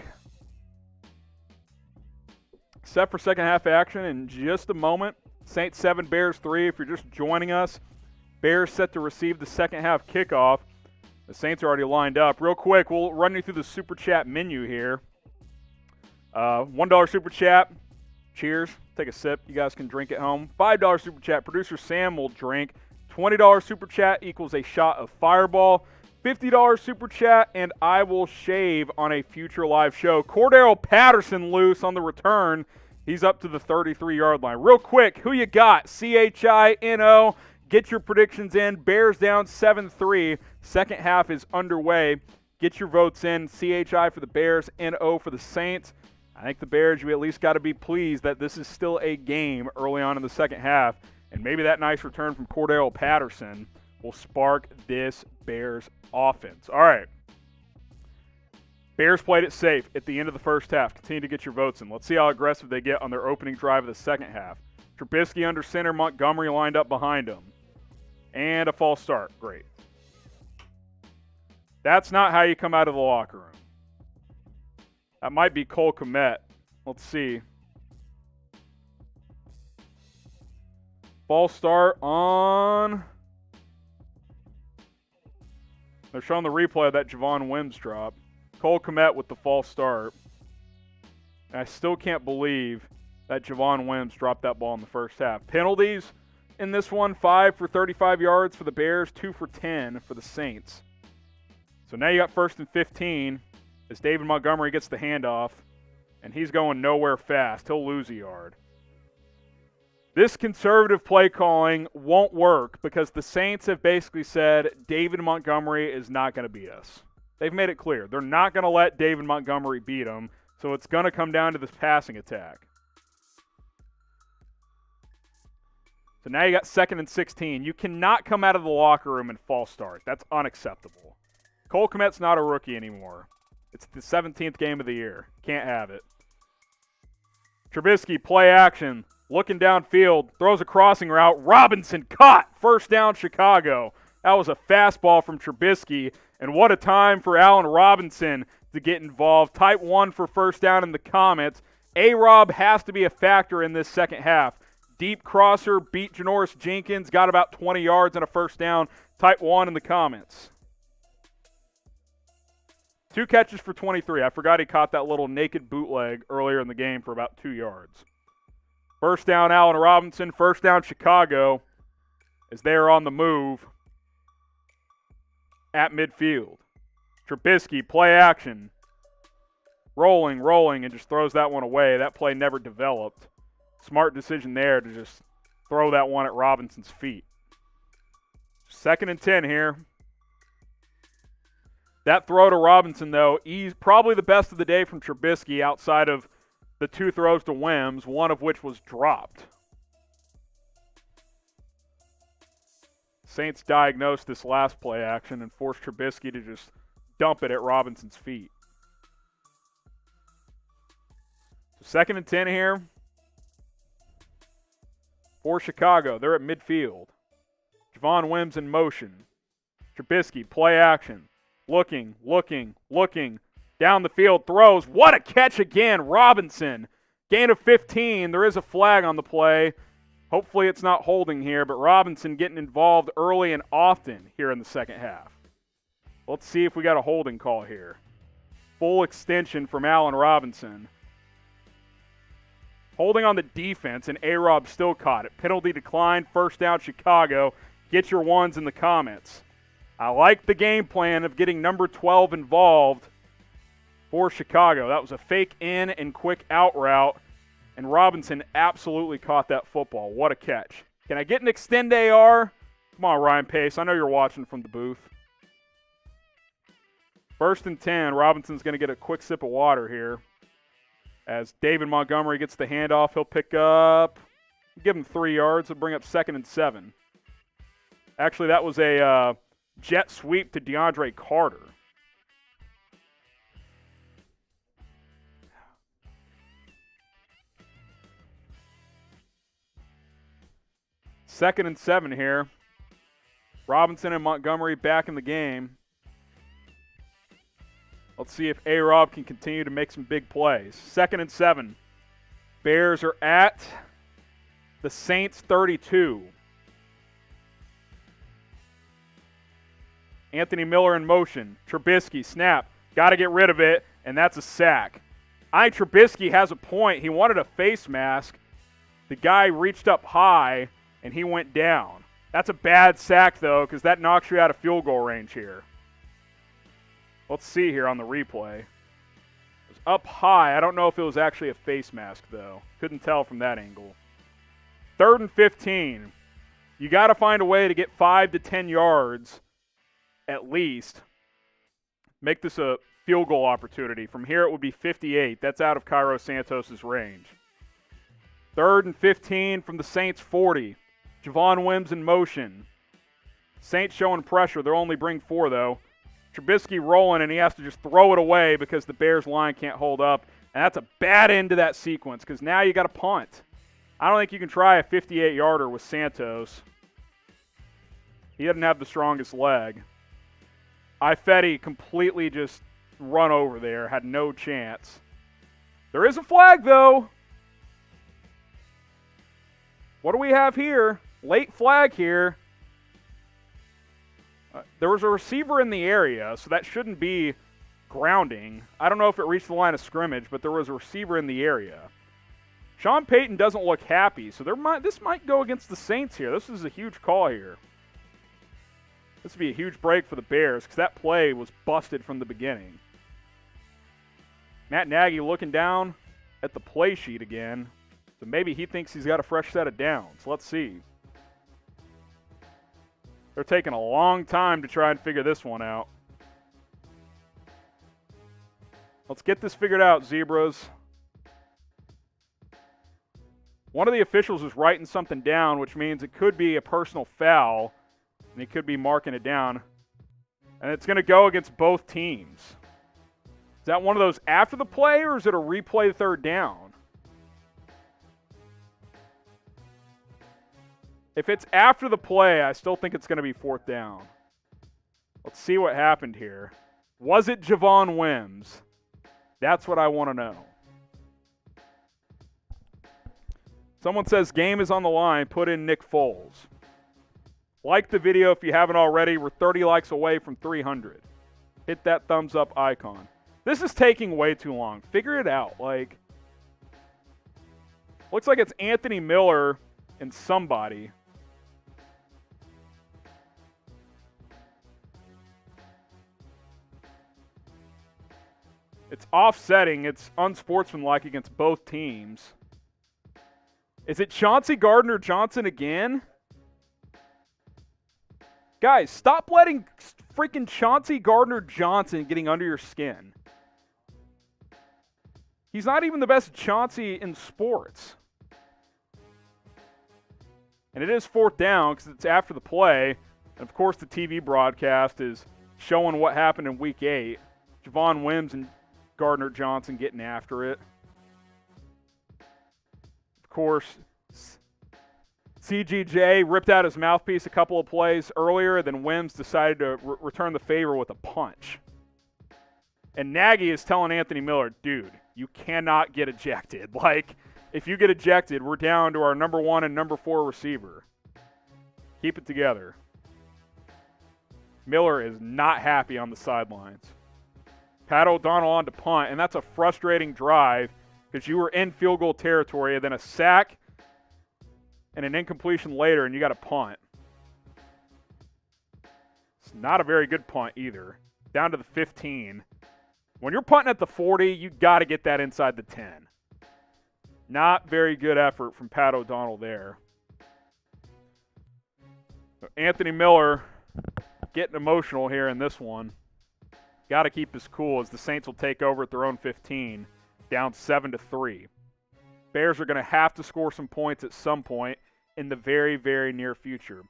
A: Set for second half action in just a moment. Saints 7, Bears 3. If you're just joining us, Bears set to receive the second half kickoff. The Saints are already lined up. Real quick, we'll run you through the Super Chat menu here. $1 Super Chat. Cheers. Take a sip. You guys can drink at home. $5 Super Chat. Producer Sam will drink. $20 Super Chat equals a shot of Fireball. $50 Super Chat, and I will shave on a future live show. Cordero Patterson loose on the return. He's up to the 33-yard line. Real quick, who you got? CHINO. Get your predictions in. Bears down 7-3. Second half is underway. Get your votes in. CHI for the Bears, NO for the Saints. I think the Bears, you at least got to be pleased that this is still a game early on in the second half. And maybe that nice return from Cordero Patterson will spark this Bears offense. All right. Bears played it safe at the end of the first half. Continue to get your votes in. Let's see how aggressive they get on their opening drive of the second half. Trubisky under center, Montgomery lined up behind him. And a false start. Great. That's not how you come out of the locker room. That might be Cole Kmet. Let's see. False start on... They're showing the replay of that Javon Wims drop. Cole Kmet with the false start. And I still can't believe that Javon Wims dropped that ball in the first half. Penalties in this one, 5 for 35 yards for the Bears, 2 for 10 for the Saints. So now you got 1st and 15 as David Montgomery gets the handoff, and he's going nowhere fast. He'll lose a yard. This conservative play calling won't work because the Saints have basically said David Montgomery is not going to beat us. They've made it clear. They're not going to let David Montgomery beat them, so it's going to come down to this passing attack. So now you got 2nd and 16. You cannot come out of the locker room and false start. That's unacceptable. Cole Kmet's not a rookie anymore. It's the 17th game of the year. Can't have it. Trubisky, play action. Looking downfield, throws a crossing route. Robinson caught. First down, Chicago. That was a fastball from Trubisky. And what a time for Allen Robinson to get involved. Type 1 for first down in the comments. A-Rob has to be a factor in this second half. Deep crosser, beat Janoris Jenkins, got about 20 yards and a first down. Type 1 in the comments. 2 catches for 23. I forgot he caught that little naked bootleg earlier in the game for about 2 yards. First down, Allen Robinson. First down, Chicago, as they are on the move at midfield. Trubisky, play action. Rolling, and just throws that one away. That play never developed. Smart decision there to just throw that one at Robinson's feet. 2nd and 10 here. That throw to Robinson, though, he's probably the best of the day from Trubisky outside of the 2 throws to Wims, one of which was dropped. Saints diagnosed this last play action and forced Trubisky to just dump it at Robinson's feet. So 2nd and 10 here for Chicago. They're at midfield. Javon Wims in motion. Trubisky, play action. Looking. Down the field, throws. What a catch again, Robinson. Gain of 15. There is a flag on the play. Hopefully it's not holding here, but Robinson getting involved early and often here in the second half. Let's see if we got a holding call here. Full extension from Allen Robinson. Holding on the defense, and A-Rob still caught it. Penalty declined, first down Chicago. Get your ones in the comments. I like the game plan of getting number 12 involved for Chicago. That was a fake in and quick out route, and Robinson absolutely caught that football. What a catch. Can I get an extend AR? Come on, Ryan Pace. I know you're watching from the booth. 1st and 10. Robinson's going to get a quick sip of water here. As David Montgomery gets the handoff, he'll pick up, give him 3 yards. He'll bring up 2nd and 7. Actually, that was a jet sweep to DeAndre Carter. Second and 7 here. Robinson and Montgomery back in the game. Let's see if A-Rob can continue to make some big plays. 2nd and 7. Bears are at the Saints 32. Anthony Miller in motion. Trubisky, snap. Got to get rid of it, and that's a sack. Trubisky has a point. He wanted a face mask. The guy reached up high, and he went down. That's a bad sack, though, because that knocks you out of field goal range here. Let's see here on the replay. It was up high. I don't know if it was actually a face mask, though. Couldn't tell from that angle. 3rd and 15. You got to find a way to get 5 to 10 yards at least. Make this a field goal opportunity. From here, it would be 58. That's out of Cairo Santos' range. 3rd and 15 from the Saints 40. Javon Wims in motion. Saints showing pressure. They'll only bring 4, though. Trubisky rolling, and he has to just throw it away because the Bears line can't hold up. And that's a bad end to that sequence because now you got to punt. I don't think you can try a 58-yarder with Santos. He doesn't have the strongest leg. Ifedi completely just run over there, had no chance. There is a flag, though. What do we have here? Late flag here. There was a receiver in the area, so that shouldn't be grounding. I don't know if it reached the line of scrimmage, but there was a receiver in the area. Sean Payton doesn't look happy, so this might go against the Saints here. This is a huge call here. This would be a huge break for the Bears because that play was busted from the beginning. Matt Nagy looking down at the play sheet again. So maybe he thinks he's got a fresh set of downs. Let's see. They're taking a long time to try and figure this one out. Let's get this figured out, Zebras. One of the officials is writing something down, which means it could be a personal foul. And he could be marking it down. And it's going to go against both teams. Is that one of those after the play, or is it a replay 3rd down? If it's after the play, I still think it's going to be 4th down. Let's see what happened here. Was it Javon Wims? That's what I want to know. Someone says game is on the line. Put in Nick Foles. Like the video if you haven't already. We're 30 likes away from 300. Hit that thumbs up icon. This is taking way too long. Figure it out. Looks like it's Anthony Miller and somebody. It's offsetting. It's unsportsmanlike against both teams. Is it Chauncey Gardner-Johnson again? Guys, stop letting freaking Chauncey Gardner-Johnson getting under your skin. He's not even the best Chauncey in sports. And it is 4th down because it's after the play. And, of course, the TV broadcast is showing what happened in Week 8. Javon Wims and Gardner-Johnson getting after it. Of course, CGJ ripped out his mouthpiece a couple of plays earlier, then Wims decided to return the favor with a punch. And Nagy is telling Anthony Miller, dude, you cannot get ejected. If you get ejected, we're down to our number 1 and number 4 receiver. Keep it together. Miller is not happy on the sidelines. Pat O'Donnell on to punt, and that's a frustrating drive because you were in field goal territory, and then a sack and an incompletion later, and you got a punt. It's not a very good punt either. Down to the 15. When you're punting at the 40, you got to get that inside the 10. Not very good effort from Pat O'Donnell there. So Anthony Miller getting emotional here in this one. Got to keep his cool as the Saints will take over at their own 15, down 7-3. Bears are going to have to score some points at some point in the very, very near future.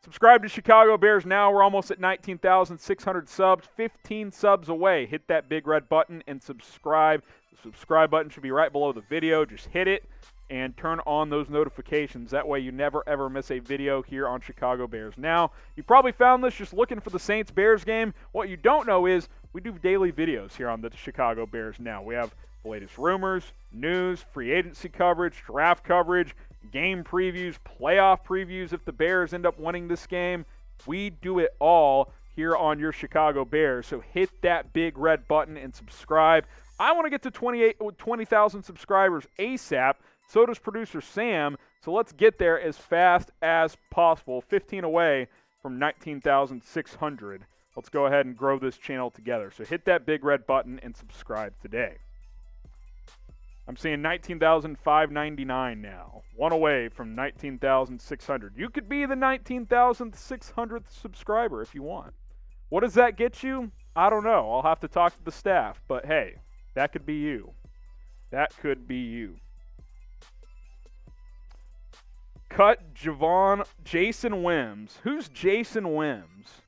A: Subscribe to Chicago Bears now. We're almost at 19,600 subs, 15 subs away. Hit that big red button and subscribe. The subscribe button should be right below the video. Just hit it, and turn on those notifications. That way you never, ever miss a video here on Chicago Bears Now. You probably found this just looking for the Saints-Bears game. What you don't know is we do daily videos here on the Chicago Bears Now. We have the latest rumors, news, free agency coverage, draft coverage, game previews, playoff previews if the Bears end up winning this game. We do it all here on your Chicago Bears. So hit that big red button and subscribe. I want to get to 20,000 subscribers ASAP. So does producer Sam. So let's get there as fast as possible. 15 away from 19,600. Let's go ahead and grow this channel together. So hit that big red button and subscribe today. I'm seeing 19,599 now. One away from 19,600. You could be the 19,600th subscriber if you want. What does that get you? I don't know. I'll have to talk to the staff. But hey, that could be you. That could be you. Cut Jason Wims. Who's Jason Wims?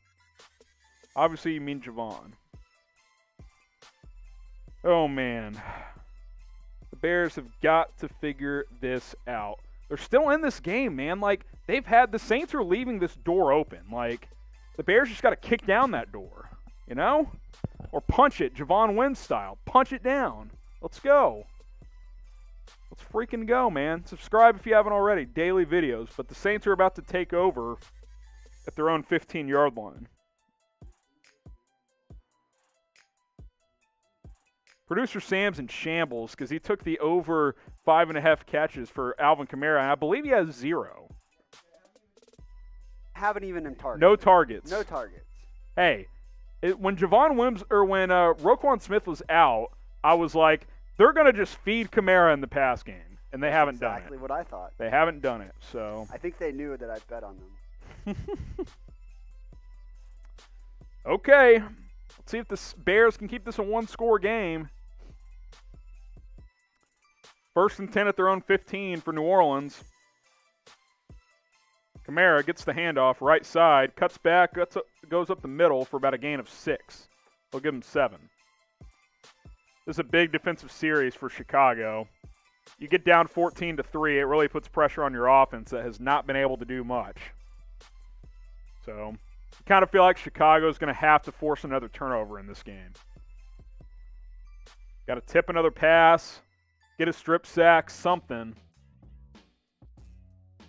A: Obviously you mean Javon. Oh man. The Bears have got to figure this out. They're still in this game, man. Like, the Saints are leaving this door open. Like, the Bears just got to kick down that door, you know? Or punch it, Javon Wims style. Punch it down. Let's go. Let's freaking go, man. Subscribe if you haven't already. Daily videos. But the Saints are about to take over at their own 15-yard line. Producer Sam's in shambles because he took the over 5.5 catches for Alvin Kamara, and I believe he has 0.
B: Haven't even in targets.
A: No targets.
B: No targets.
A: Hey, when Javon Wims or when Roquan Smith was out, I was like, they're going to just feed Kamara in the pass game, and they haven't done it.
B: Exactly what I thought.
A: They haven't done it, so.
B: I think they knew that I bet on them.
A: Okay. Let's see if the Bears can keep this a one-score game. 1st and 10 at their own 15 for New Orleans. Kamara gets the handoff, right side, cuts back, goes up the middle for about a gain of 6. They'll give him 7. This is a big defensive series for Chicago. You get down 14-3, it really puts pressure on your offense that has not been able to do much. So, you kind of feel like Chicago's going to have to force another turnover in this game. Got to tip another pass, get a strip sack, something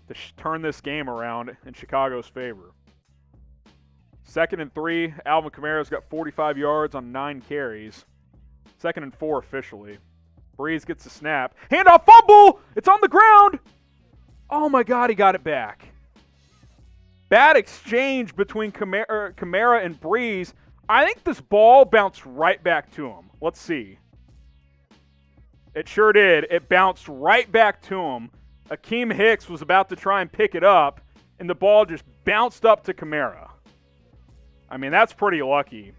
A: to turn this game around in Chicago's favor. 2nd and 3, Alvin Kamara's got 45 yards on 9 carries. 2nd and 4 officially. Brees gets the snap. Handoff, fumble! It's on the ground! Oh my God, he got it back. Bad exchange between Kamara and Brees. I think this ball bounced right back to him. Let's see. It sure did. It bounced right back to him. Akeem Hicks was about to try and pick it up, and the ball just bounced up to Kamara. I mean, that's pretty lucky.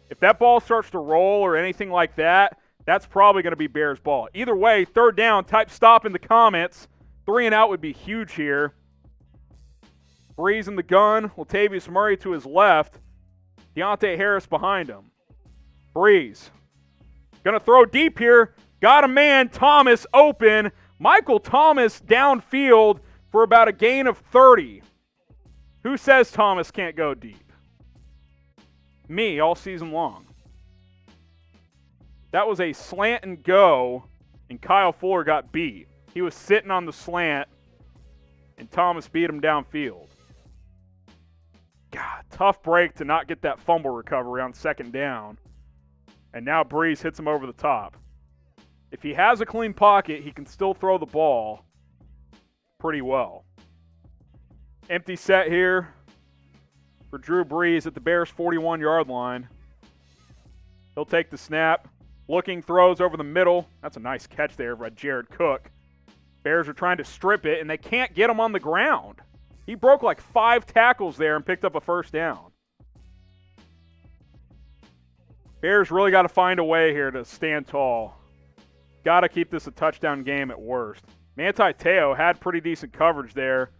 A: If that ball starts to roll or anything like that, that's probably going to be Bears ball. Either way, 3rd down, type stop in the comments. 3 and out would be huge here. Brees in the gun. Latavius Murray to his left. Deontay Harris behind him. Brees. Going to throw deep here. Got a man. Thomas open. Michael Thomas downfield for about a gain of 30. Who says Thomas can't go deep? Me, all season long. That was a slant and go, and Kyle Fuller got beat. He was sitting on the slant, and Thomas beat him downfield. God, tough break to not get that fumble recovery on 2nd down. And now Brees hits him over the top. If he has a clean pocket, he can still throw the ball pretty well. Empty set here for Drew Brees at the Bears' 41-yard line. He'll take the snap. Looking, throws over the middle. That's a nice catch there by Jared Cook. Bears are trying to strip it, and they can't get him on the ground. He broke like 5 tackles there and picked up a 1st down. Bears really got to find a way here to stand tall. Got to keep this a touchdown game at worst. Manti Te'o had pretty decent coverage there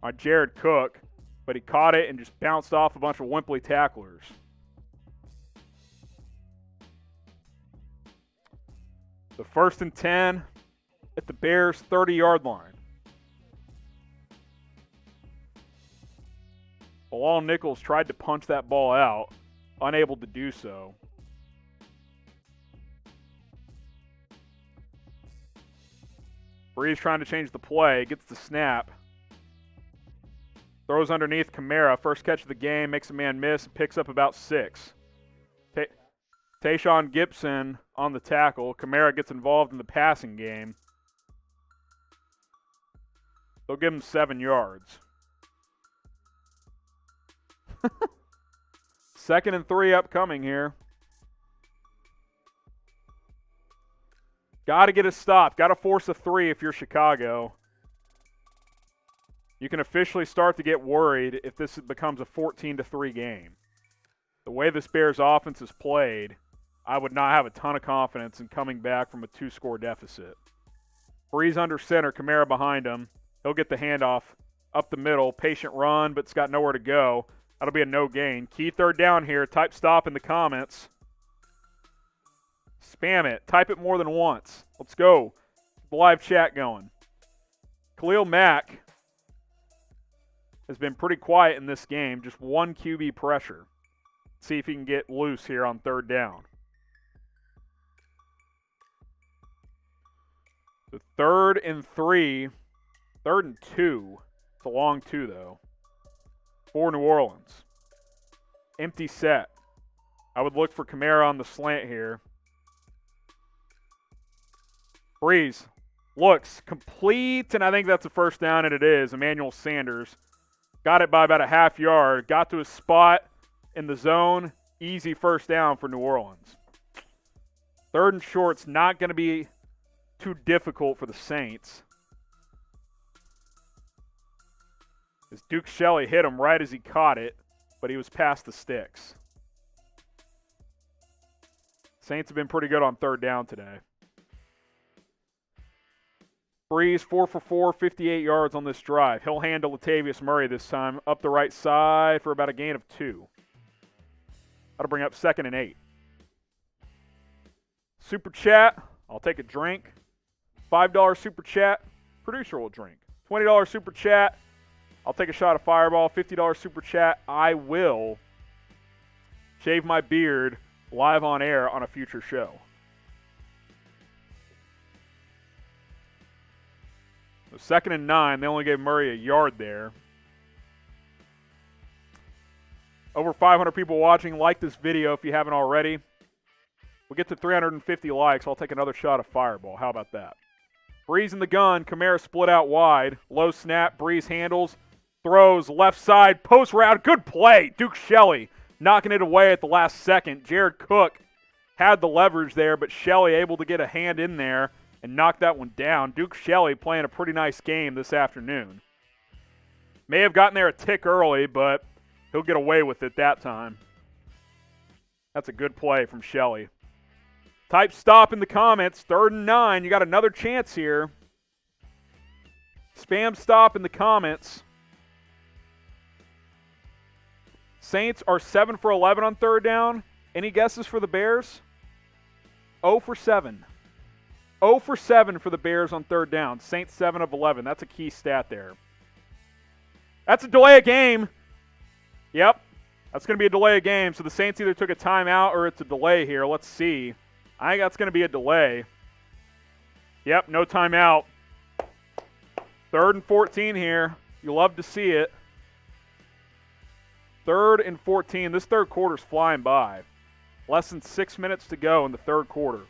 A: on Jared Cook, but he caught it and just bounced off a bunch of wimply tacklers. The 1st and 10. at the Bears' 30-yard line. Bilal Nichols tried to punch that ball out, unable to do so. Brees trying to change the play, gets the snap. Throws underneath Kamara, first catch of the game, makes a man miss, and picks up about 6. Tayshaun Gibson on the tackle. Kamara gets involved in the passing game. They'll give him 7 yards. 2nd and 3 upcoming here. Got to get a stop. Got to force a 3 if you're Chicago. You can officially start to get worried if this becomes a 14-3 game. The way this Bears offense is played, I would not have a ton of confidence in coming back from a 2-score deficit. Brees under center, Kamara behind him. He'll get the handoff up the middle. Patient run, but it's got nowhere to go. That'll be a no gain. Key 3rd down here. Type stop in the comments. Spam it. Type it more than once. Let's go. The live chat going. Khalil Mack has been pretty quiet in this game. Just 1 QB pressure. Let's see if he can get loose here on 3rd down. So 3rd and 3. 3rd and 2. It's a long 2, though. For New Orleans. Empty set. I would look for Kamara on the slant here. Brees looks complete, and I think that's a first down, and it is. Emmanuel Sanders got it by about a half yard. Got to his spot in the zone. Easy first down for New Orleans. 3rd and short's not going to be too difficult for the Saints. As Duke Shelley hit him right as he caught it, but he was past the sticks. Saints have been pretty good on 3rd down today. Brees, 4 for 4, 58 yards on this drive. He'll handle Latavius Murray this time up the right side for about a gain of 2. That'll bring up 2nd and 8. Super chat, I'll take a drink. $5 super chat, producer will drink. $20 super chat, I'll take a shot of Fireball. $50 super chat, I will shave my beard live on air on a future show. So 2nd and 9, they only gave Murray a yard there. Over 500 people watching. Like this video if you haven't already. We get to 350 likes, I'll take another shot of Fireball. How about that? Brees in the gun. Kamara split out wide. Low snap. Brees handles. Throws left side. Post route. Good play. Duke Shelley knocking it away at the last second. Jared Cook had the leverage there, but Shelley able to get a hand in there and knock that one down. Duke Shelley playing a pretty nice game this afternoon. May have gotten there a tick early, but he'll get away with it that time. That's a good play from Shelley. Type stop in the comments. 3rd and 9. You got another chance here. Spam stop in the comments. Saints are 7 for 11 on 3rd down. Any guesses for the Bears? 0 for 7. 0 for 7 for the Bears on 3rd down. Saints 7 of 11. That's a key stat there. That's a delay of game. Yep. That's going to be a delay of game. So the Saints either took a timeout or it's a delay here. Let's see. I think that's going to be a delay. Yep, no timeout. 3rd and 14 here. You love to see it. 3rd and 14. This 3rd quarter's flying by. Less than 6 minutes to go in the 3rd quarter.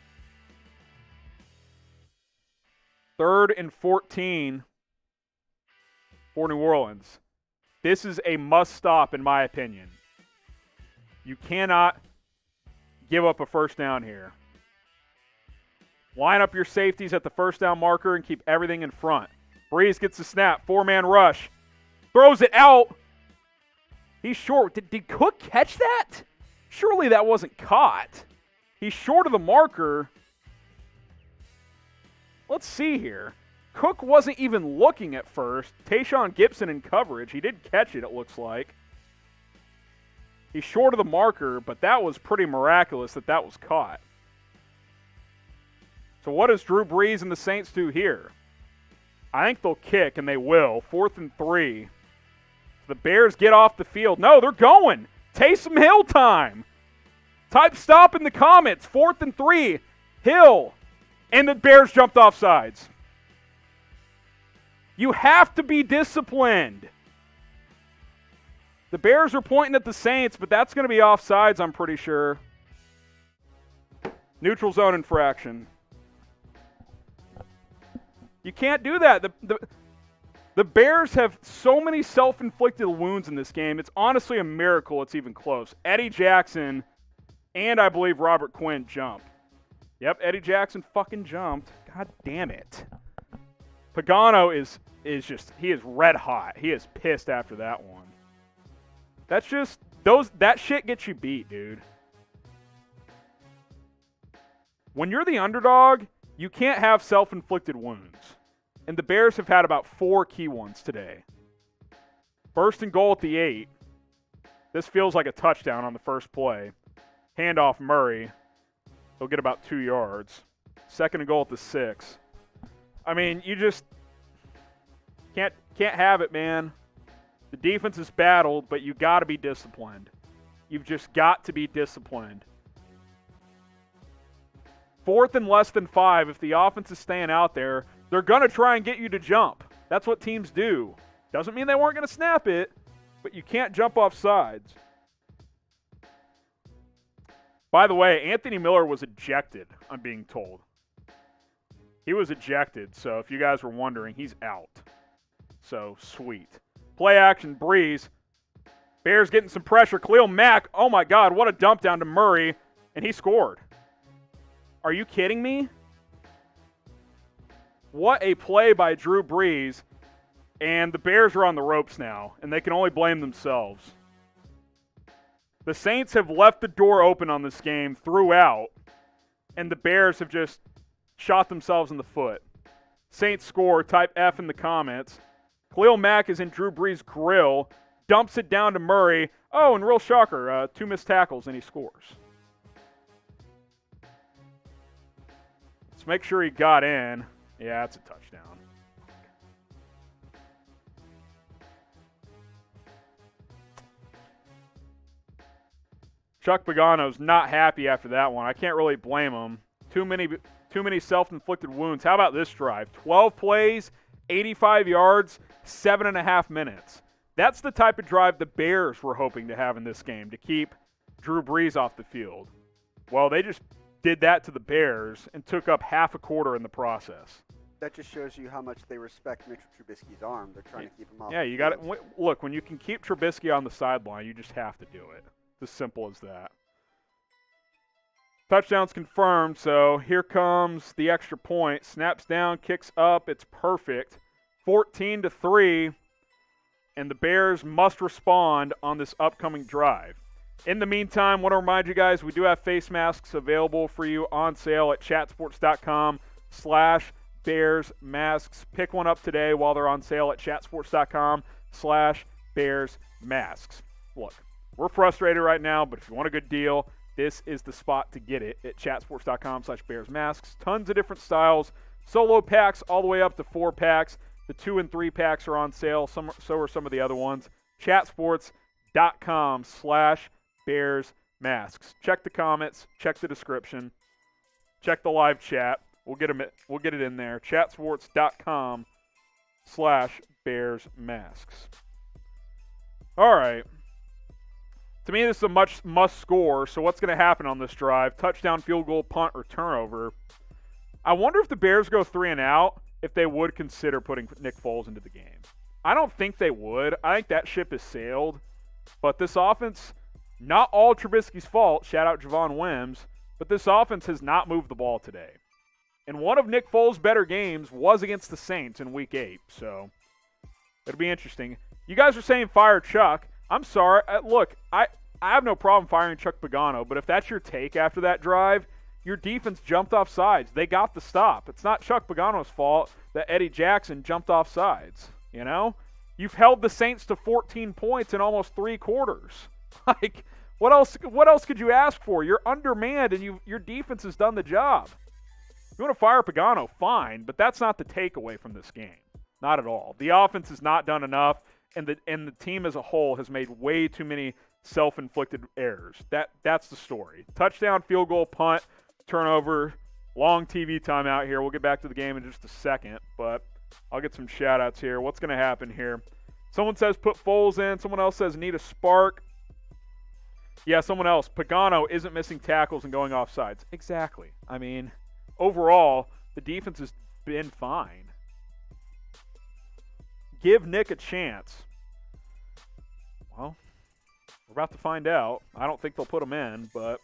A: 3rd and 14 for New Orleans. This is a must-stop in my opinion. You cannot give up a first down here. Line up your safeties at the first down marker and keep everything in front. Brees gets the snap. 4-man rush. Throws it out. He's short. Did Cook catch that? Surely that wasn't caught. He's short of the marker. Let's see here. Cook wasn't even looking at first. Tayshaun Gibson in coverage. He did catch it, it looks like. He's short of the marker, but that was pretty miraculous that was caught. So what does Drew Brees and the Saints do here? I think they'll kick, and they will. 4th and 3. The Bears get off the field. No, they're going. Taysom Hill time. Type stop in the comments. 4th and 3. Hill. And the Bears jumped off sides. You have to be disciplined. The Bears are pointing at the Saints, but that's going to be offsides, I'm pretty sure. Neutral zone infraction. You can't do that. The Bears have so many self-inflicted wounds in this game. It's honestly a miracle it's even close. Eddie Jackson and I believe Robert Quinn jump. Yep, Eddie Jackson fucking jumped. God damn it. Pagano is just, he is red hot. He is pissed after that one. That's just, that shit gets you beat, dude. When you're the underdog, you can't have self-inflicted wounds. And the Bears have had about 4 key ones today. 1st and goal at the 8. This feels like a touchdown on the first play. Handoff Murray. He'll get about 2 yards. 2nd and goal at the 6. I mean, you just can't have it, man. The defense is battled, but you got to be disciplined. You've just got to be disciplined. 4th and less than 5, if the offense is staying out there, they're going to try and get you to jump. That's what teams do. Doesn't mean they weren't going to snap it, but you can't jump off sides. By the way, Anthony Miller was ejected, I'm being told. He was ejected, so if you guys were wondering, he's out. So, sweet. Play action, Brees. Bears getting some pressure. Khalil Mack, oh my God, what a dump down to Murray, and he scored. Are you kidding me? What a play by Drew Brees, and the Bears are on the ropes now, and they can only blame themselves. The Saints have left the door open on this game throughout, and the Bears have just shot themselves in the foot. Saints score, type F in the comments. Khalil Mack is in Drew Brees' grill, dumps it down to Murray. Oh, and real shocker, 2 missed tackles, and he scores. Let's make sure he got in. Yeah, it's a touchdown. Chuck Pagano's not happy after that one. I can't really blame him. Too many self-inflicted wounds. How about this drive? 12 plays, 85 yards, 7.5 minutes. That's the type of drive the Bears were hoping to have in this game, to keep Drew Brees off the field. Well, they just did that to the Bears and took up half a quarter in the process.
B: That just shows you how much they respect Mitch Trubisky's arm. They're trying to keep him off.
A: Yeah, you got it. Look, when you can keep Trubisky on the sideline, you just have to do it. It's as simple as that. Touchdown's confirmed, so here comes the extra point. Snaps down, kicks up. It's perfect. 14-3, and the Bears must respond on this upcoming drive. In the meantime, I want to remind you guys, we do have face masks available for you on sale at chatsports.com/Bears masks. Pick one up today while they're on sale at chatsports.com/Bears masks. Look, we're frustrated right now, but if you want a good deal, this is the spot to get it at chatsports.com/Bears masks. Tons of different styles. Solo packs all the way up to 4 packs. The 2 and 3 packs are on sale. So are some of the other ones. chatsports.com/Bears masks. Check the comments. Check the description. Check the live chat. We'll get it in there. chatsports.com/Bears masks. All right. To me, this is a must score. So what's going to happen on this drive? Touchdown, field goal, punt, or turnover. I wonder if the Bears go 3 and out, if they would consider putting Nick Foles into the game. I don't think they would. I think that ship has sailed. But this offense, not all Trubisky's fault. Shout out Javon Wims. But this offense has not moved the ball today. And one of Nick Foles' better games was against the Saints in Week 8. So it'll be interesting. You guys are saying fire Chuck. I'm sorry. Look, I have no problem firing Chuck Pagano, but if that's your take after that drive, your defense jumped off sides. They got the stop. It's not Chuck Pagano's fault that Eddie Jackson jumped off sides. You know? You've held the Saints to 14 points in almost 3 quarters. Like, what else could you ask for? You're undermanned, and your defense has done the job. You want to fire Pagano, fine, but that's not the takeaway from this game. Not at all. The offense has not done enough, and the team as a whole has made way too many self-inflicted errors. That's the story. Touchdown, field goal, punt, turnover, long TV timeout here. We'll get back to the game in just a second, but I'll get some shout-outs here. What's going to happen here? Someone says put Foles in. Someone else says need a spark. Yeah, someone else. Pagano isn't missing tackles and going off sides. Exactly. I mean, overall, the defense has been fine. Give Nick a chance. Well, we're about to find out. I don't think they'll put him in, but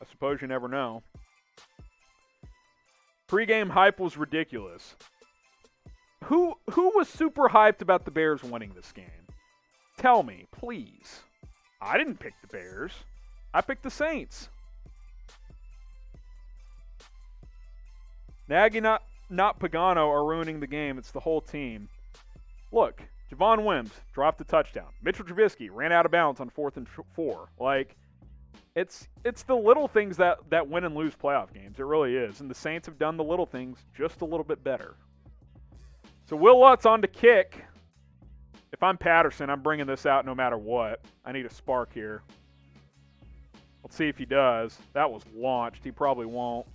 A: I suppose you never know. Pre-game hype was ridiculous. Who was super hyped about the Bears winning this game? Tell me, please. I didn't pick the Bears. I picked the Saints. Nagy, not Pagano, are ruining the game. It's the whole team. Look, Javon Wims dropped a touchdown. Mitchell Trubisky ran out of bounds on 4th and 4. Like, it's the little things that win and lose playoff games. It really is. And the Saints have done the little things just a little bit better. So Will Lutz on to kick. If I'm Patterson, I'm bringing this out no matter what. I need a spark here. Let's see if he does. That was launched. He probably won't.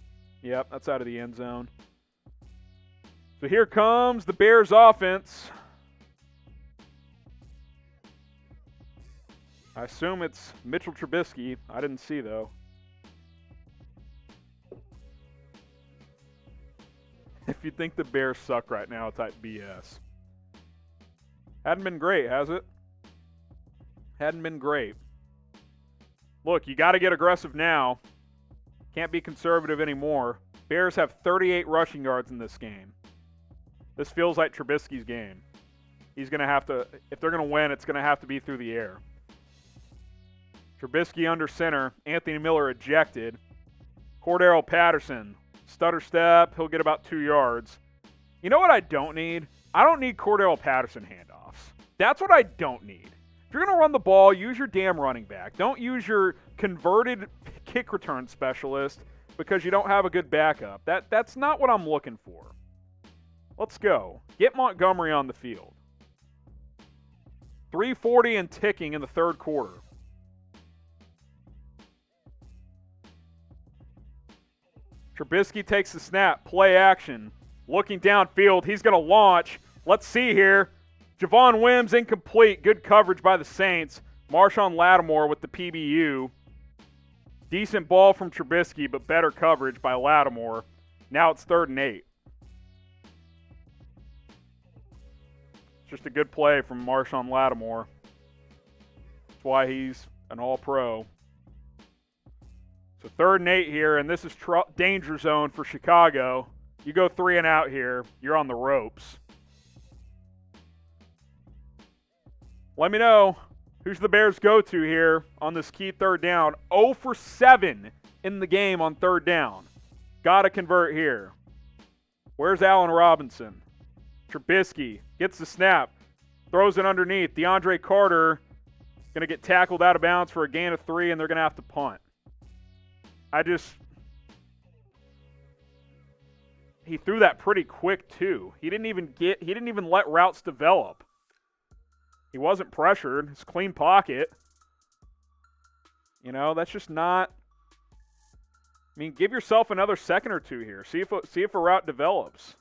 A: Yep, that's out of the end zone. So here comes the Bears offense. I assume it's Mitchell Trubisky. I didn't see, though. If you think the Bears suck right now, type BS. Hadn't been great, has it? Hadn't been great. Look, you got to get aggressive now. Can't be conservative anymore. Bears have 38 rushing yards in this game. This feels like Trubisky's game. He's going to have to, if they're going to win, it's going to have to be through the air. Trubisky under center. Anthony Miller ejected. Cordero Patterson. Stutter step. He'll get about 2 yards. You know what I don't need? I don't need Cordero Patterson handoffs. That's what I don't need. If you're going to run the ball, use your damn running back. Don't use your converted kick return specialist because you don't have a good backup. That's not what I'm looking for. Let's go. Get Montgomery on the field. 3:40 and ticking in the third quarter. Trubisky takes the snap. Play action. Looking downfield. He's going to launch. Let's see here. Javon Wims incomplete. Good coverage by the Saints. Marshawn Lattimore with the PBU. Decent ball from Trubisky, but better coverage by Lattimore. Now it's 3rd and 8. Just a good play from Marshawn Lattimore. That's why he's an all-pro. So 3rd and 8 here, and this is danger zone for Chicago. You go 3 and out here, you're on the ropes. Let me know who's the Bears go-to here on this key 3rd down. 0 for 7 in the game on 3rd down. Got to convert here. Where's Allen Robinson? Trubisky gets the snap. Throws it underneath. DeAndre Carter going to get tackled out of bounds for a gain of 3, and they're going to have to punt. He threw that pretty quick too. He didn't even let routes develop. He wasn't pressured. It's clean pocket. You know, that's just not. I mean, give yourself another second or two here. See if a route develops.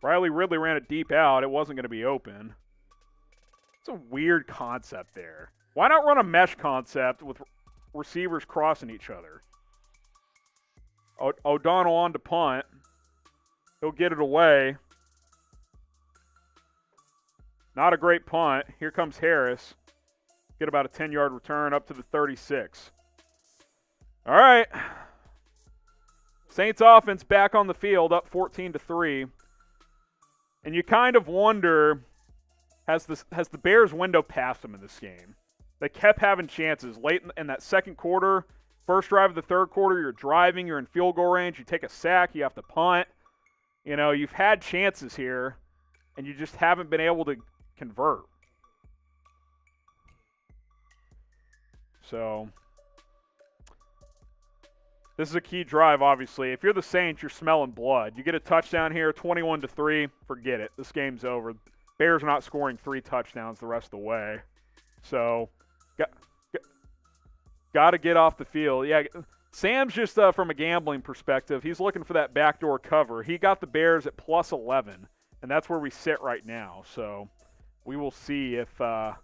A: Riley Ridley ran it deep out. It wasn't going to be open. It's a weird concept there. Why not run a mesh concept with receivers crossing each other? O'Donnell on to punt. He'll get it away. Not a great punt. Here comes Harris. Get about a 10-yard return up to the 36. All right. Saints offense back on the field, up 14-3. And you kind of wonder, has the Bears window passed them in this game? They kept having chances late in that second quarter. First drive of the third quarter, you're driving, you're in field goal range, you take a sack, you have to punt. You know, you've had chances here, and you just haven't been able to convert. So, This is a key drive, obviously. If you're the Saints, you're smelling blood. You get a touchdown here, 21-3, forget it. This game's over. Bears are not scoring 3 touchdowns the rest of the way. So, got to get off the field. Yeah, Sam's just from a gambling perspective, he's looking for that backdoor cover. He got the Bears at plus 11, and that's where we sit right now. So, we will see if that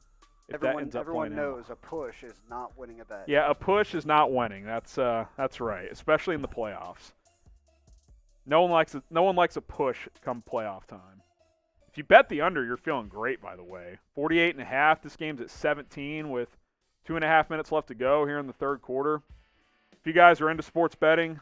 A: ends up
B: everyone
A: playing
B: knows
A: out.
B: a push is not winning a bet.
A: Yeah, a push is not winning. That's right, especially in the playoffs. No one likes a push come playoff time. If you bet the under, you're feeling great, by the way. 48.5. This game's at 17 with 2.5 minutes left to go here in the third quarter. If you guys are into sports betting,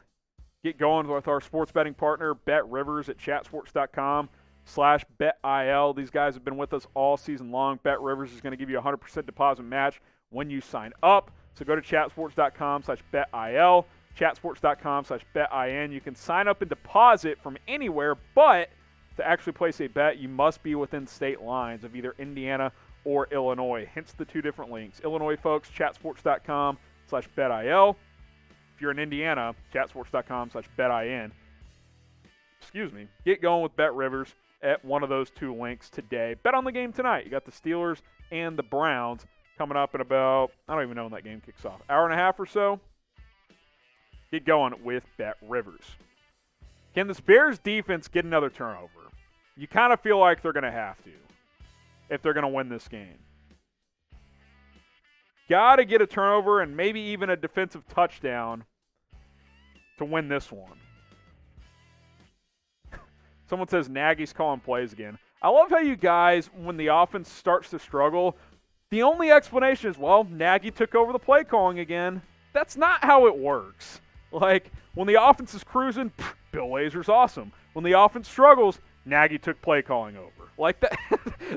A: get going with our sports betting partner, Bet Rivers at chatsports.com/BetIL. These guys have been with us all season long. Bet Rivers is going to give you a 100% deposit match when you sign up. So go to chatsports.com/BetIL, chatsports.com/BetIN. You can sign up and deposit from anywhere, but to actually place a bet, you must be within state lines of either Indiana or Illinois. Hence the 2 different links. Illinois folks, chatsports.com/BetIL. If you're in Indiana, chatsports.com/BetIN. Excuse me. Get going with Bet Rivers at one of those 2 links today. Bet on the game tonight. You got the Steelers and the Browns coming up in about, I don't even know when that game kicks off, hour and a half or so. Get going with Bet Rivers. Can this Bears defense get another turnover? You kind of feel like they're going to have to if they're going to win this game. Got to get a turnover and maybe even a defensive touchdown to win this one. Someone says Nagy's calling plays again. I love how you guys, when the offense starts to struggle, the only explanation is, well, Nagy took over the play calling again. That's not how it works. Like, when the offense is cruising, Bill Lazor's awesome. When the offense struggles, Nagy took play calling over. Like, that,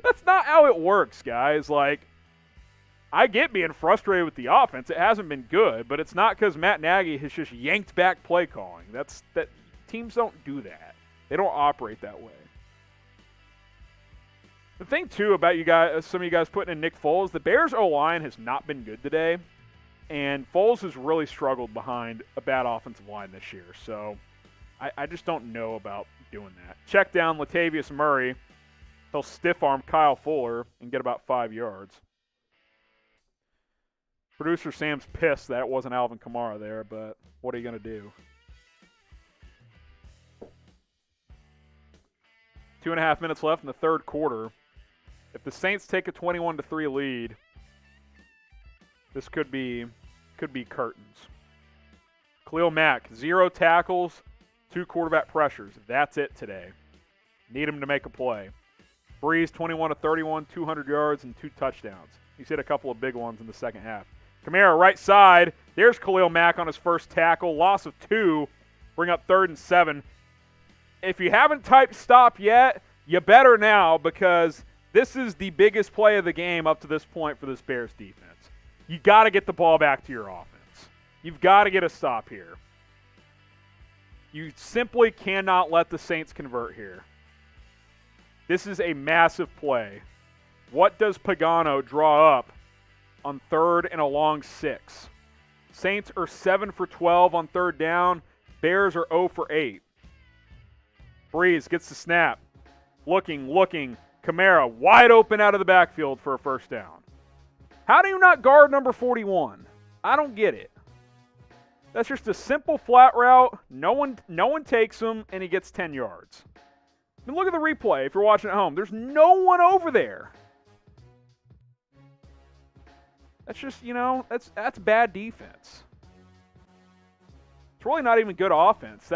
A: that's not how it works, guys. Like, I get being frustrated with the offense. It hasn't been good, but it's not because Matt Nagy has just yanked back play calling. That teams don't do that. They don't operate that way. The thing, too, about you guys, some of you guys putting in Nick Foles, the Bears' O-line has not been good today, and Foles has really struggled behind a bad offensive line this year. So I just don't know about doing that. Check down Latavius Murray. He'll stiff-arm Kyle Fuller and get about 5 yards. Producer Sam's pissed that it wasn't Alvin Kamara there, but what are you going to do? 2.5 minutes left in the third quarter. If the Saints take a 21-3 lead, this could be curtains. Khalil Mack, 0 tackles, 2 quarterback pressures. That's it today. Need him to make a play. Brees, 21-31, 200 yards and 2 touchdowns. He's hit a couple of big ones in the second half. Kamara, right side. There's Khalil Mack on his first tackle. Loss of 2. Bring up 3rd and 7. If you haven't typed stop yet, you better now, because this is the biggest play of the game up to this point for this Bears defense. You got to get the ball back to your offense. You've got to get a stop here. You simply cannot let the Saints convert here. This is a massive play. What does Pagano draw up on 3rd and a long 6? Saints are 7 for 12 on 3rd down. Bears are 0 for 8. Brees gets the snap. Looking. Kamara wide open out of the backfield for a first down. How do you not guard number 41? I don't get it. That's just a simple flat route. No one takes him, and he gets 10 yards. I mean, look at the replay if you're watching at home. There's no one over there. That's just, that's bad defense. It's really not even good offense.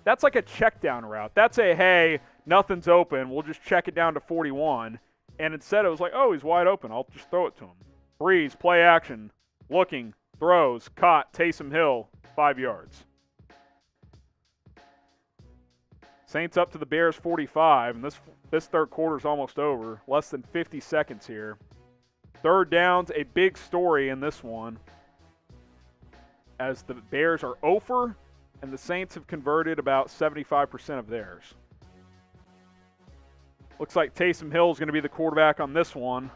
A: That's like a check down route. That's a, hey, nothing's open, we'll just check it down to 41. And instead it was like, oh, he's wide open, I'll just throw it to him. Brees, play action, looking, throws, caught, Taysom Hill, 5 yards. Saints up to the Bears 45, and this third quarter's almost over. Less than 50 seconds here. 3rd down's a big story in this one, as the Bears are over, and the Saints have converted about 75% of theirs. Looks like Taysom Hill is going to be the quarterback on this one.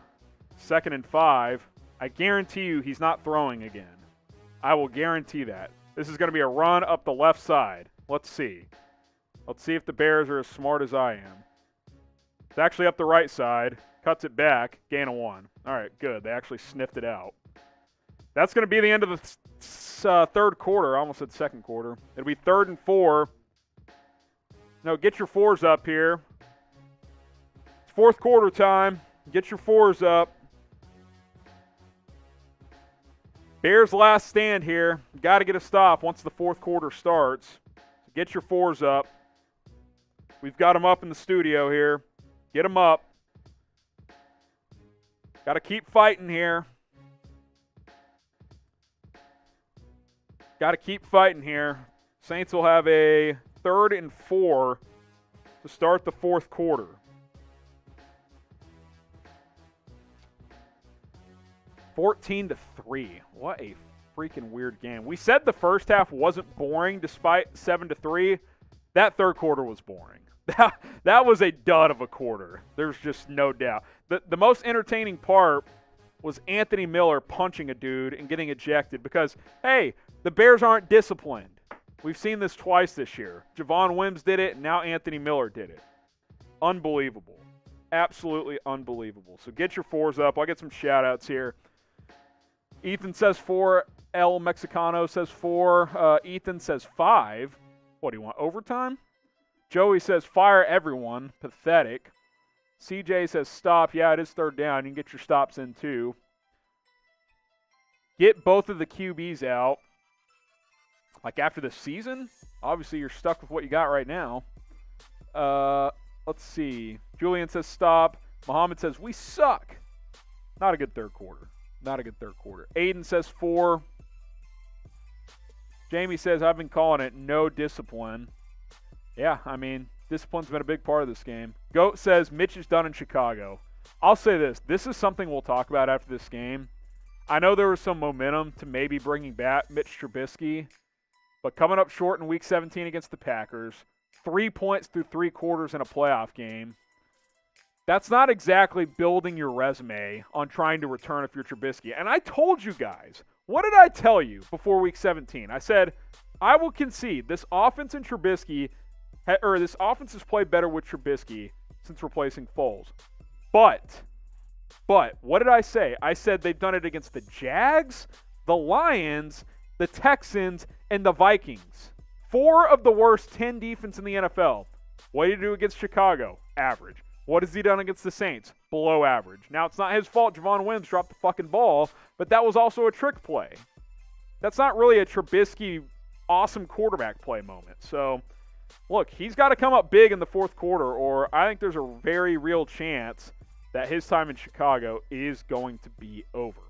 A: 2nd and 5. I guarantee you he's not throwing again. I will guarantee that. This is going to be a run up the left side. Let's see. Let's see if the Bears are as smart as I am. It's actually up the right side. Cuts it back. Gain of 1. All right, good. They actually sniffed it out. That's going to be the end of the third quarter. I almost said second quarter. It'll be 3rd and 4. No, get your 4s up here. It's fourth quarter time. Get your 4s up. Bears last stand here. Got to get a stop once the fourth quarter starts. So get your 4s up. We've got them up in the studio here. Get them up. Got to keep fighting here. Got to keep fighting here. Saints will have a 3rd and 4 to start the fourth quarter. $14-3. What a freaking weird game. We said the first half wasn't boring despite 7-3. That third quarter was boring. That was a dud of a quarter. There's just no doubt. The most entertaining part was Anthony Miller punching a dude and getting ejected because, hey, the Bears aren't disciplined. We've seen this twice this year. Javon Wims did it, and now Anthony Miller did it. Unbelievable. Absolutely unbelievable. So get your 4s up. I'll get some shout-outs here. Ethan says 4. El Mexicano says 4. Ethan says 5. What do you want, overtime? Joey says fire everyone. Pathetic. CJ says stop. Yeah, it is 3rd down. You can get your stops in too. Get both of the QBs out. Like after the season? Obviously, you're stuck with what you got right now. Let's see. Julian says stop. Muhammad says we suck. Not a good third quarter. Not a good third quarter. Aiden says 4. Jamie says I've been calling it no discipline. Yeah, I mean, discipline's been a big part of this game. Goat says Mitch is done in Chicago. I'll say this. This is something we'll talk about after this game. I know there was some momentum to maybe bringing back Mitch Trubisky, but coming up short in Week 17 against the Packers, 3 points through 3 quarters in a playoff game, that's not exactly building your resume on trying to return if you're Trubisky. And I told you guys, what did I tell you before Week 17? I said, I will concede this offense and Trubisky – or this offense has played better with Trubisky since replacing Foles. But, what did I say? I said they've done it against the Jags, the Lions, the Texans, and the Vikings. 4 of the worst 10 defense in the NFL. What did he do against Chicago? Average. What has he done against the Saints? Below average. Now, it's not his fault Javon Wims dropped the fucking ball, but that was also a trick play. That's not really a Trubisky awesome quarterback play moment. So, look, he's got to come up big in the fourth quarter, or I think there's a very real chance that his time in Chicago is going to be over.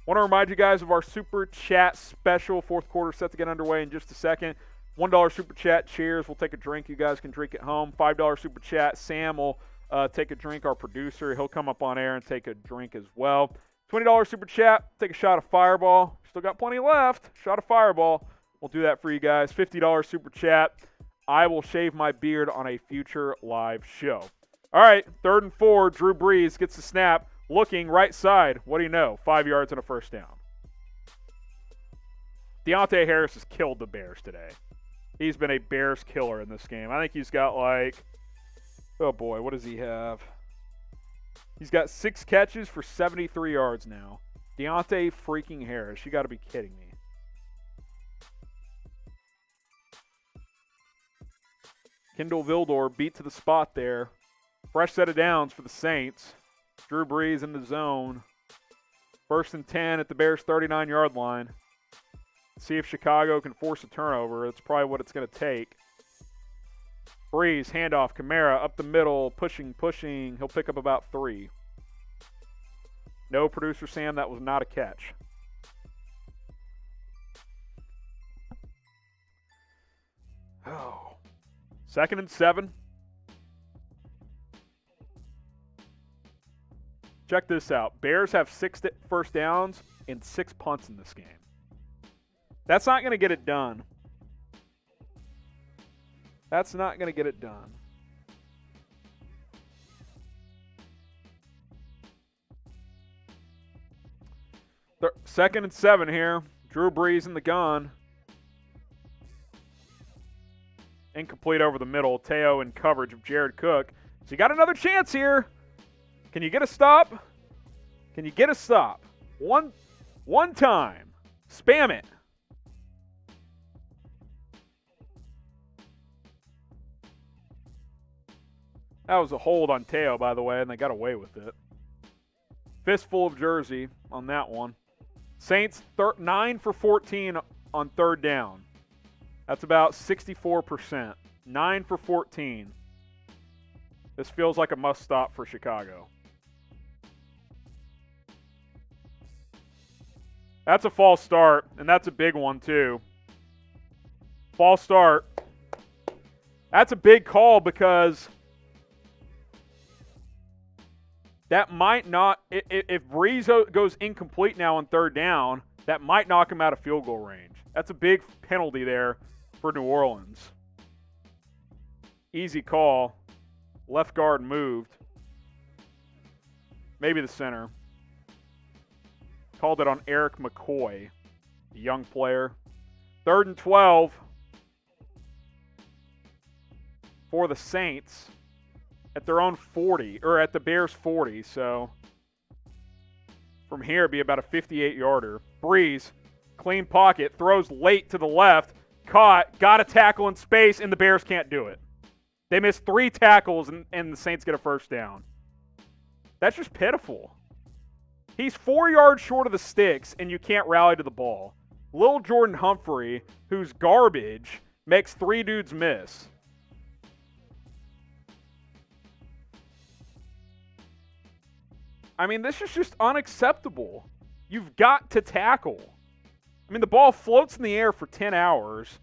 A: Want to remind you guys of our Super Chat special. Fourth quarter set to get underway in just a second. $1 Super Chat, cheers. We'll take a drink. You guys can drink at home. $5 Super Chat, Sam will take a drink. Our producer, he'll come up on air and take a drink as well. $20 Super Chat, take a shot of Fireball. Still got plenty left. Shot of Fireball. We'll do that for you guys. $50 Super Chat. I will shave my beard on a future live show. All right, 3rd and 4. Drew Brees gets the snap. Looking right side. What do you know? 5 yards and a first down. Deontay Harris has killed the Bears today. He's been a Bears killer in this game. I think he's got oh boy, what does he have? He's got 6 catches for 73 yards now. Deontay freaking Harris. You got to be kidding me. Kendall Vildor beat to the spot there. Fresh set of downs for the Saints. Drew Brees in the zone. 1st and 10 at the Bears' 39-yard line. See if Chicago can force a turnover. That's probably what it's going to take. Brees, handoff, Kamara up the middle, pushing. He'll pick up about 3. No, producer Sam, that was not a catch. Oh. 2nd and 7. Check this out. Bears have 6 first downs and 6 punts in this game. That's not going to get it done. That's not going to get it done. Second and 7 here. Drew Brees in the gun. Incomplete over the middle. Teo in coverage of Jared Cook. So you got another chance here. Can you get a stop? Can you get a stop? One time. Spam it. That was a hold on Teo, by the way, and they got away with it. Fistful of jersey on that one. Saints 9 for 14 on third down. That's about 64%. 9 for 14. This feels like a must stop for Chicago. That's a false start, and that's a big one too. False start. That's a big call because that might not, if Brees goes incomplete now on third down, that might knock him out of field goal range. That's a big penalty there for New Orleans. Easy call. Left guard moved. Maybe the center. Called it on Eric McCoy, a young player. 3rd and 12 for the Saints at their own 40, or at the Bears' 40. So from here, it'd be about a 58-yarder. Brees, clean pocket, throws late to the left, caught, got a tackle in space, and the Bears can't do it. They missed 3 tackles, and the Saints get a first down. That's just pitiful. He's 4 yards short of the sticks, and you can't rally to the ball. Lil Jordan Humphrey, who's garbage, makes 3 dudes miss. I mean, this is just unacceptable. You've got to tackle. I mean, the ball floats in the air for 10 hours.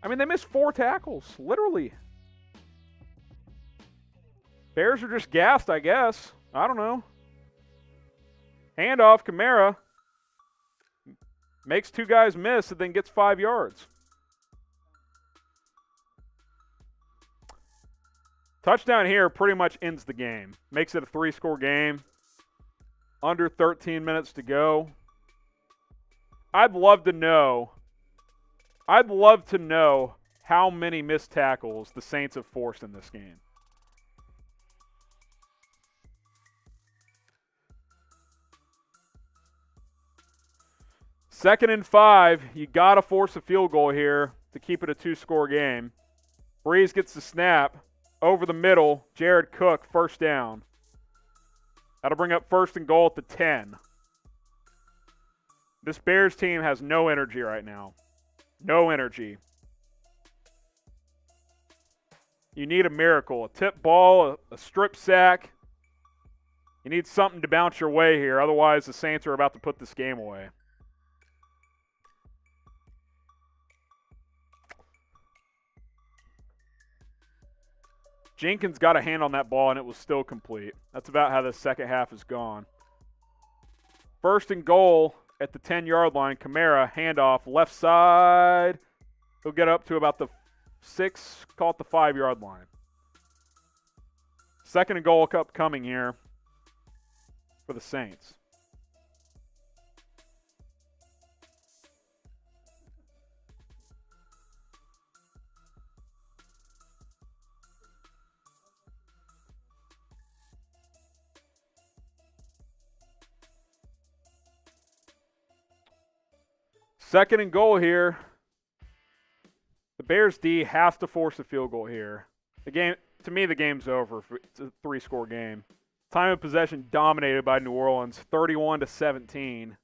A: I mean, they missed 4 tackles, literally. Bears are just gassed, I guess. I don't know. Handoff, Kamara. Makes 2 guys miss and then gets 5 yards. Touchdown here pretty much ends the game. Makes it a 3-score game. Under 13 minutes to go. I'd love to know how many missed tackles the Saints have forced in this game. Second and 5, you got to force a field goal here to keep it a 2-score game. Brees gets the snap over the middle. Jared Cook, first down. That'll bring up 1st and goal at the 10. This Bears team has no energy right now. No energy. You need a miracle. A tip ball, a strip sack. You need something to bounce your way here. Otherwise, the Saints are about to put this game away. Jenkins got a hand on that ball, and it was still complete. That's about how the second half has gone. 1st and goal at the 10-yard line. Kamara, handoff, left side. He'll get up to about the 6, call it the 5-yard line. 2nd and goal upcoming here for the Saints. Second and goal here. The Bears D has to force a field goal here. The game, to me, the game's over. It's a 3-score game. Time of possession dominated by New Orleans, 31-17.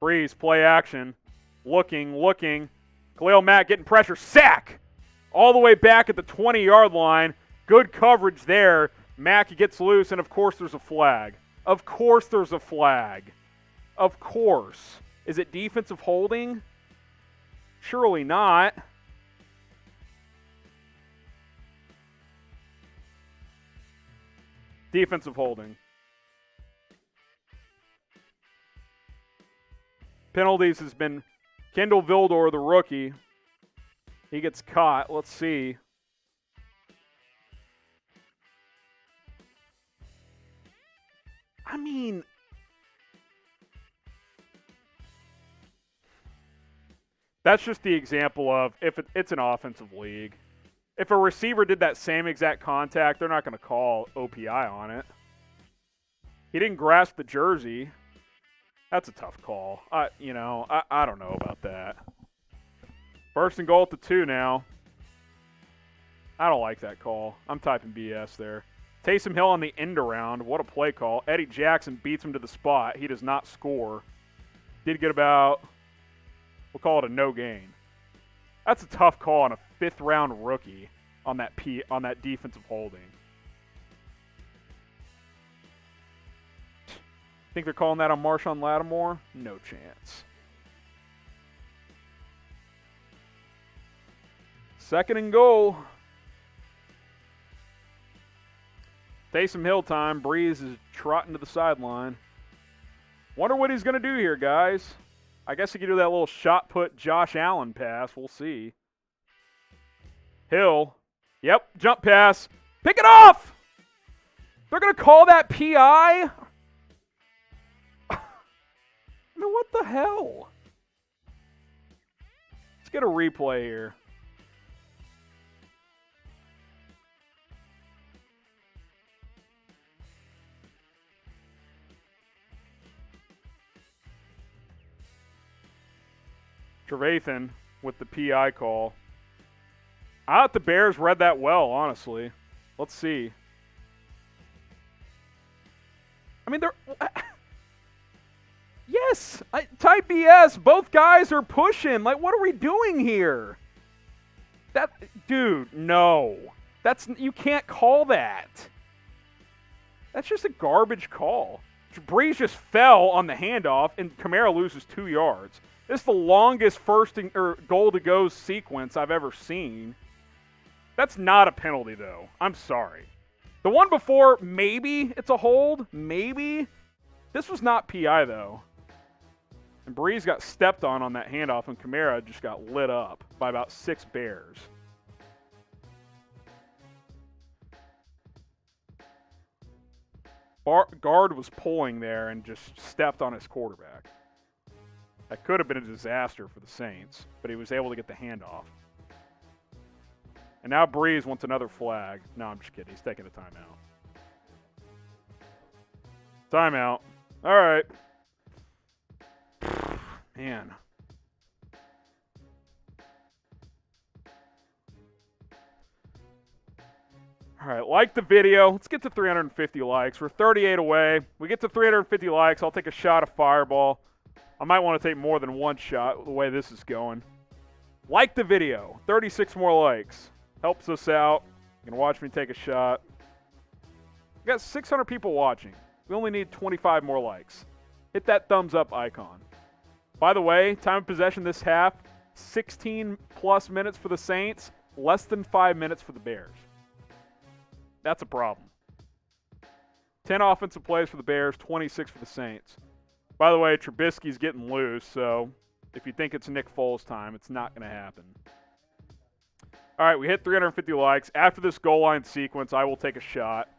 A: Brees, play action. Looking. Khalil Mack getting pressure. Sack! All the way back at the 20-yard line. Good coverage there. Mack gets loose, and of course there's a flag. Of course there's a flag. Of course. Is it defensive holding? Surely not. Defensive holding. Penalties has been Kendall Vildor, the rookie. He gets caught. Let's see. I mean, That's just the example of if it's an offensive league. If a receiver did that same exact contact, they're not going to call OPI on it. He didn't grasp the jersey. That's a tough call. I don't know about that. First and goal at the 2 now. I don't like that call. I'm typing BS there. Taysom Hill on the end around. What a play call. Eddie Jackson beats him to the spot. He does not score. Did get about, we'll call it a no gain. That's a tough call on a 5th-round rookie on that defensive holding. Think they're calling that on Marshawn Lattimore? No chance. Second and goal. Taysom Hill time. Brees is trotting to the sideline. Wonder what he's going to do here, guys. I guess he could do that little shot put Josh Allen pass. We'll see. Hill. Yep, jump pass. Pick it off! They're going to call that PI? I mean, what the hell? Let's get a replay here. Trevathan with the PI call. I thought the Bears read that well, honestly. Let's see. I mean, they're... Yes! Type BS. Both guys are pushing. Like, what are we doing here? Dude, no. You can't call that. That's just a garbage call. Brees just fell on the handoff, and Kamara loses 2 yards. This is the longest goal-to-go sequence I've ever seen. That's not a penalty, though. I'm sorry. The one before, maybe it's a hold. Maybe. This was not PI, though. And Brees got stepped on that handoff, and Kamara just got lit up by about 6 Bears. Guard was pulling there and just stepped on his quarterback. That could have been a disaster for the Saints, but he was able to get the handoff. And now Brees wants another flag. No, I'm just kidding. He's taking a timeout. Timeout. All right. Man. All right, like the video. Let's get to 350 likes. We're 38 away. We get to 350 likes. I'll take a shot of Fireball. I might want to take more than one shot the way this is going. Like the video. 36 more likes. Helps us out. You can watch me take a shot. We got 600 people watching. We only need 25 more likes. Hit that thumbs up icon. By the way, time of possession this half, 16-plus minutes for the Saints, less than 5 minutes for the Bears. That's a problem. 10 offensive plays for the Bears, 26 for the Saints. By the way, Trubisky's getting loose, so if you think it's Nick Foles time, it's not going to happen. All right, we hit 350 likes. After this goal line sequence, I will take a shot.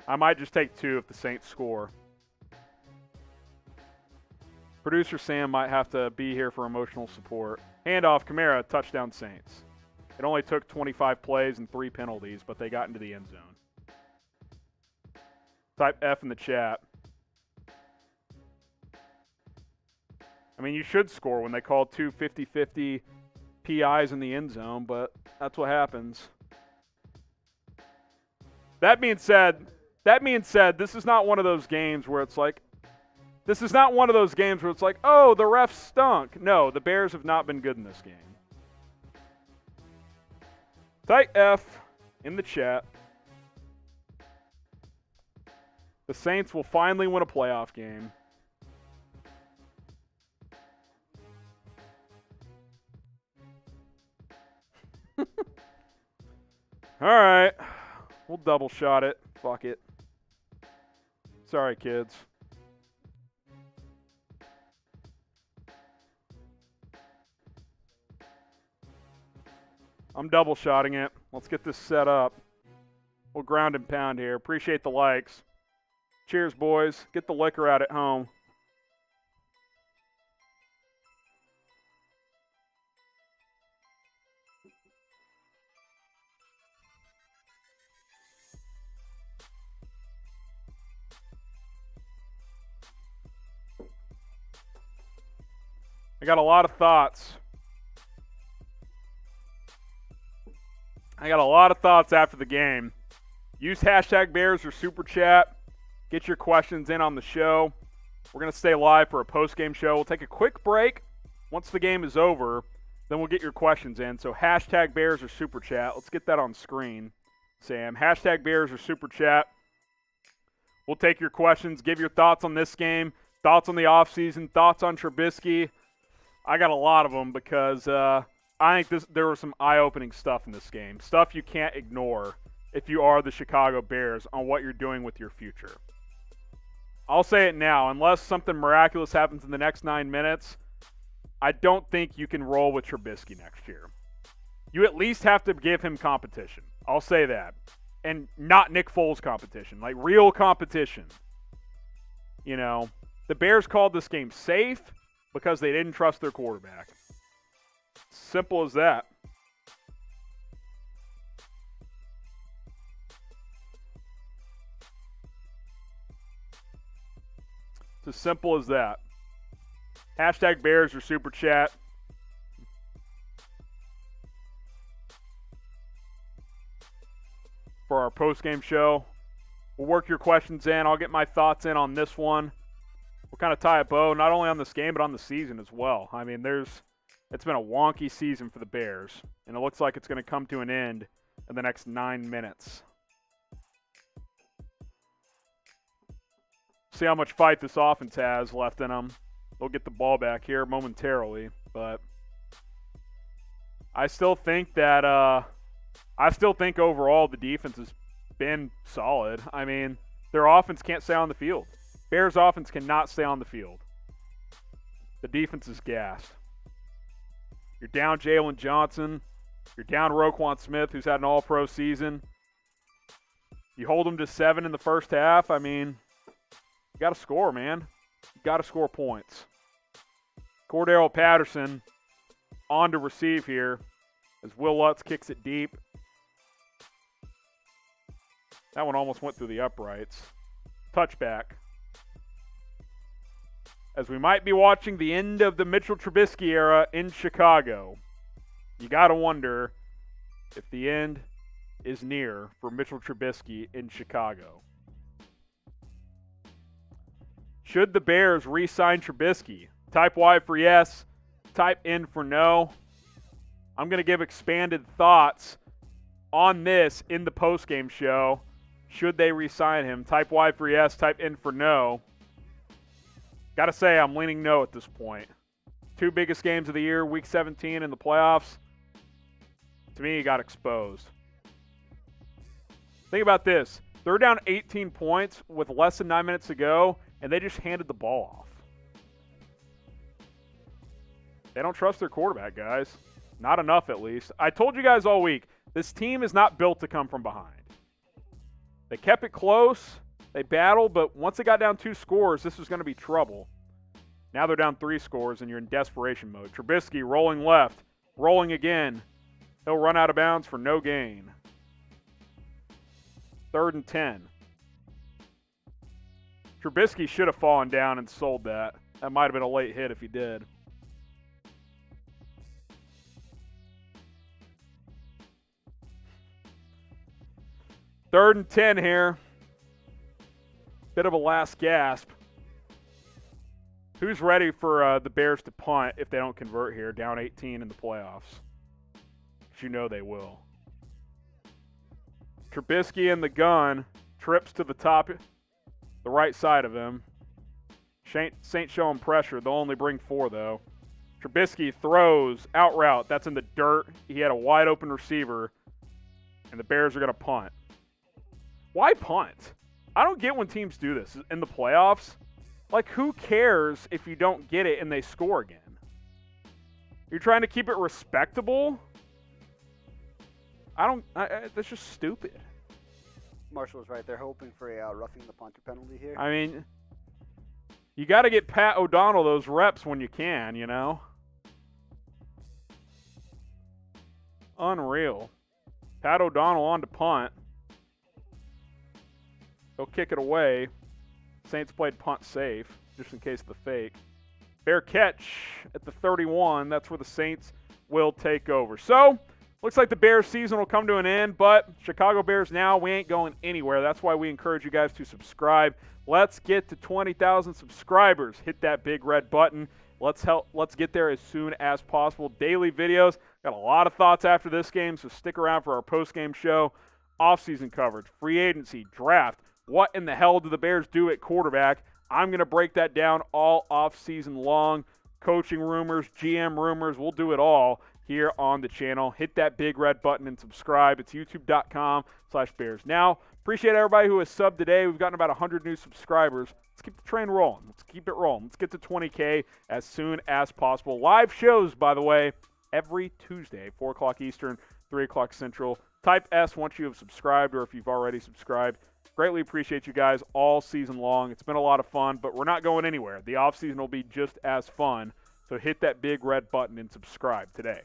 A: I might just take 2 if the Saints score. Producer Sam might have to be here for emotional support. Handoff, Kamara, touchdown Saints. It only took 25 plays and 3 penalties, but they got into the end zone. Type F in the chat. I mean, you should score when they call 2 50-50 PIs in the end zone, but that's what happens. That being said, this is not one of those games where it's like, oh, the refs stunk. No, the Bears have not been good in this game. Type F in the chat. The Saints will finally win a playoff game. All right. We'll double shot it. Fuck it. Sorry, kids. I'm double shotting it. Let's get this set up. We'll ground and pound here. Appreciate the likes. Cheers, boys. Get the liquor out at home. I got a lot of thoughts. After the game. Use hashtag Bears or Super Chat. Get your questions in on the show. We're going to stay live for a post-game show. We'll take a quick break. Once the game is over, then we'll get your questions in. So hashtag Bears or Super Chat. Let's get that on screen, Sam. Hashtag Bears or Super Chat. We'll take your questions. Give your thoughts on this game. Thoughts on the offseason. Thoughts on Trubisky. I got a lot of them because I think there was some eye-opening stuff in this game. Stuff you can't ignore if you are the Chicago Bears on what you're doing with your future. I'll say it now. Unless something miraculous happens in the next 9 minutes, I don't think you can roll with Trubisky next year. You at least have to give him competition. I'll say that. And not Nick Foles competition. Like real competition. You know, the Bears called this game safe because they didn't trust their quarterback. Simple as that. It's as simple as that. Hashtag Bears or Super Chat. For our post-game show. We'll work your questions in. I'll get my thoughts in on this one. We'll kind of tie a bow, not only on this game, but on the season as well. I mean, it's been a wonky season for the Bears, and it looks like it's going to come to an end in the next 9 minutes. See how much fight this offense has left in them. They'll get the ball back here momentarily, but I still think overall the defense has been solid. I mean, their offense can't stay on the field. Bears offense cannot stay on the field. The defense is gassed. You're down Jaylon Johnson. You're down Roquan Smith, who's had an all-pro season. You hold them to 7 in the first half. I mean, you got to score, man. You got to score points. Cordero Patterson on to receive here as Will Lutz kicks it deep. That one almost went through the uprights. Touchback. As we might be watching the end of the Mitchell Trubisky era in Chicago. You got to wonder if the end is near for Mitchell Trubisky in Chicago. Should the Bears re-sign Trubisky? Type Y for yes, type N for no. I'm going to give expanded thoughts on this in the postgame show. Should they re-sign him? Type Y for yes, type N for no. Got to say, I'm leaning no at this point. 2 biggest games of the year, Week 17 in the playoffs. To me, he got exposed. Think about this. They're down 18 points with less than 9 minutes to go, and they just handed the ball off. They don't trust their quarterback, guys. Not enough, at least. I told you guys all week, this team is not built to come from behind. They kept it close. They battled, but once they got down 2 scores, this was going to be trouble. Now they're down 3 scores, and you're in desperation mode. Trubisky rolling left, rolling again. He'll run out of bounds for no gain. 3rd and 10. Trubisky should have fallen down and sold that. That might have been a late hit if he did. Third and 10 here. Bit of a last gasp. Who's ready for the Bears to punt if they don't convert here, down 18 in the playoffs? Because you know they will. Trubisky in the gun, trips to the top, the right side of him. Saints showing pressure. They'll only bring 4, though. Trubisky throws, out route. That's in the dirt. He had a wide open receiver, and the Bears are going to punt. Why punt? I don't get when teams do this in the playoffs. Like, who cares if you don't get it and they score again? You're trying to keep it respectable? That's just stupid.
B: Marshall was right there hoping for a roughing the punter penalty here.
A: I mean, you got to get Pat O'Donnell those reps when you can, you know? Unreal. Pat O'Donnell on to punt. He'll kick it away. Saints played punt safe, just in case of the fake. Fair catch at the 31. That's where the Saints will take over. So, looks like the Bears season will come to an end, but Chicago Bears now, we ain't going anywhere. That's why we encourage you guys to subscribe. Let's get to 20,000 subscribers. Hit that big red button. Let's get there as soon as possible. Daily videos. Got a lot of thoughts after this game, so stick around for our post-game show. Off-season coverage, free agency, draft. What in the hell do the Bears do at quarterback? I'm going to break that down all off-season long. Coaching rumors, GM rumors, we'll do it all here on the channel. Hit that big red button and subscribe. It's youtube.com/Bears. Now, appreciate everybody who has subbed today. We've gotten about 100 new subscribers. Let's keep the train rolling. Let's keep it rolling. Let's get to 20K as soon as possible. Live shows, by the way, every Tuesday, 4 o'clock Eastern, 3 o'clock Central. Type S once you have subscribed or if you've already subscribed. Greatly appreciate you guys all season long. It's been a lot of fun, but we're not going anywhere. The offseason will be just as fun, so hit that big red button and subscribe today.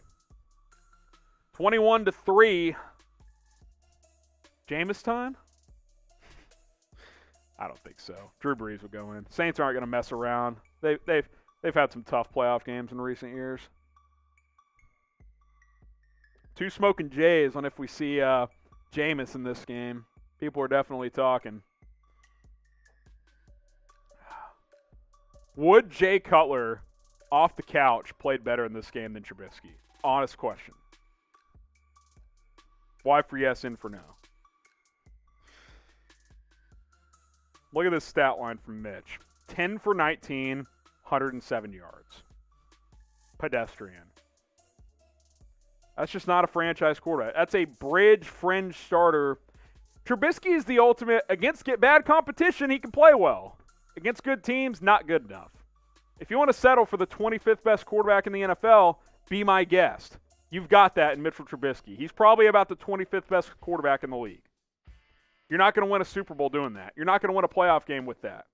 A: 21-3. Jameis time? I don't think so. Drew Brees will go in. Saints aren't going to mess around. They've had some tough playoff games in recent years. Two smoking Jays on if we see Jameis in this game. People are definitely talking. Would Jay Cutler, off the couch, played better in this game than Trubisky? Honest question. Why for yes, in for no? Look at this stat line from Mitch. 10 for 19, 107 yards. Pedestrian. That's just not a franchise quarterback. That's a bridge fringe starter. Trubisky is the ultimate. Against bad competition, he can play well. Against good teams, not good enough. If you want to settle for the 25th best quarterback in the NFL, be my guest. You've got that in Mitchell Trubisky. He's probably about the 25th best quarterback in the league. You're not going to win a Super Bowl doing that. You're not going to win a playoff game with that.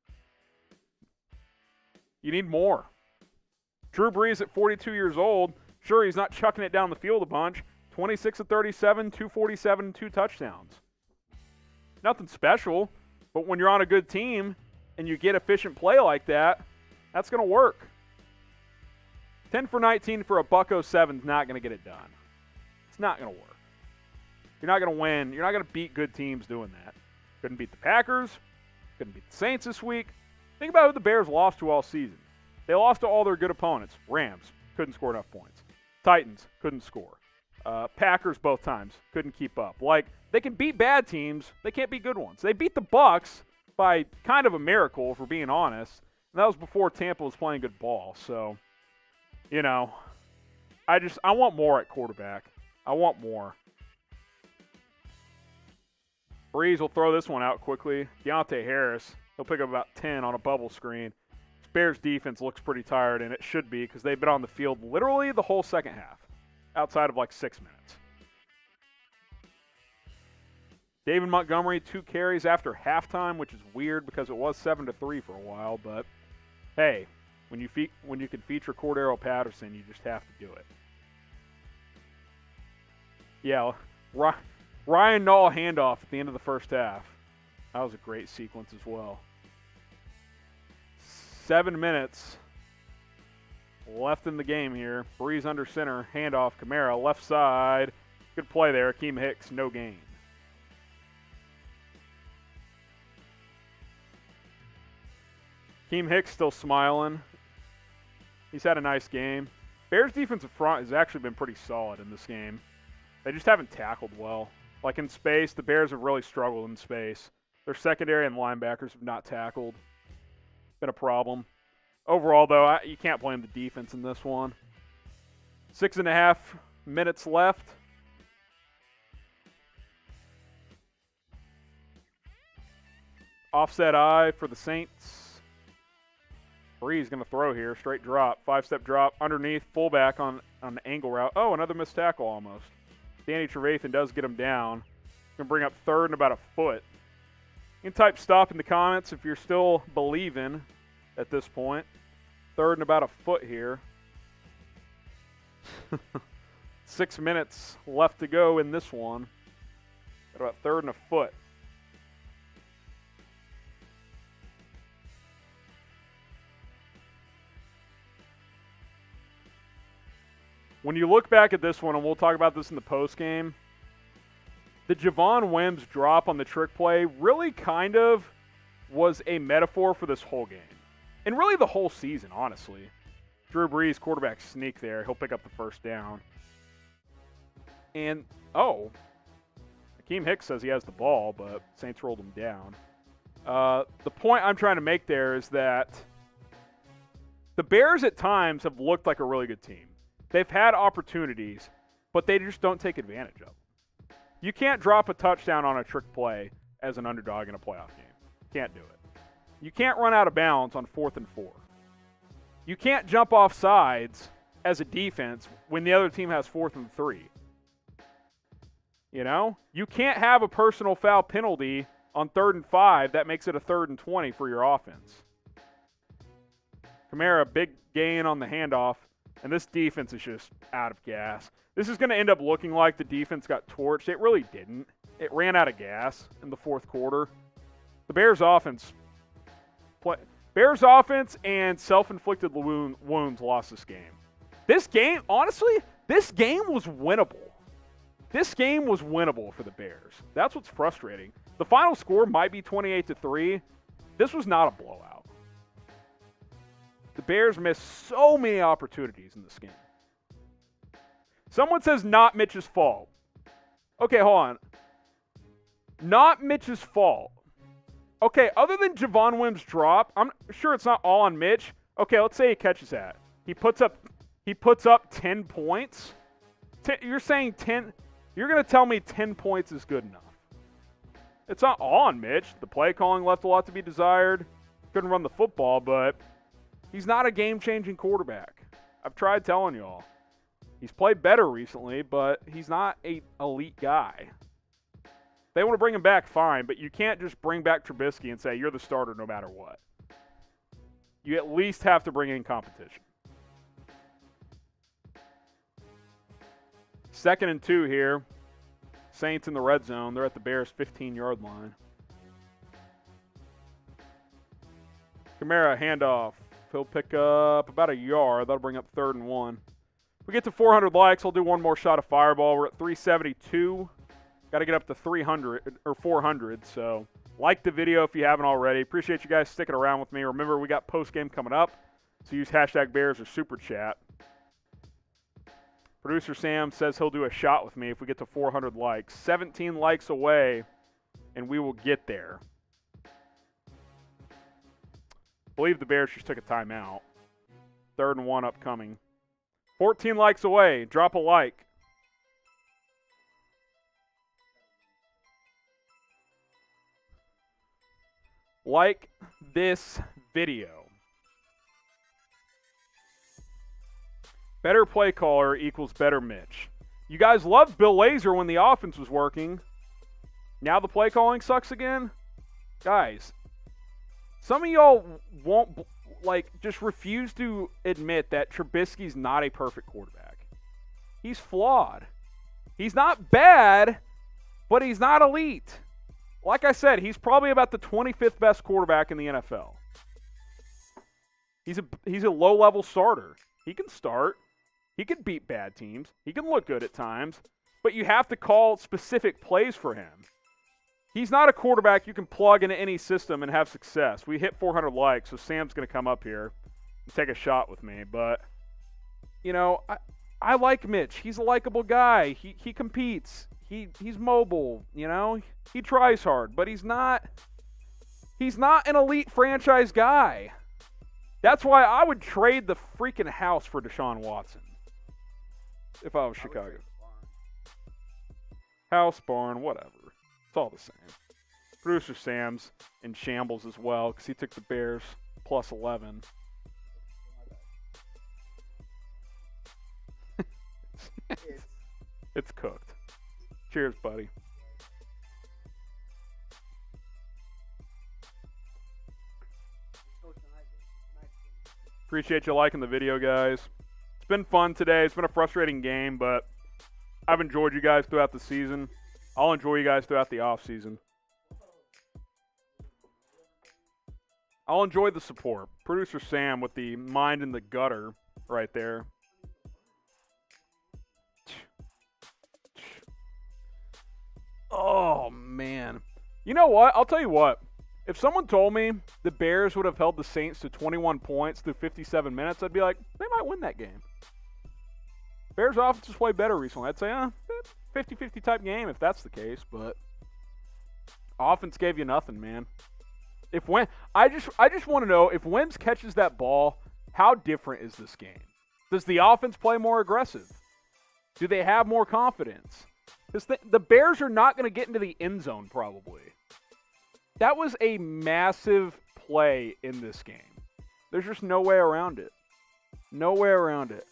A: You need more. Drew Brees at 42 years old, sure, he's not chucking it down the field a bunch. 26 of 37, 247, and 2 touchdowns. Nothing special, but when you're on a good team and you get efficient play like that, that's going to work. 10 for 19 for a $107 is not going to get it done. It's not going to work. You're not going to win. You're not going to beat good teams doing that. Couldn't beat the Packers. Couldn't beat the Saints this week. Think about who the Bears lost to all season. They lost to all their good opponents. Rams, couldn't score enough points. Titans, couldn't score. Packers both times, couldn't keep up. Like, they can beat bad teams. They can't beat good ones. They beat the Bucs by kind of a miracle, if we're being honest. And that was before Tampa was playing good ball. So, you know, I want more at quarterback. I want more. Brees will throw this one out quickly. Deontay Harris, he'll pick up about 10 on a bubble screen. Bears defense looks pretty tired, and it should be because they've been on the field literally the whole second half, outside of like 6 minutes. David Montgomery, 2 carries after halftime, which is weird because it was 7-3 for a while. But hey, when you can feature Cordero Patterson, you just have to do it. Yeah, Ryan Nall handoff at the end of the first half. That was a great sequence as well. 7 minutes left in the game here. Brees under center, handoff, Kamara, left side. Good play there. Akeem Hicks, no gain. Akeem Hicks still smiling. He's had a nice game. Bears defensive front has actually been pretty solid in this game. They just haven't tackled well. Like in space, the Bears have really struggled in space. Their secondary and linebackers have not tackled. Been a problem. Overall, though, you can't blame the defense in this one. 6.5 minutes left. Offset eye for the Saints. Brees going to throw here. Straight drop. 5-step drop. Underneath. Fullback on the angle route. Oh, another missed tackle almost. Danny Trevathan does get him down. Going to bring up 3rd and about a foot. You can type stop in the comments if you're still believing at this point. 3rd and about a foot here. 6 minutes left to go in this one. Got about 3rd and a foot. When you look back at this one, and we'll talk about this in the postgame, the Javon Wims drop on the trick play really kind of was a metaphor for this whole game. And really the whole season, honestly. Drew Brees, quarterback sneak there. He'll pick up the first down. And, Akeem Hicks says he has the ball, but Saints rolled him down. The point I'm trying to make there is that the Bears at times have looked like a really good team. They've had opportunities, but they just don't take advantage of them. You can't drop a touchdown on a trick play as an underdog in a playoff game. Can't do it. You can't run out of bounds on 4th and 4. You can't jump off sides as a defense when the other team has 4th and 3. You know? You can't have a personal foul penalty on 3rd and 5 that makes it a 3rd and 20 for your offense. Kamara, big gain on the handoff, and this defense is just out of gas. This is going to end up looking like the defense got torched. It really didn't. It ran out of gas in the 4th quarter. The Bears' offense and self-inflicted wounds lost this game. This game, honestly, this game was winnable. This game was winnable for the Bears. That's what's frustrating. The final score might be 28-3. This was not a blowout. The Bears missed so many opportunities in this game. Someone says not Mitch's fault. Okay, hold on. Not Mitch's fault. Okay, other than Javon Wims' drop, I'm sure it's not all on Mitch. Okay, let's say he catches that. He puts up 10 points. You're saying 10? You're going to tell me 10 points is good enough? It's not all on Mitch. The play calling left a lot to be desired. Couldn't run the football, but he's not a game-changing quarterback. I've tried telling you all. He's played better recently, but he's not an elite guy. If they want to bring him back, fine, but you can't just bring back Trubisky and say you're the starter no matter what. You at least have to bring in competition. 2nd and 2 here. Saints in the red zone. They're at the Bears' 15-yard line. Kamara, handoff. He'll pick up about a yard. That'll bring up 3rd and 1. If we get to 400 likes, I'll do one more shot of Fireball. We're at 372. Got to get up to 300 or 400. So like the video if you haven't already. Appreciate you guys sticking around with me. Remember, we got postgame coming up. So use hashtag Bears or Super Chat. Producer Sam says he'll do a shot with me if we get to 400 likes. 17 likes away, and we will get there. I believe the Bears just took a timeout. 3rd and 1 upcoming. 14 likes away. Drop a like. Like this video. Better play caller equals better Mitch. You guys loved Bill Lazor when the offense was working. Now the play calling sucks again? Guys, some of y'all won't, just refuse to admit that Trubisky's not a perfect quarterback. He's flawed. He's not bad, but he's not elite. Like I said, he's probably about the 25th best quarterback in the NFL. He's a low-level starter. He can start. He can beat bad teams. He can look good at times. But you have to call specific plays for him. He's not a quarterback you can plug into any system and have success. We hit 400 likes, so Sam's going to come up here and take a shot with me. But, you know, I like Mitch. He's a likable guy. He competes. He's mobile, you know. He tries hard, but he's not an elite franchise guy. That's why I would trade the freaking house for Deshaun Watson if I was Chicago. House, barn, whatever. It's all the same. Producer Sam's in shambles as well because he took the Bears plus 11. It's cooked. Cheers, buddy. Appreciate you liking the video, guys. It's been fun today. It's been a frustrating game, but I've enjoyed you guys throughout the season. I'll enjoy you guys throughout the offseason. I'll enjoy the support. Producer Sam with the mind in the gutter right there. You know what? I'll tell you what. If someone told me the Bears would have held the Saints to 21 points through 57 minutes, I'd be like, they might win that game. Bears offense has played better recently. I'd say, 50-50 type game if that's the case, but offense gave you nothing, man. I just want to know if Wims catches that ball, how different is this game? Does the offense play more aggressive? Do they have more confidence? Because the Bears are not going to get into the end zone probably. That was a massive play in this game. There's just no way around it. No way around it.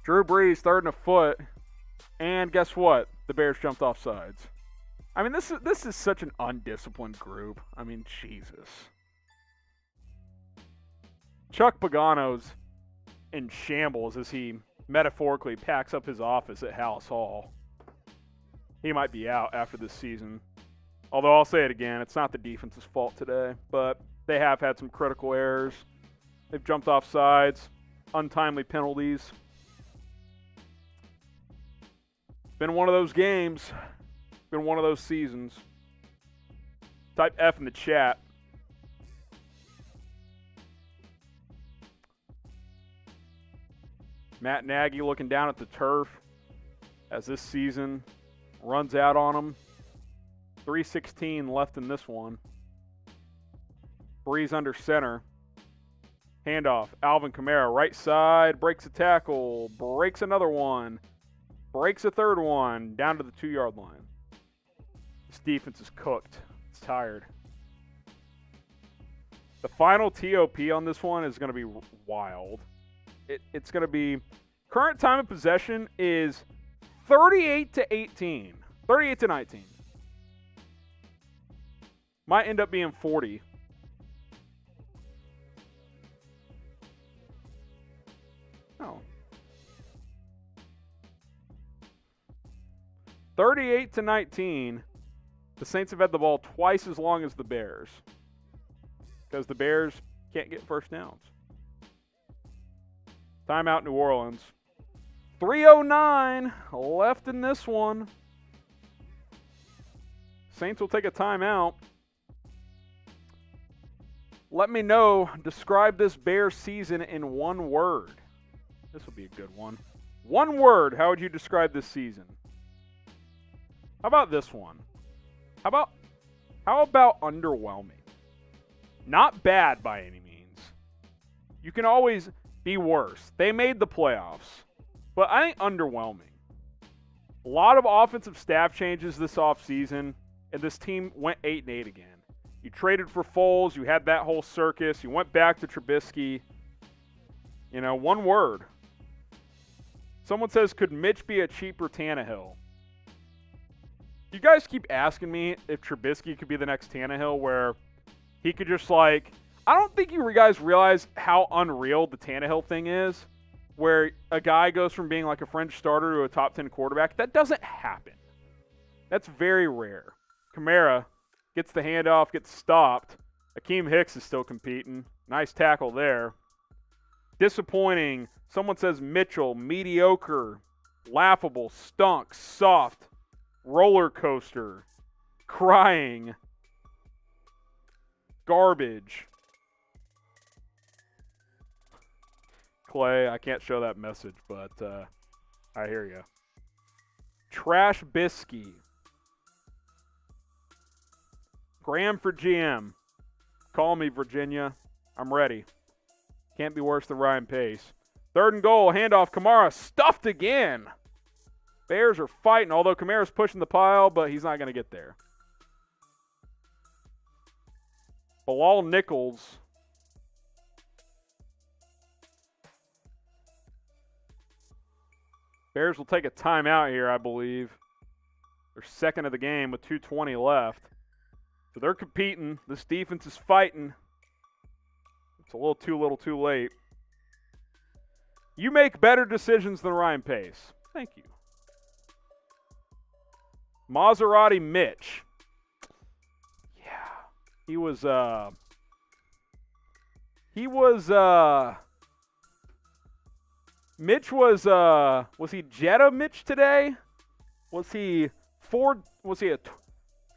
A: Drew Brees, 3rd and a foot. And guess what? The Bears jumped off sides. I mean, this is such an undisciplined group. I mean, Jesus. Chuck Pagano's in shambles as he metaphorically packs up his office at Hallis Hall. He might be out after this season. Although I'll say it again, it's not the defense's fault today, but they have had some critical errors. They've jumped off sides, untimely penalties. Been one of those games. Been one of those seasons. Type F in the chat. Matt Nagy looking down at the turf as this season runs out on him. 3:16 left in this one. Brees under center. Handoff. Alvin Kamara, right side, breaks a tackle, breaks another one, breaks a third one, down to the 2-yard line. This defense is cooked. It's tired. The final TOP on this one is going to be wild. It's going to be, current time of possession is 38-18. 38-19. Might end up being 40. Oh. 38-19. The Saints have had the ball twice as long as the Bears. Because the Bears can't get first downs. Timeout, New Orleans. 3:09 left in this one. Saints will take a timeout. Let me know. Describe this Bears season in one word. This will be a good one. One word. How would you describe this season? How about this one? How about underwhelming? Not bad by any means. You can always be worse. They made the playoffs, but I think underwhelming. A lot of offensive staff changes this offseason, and this team went 8-8 again. You traded for Foles. You had that whole circus. You went back to Trubisky. You know, one word. Someone says, could Mitch be a cheaper Tannehill? You guys keep asking me if Trubisky could be the next Tannehill, where he could just like, I don't think you guys realize how unreal the Tannehill thing is, where a guy goes from being like a fringe starter to a top 10 quarterback. That doesn't happen. That's very rare. Kamara gets the handoff, gets stopped. Akeem Hicks is still competing. Nice tackle there. Disappointing. Someone says Mitchell, mediocre, laughable, stunk, soft, roller coaster, crying, garbage. Clay, I can't show that message, but I hear you. Trash Bisky. Graham for GM. Call me, Virginia. I'm ready. Can't be worse than Ryan Pace. 3rd and goal. Handoff. Kamara stuffed again. Bears are fighting, although Kamara's pushing the pile, but he's not going to get there. Bilal Nichols. Bears will take a timeout here, I believe. They're second of the game with 2:20 left. So they're competing. This defense is fighting. It's a little too late. You make better decisions than Ryan Pace. Thank you. Maserati Mitch. Yeah. Mitch was he Jetta Mitch today? Was he Ford? Was he a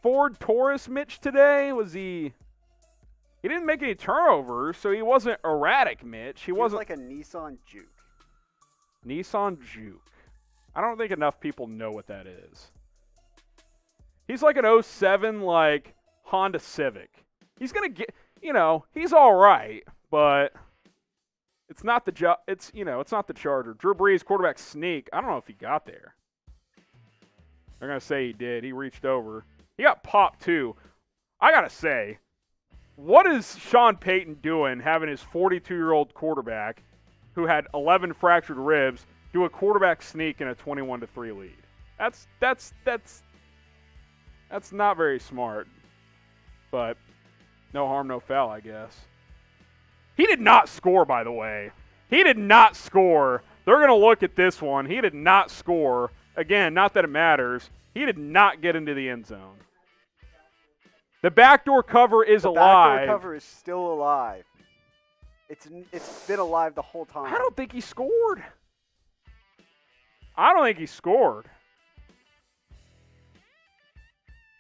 A: Ford Taurus Mitch today? Was he? He didn't make any turnovers, so he wasn't erratic Mitch. He wasn't
B: like a Nissan Juke.
A: Nissan Juke. I don't think enough people know what that is. He's like an 07 like Honda Civic. He's gonna get, he's all right, but it's not the it's not the Charger. Drew Brees quarterback sneak. I don't know if he got there. They're gonna say he did. He reached over. He got popped too. I gotta say, what is Sean Payton doing having his 42-year-old quarterback who had 11 fractured ribs do a quarterback sneak in a 21-3 lead? That's not very smart. But no harm, no foul, I guess. He did not score, by the way. He did not score. They're going to look at this one. He did not score. Again, not that it matters. He did not get into the end zone. The backdoor cover is alive.
B: The backdoor cover is still alive. It's been alive the whole time.
A: I don't think he scored. I don't think he scored.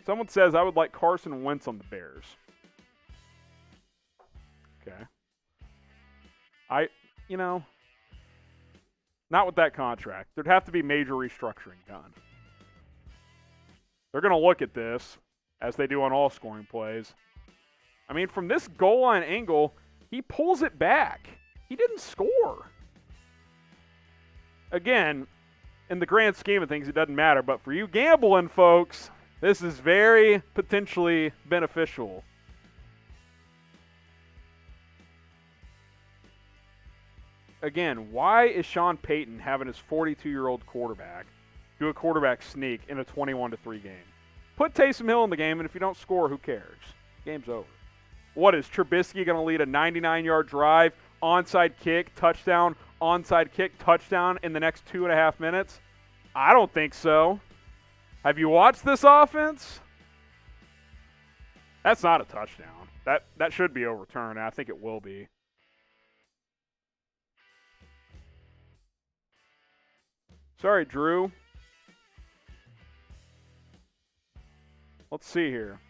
A: Someone says I would like Carson Wentz on the Bears. Okay. Not with that contract. There'd have to be major restructuring done. They're going to look at this, as they do on all scoring plays. I mean, from this goal line angle, he pulls it back. He didn't score. Again, in the grand scheme of things, it doesn't matter. But for you gambling folks, this is very potentially beneficial. Again, why is Sean Payton having his 42-year-old quarterback do a quarterback sneak in a 21-3 game? Put Taysom Hill in the game, and if you don't score, who cares? Game's over. What is Trubisky going to lead a 99-yard drive, onside kick, touchdown, onside kick, touchdown in the next 2.5 minutes? I don't think so. Have you watched this offense? That's not a touchdown. That should be overturned, and I think it will be. Sorry, Drew. Let's see here.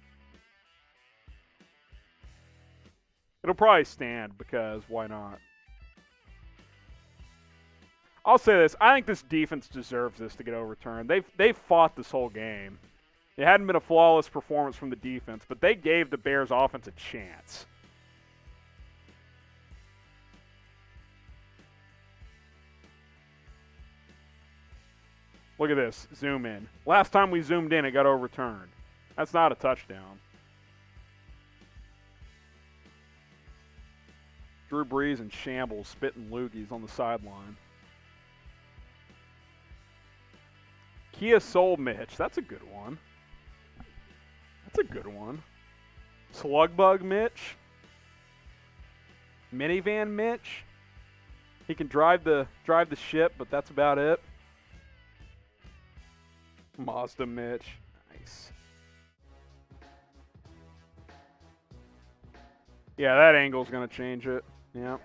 A: It'll probably stand because why not? I'll say this. I think this defense deserves this to get overturned. They've fought this whole game. It hadn't been a flawless performance from the defense, but they gave the Bears offense a chance. Look at this. Zoom in. Last time we zoomed in, it got overturned. That's not a touchdown. Drew Brees in shambles, spitting loogies on the sideline. Kia Soul Mitch. That's a good one. That's a good one. Slugbug Mitch. Minivan Mitch. He can drive the ship, but that's about it. Mazda Mitch. Nice. Yeah, that angle's going to change it. Yeah.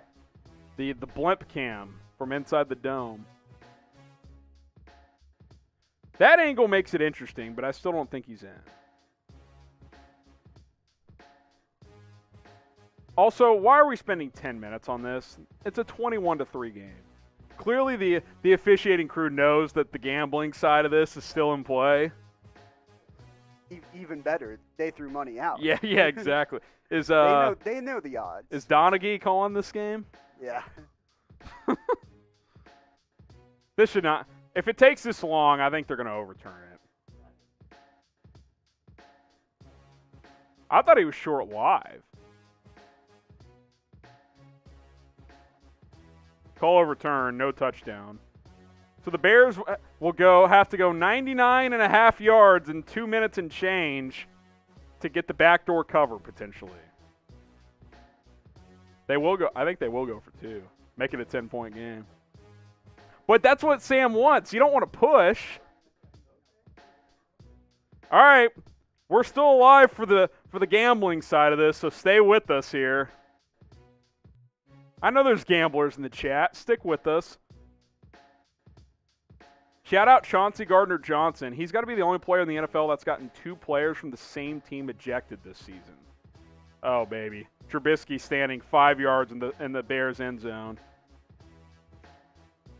A: The blimp cam from inside the dome. That angle makes it interesting, but I still don't think he's in. Also, why are we spending 10 minutes on this? It's a 21-3 game. Clearly, the officiating crew knows that the gambling side of this is still in play.
B: Even better, they threw money out.
A: Yeah, exactly. They
B: know the odds.
A: Is Donaghy calling this game?
B: Yeah.
A: This should not. If it takes this long, I think they're going to overturn it. I thought he was short live. Call overturned, no touchdown. So the Bears will have to go 99.5 yards in 2 minutes and change to get the backdoor cover potentially. They will go. I think they will go for 2. Make it a 10-point game. But that's what Sam wants. You don't want to push. All right, we're still alive for the gambling side of this, so stay with us here. I know there's gamblers in the chat. Stick with us. Shout out Chauncey Gardner-Johnson. He's got to be the only player in the NFL that's gotten 2 players from the same team ejected this season. Oh, baby. Trubisky standing 5 yards in the Bears' end zone.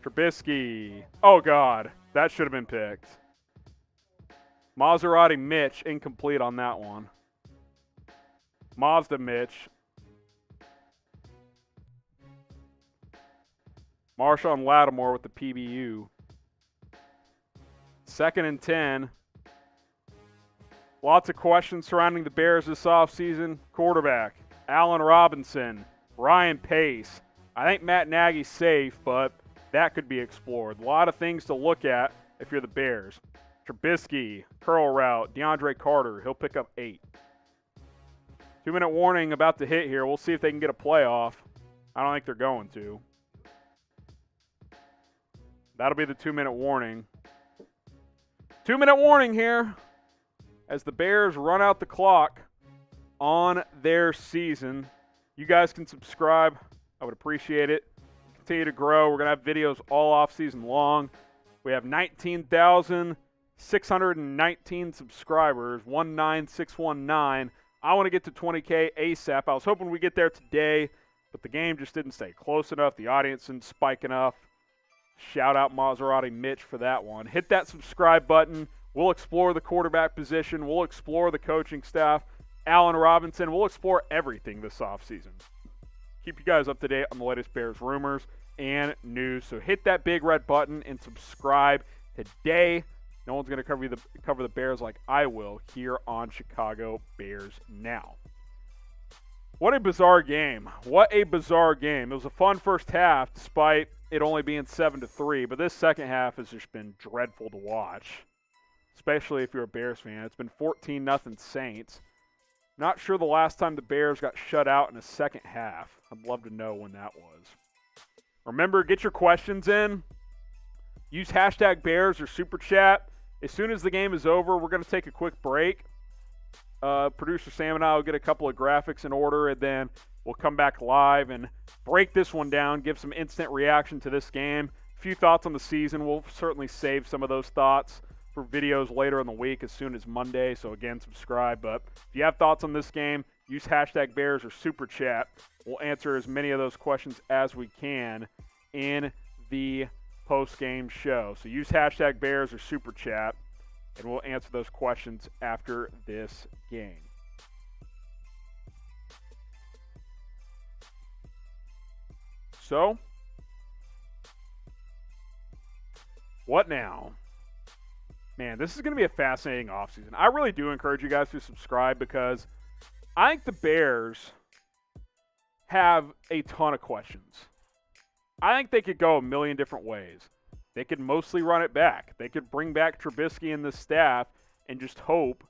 A: Trubisky. Oh, God. That should have been picked. Maserati Mitch, incomplete on that one. Mazda Mitch. Marshawn Lattimore with the PBU. 2nd and 10. Lots of questions surrounding the Bears this offseason. Quarterback, Allen Robinson, Ryan Pace. I think Matt Nagy's safe, but that could be explored. A lot of things to look at if you're the Bears. Trubisky, curl route, DeAndre Carter. He'll pick up 8. 2-minute warning about to hit here. We'll see if they can get a playoff. I don't think they're going to. That'll be the 2-minute warning. 2-minute warning here as the Bears run out the clock on their season. You guys can subscribe. I would appreciate it. Continue to grow. We're going to have videos all off season long. We have 19,619 subscribers, 19619. I want to get to 20K ASAP. I was hoping we get there today, but the game just didn't stay close enough. The audience didn't spike enough. Shout out Maserati Mitch for that one. Hit that subscribe button. We'll explore the quarterback position. We'll explore the coaching staff. Allen Robinson. We'll explore everything this offseason. Keep you guys up to date on the latest Bears rumors and news. So hit that big red button and subscribe today. No one's going to cover the Bears like I will here on Chicago Bears Now. What a bizarre game. What a bizarre game. It was a fun first half despite it only being 7-3, but this second half has just been dreadful to watch, especially if you're a Bears fan. It's been 14-0 Saints. Not sure the last time the Bears got shut out in a second half. I'd love to know when that was. Remember, get your questions in. Use hashtag Bears or Super Chat. As soon as the game is over, we're going to take a quick break. Producer Sam and I will get a couple of graphics in order, and then we'll come back live and break this one down, give some instant reaction to this game. A few thoughts on the season. We'll certainly save some of those thoughts for videos later in the week as soon as Monday. So, again, subscribe. But if you have thoughts on this game, use hashtag Bears or Super Chat. We'll answer as many of those questions as we can in the post-game show. So use hashtag Bears or Super Chat, and we'll answer those questions after this game. So, what now? Man, this is going to be a fascinating offseason. I really do encourage you guys to subscribe because I think the Bears have a ton of questions. I think they could go a million different ways. They could mostly run it back. They could bring back Trubisky and the staff and just hope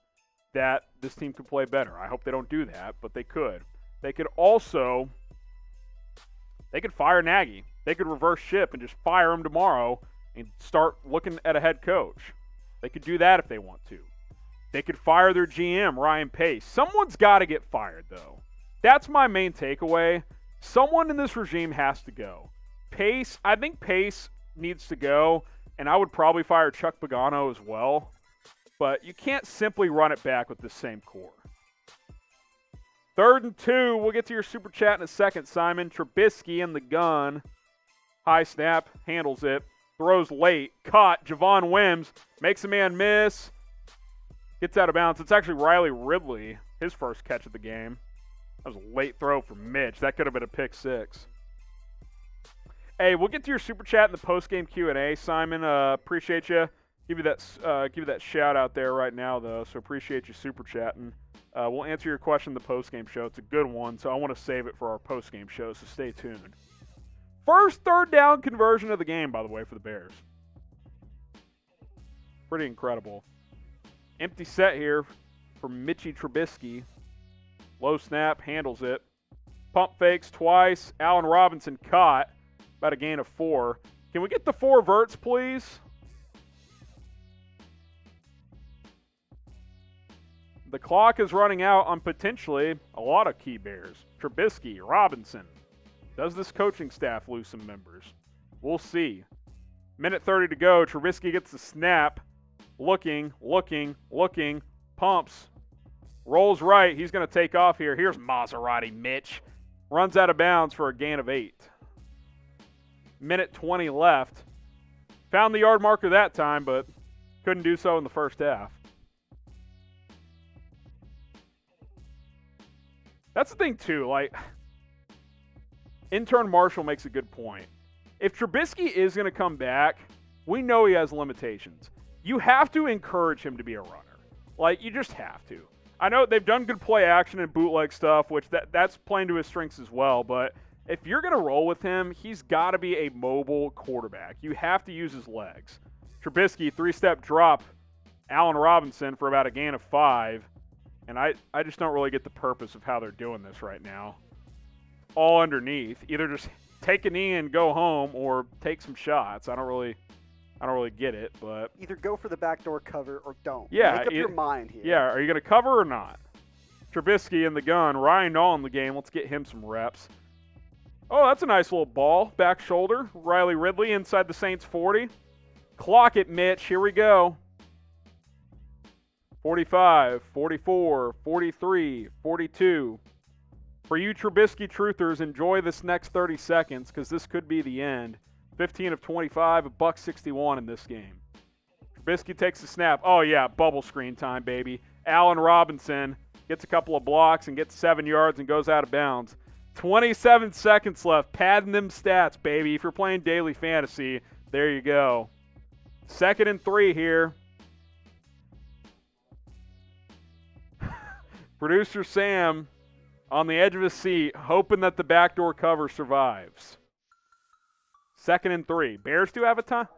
A: that this team could play better. I hope they don't do that, but they could. They could also... They could fire Nagy. They could reverse ship and just fire him tomorrow and start looking at a head coach. They could do that if they want to. They could fire their GM, Ryan Pace. Someone's got to get fired, though. That's my main takeaway. Someone in this regime has to go. Pace, I think Pace needs to go, and I would probably fire Chuck Pagano as well. But you can't simply run it back with the same core. 3rd and 2. We'll get to your Super Chat in a second, Simon. Trubisky in the gun. High snap. Handles it. Throws late. Caught. Javon Wims makes a man miss. Gets out of bounds. It's actually Riley Ridley. His first catch of the game. That was a late throw from Mitch. That could have been a pick six. Hey, we'll get to your Super Chat in the post-game Q&A, Simon. Appreciate you. Give you that shout out there right now, though, so appreciate you Super Chatting. We'll answer your question in the post-game show. It's a good one, so I want to save it for our post-game show, so stay tuned. First 3rd down conversion of the game, by the way, for the Bears. Pretty incredible. Empty set here for Mitchy Trubisky. Low snap, handles it. Pump fakes twice. Allen Robinson caught. About a gain of 4. Can we get the 4 verts, please? The clock is running out on potentially a lot of key Bears. Trubisky, Robinson. Does this coaching staff lose some members? We'll see. Minute 30 to go. Trubisky gets the snap. Looking. Pumps. Rolls right. He's going to take off here. Here's Maserati Mitch. Runs out of bounds for a gain of 8. Minute 20 left. Found the yard marker that time, but couldn't do so in the first half. That's the thing, too. Like, intern Marshall makes a good point. If Trubisky is going to come back, we know he has limitations. You have to encourage him to be a runner. Like, you just have to. I know they've done good play action and bootleg stuff, which that's playing to his strengths as well, but if you're going to roll with him, he's got to be a mobile quarterback. You have to use his legs. Trubisky, 3-step drop. Allen Robinson for about a gain of 5. And I just don't really get the purpose of how they're doing this right now. All underneath. Either just take a knee and go home or take some shots. I don't really get it, but
B: either go for the backdoor cover or don't.
A: Yeah,
B: make up your mind here.
A: Yeah, are you going to cover or not? Trubisky in the gun. Ryan Nall in the game. Let's get him some reps. Oh, that's a nice little ball. Back shoulder. Riley Ridley inside the Saints 40. Clock it, Mitch. Here we go. 45, 44, 43, 42. For you Trubisky truthers, enjoy this next 30 seconds because this could be the end. 15 of 25, a $161 in this game. Trubisky takes the snap. Oh, yeah, bubble screen time, baby. Allen Robinson gets a couple of blocks and gets 7 yards and goes out of bounds. 27 seconds left. Padding them stats, baby. If you're playing daily fantasy, there you go. 2nd and 3 here. Producer Sam on the edge of his seat, hoping that the backdoor cover survives. 2nd and 3. Bears do have a time.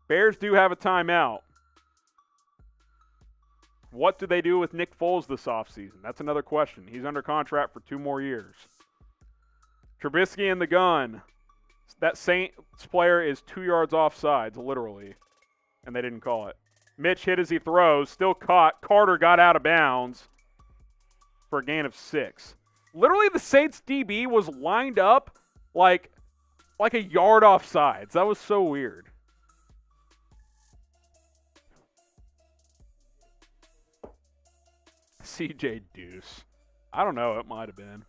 A: Bears do have a timeout. What do they do with Nick Foles this offseason? That's another question. He's under contract for 2 more years. Trubisky in the gun. That Saints player is 2 yards offsides, literally. And they didn't call it. Mitch hit as he throws. Still caught. Carter got out of bounds for a gain of 6. Literally, the Saints DB was lined up like a yard offsides. That was so weird. CJ Deuce. I don't know. It might have been.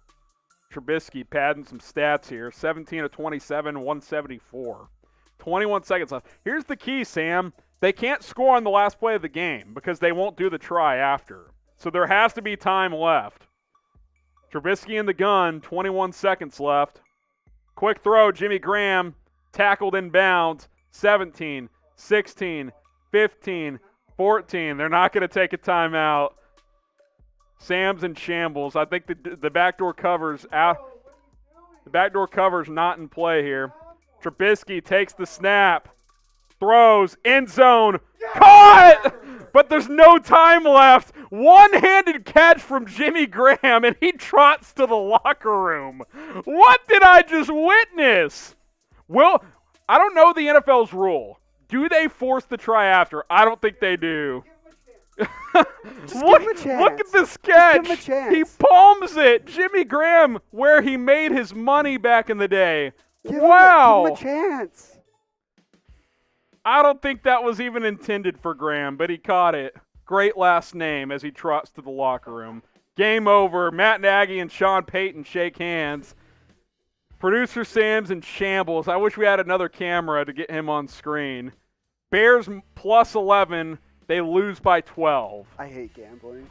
A: Trubisky padding some stats here. 17 of 27, 174. 21 seconds left. Here's the key, Sam. They can't score on the last play of the game because they won't do the try after. So there has to be time left. Trubisky in the gun. 21 seconds left. Quick throw. Jimmy Graham tackled in bounds. 17, 16, 15, 14. They're not going to take a timeout. Sam's in shambles. I think the backdoor cover's out. The backdoor cover's not in play here. Trubisky takes the snap. Throws. End zone. Caught! But there's no time left. One-handed catch from Jimmy Graham, and he trots to the locker room. What did I just witness? Well, I don't know the NFL's rule. Do they force the try after? I don't think they do.
B: Look
A: at this catch.
B: Give him a chance.
A: He palms it. Jimmy Graham, where he made his money back in the day.
B: Give
A: wow.
B: Him a chance.
A: I don't think that was even intended for Graham, but he caught it. Great last name as he trots to the locker room. Game over. Matt Nagy and Sean Payton shake hands. Producer Sam's in shambles. I wish we had another camera to get him on screen. Bears plus 11. They lose by 12.
B: I hate gambling.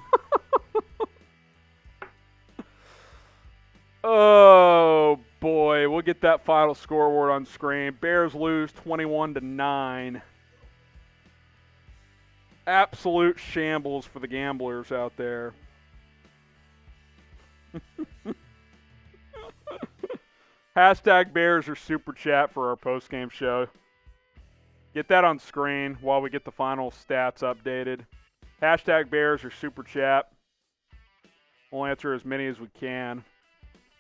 A: Oh, boy. We'll get that final scoreboard on screen. Bears lose 21-9. Absolute shambles for the gamblers out there. Hashtag Bears or Super Chat for our postgame show. Get that on screen while we get the final stats updated. Hashtag Bears or Super Chat. We'll answer as many as we can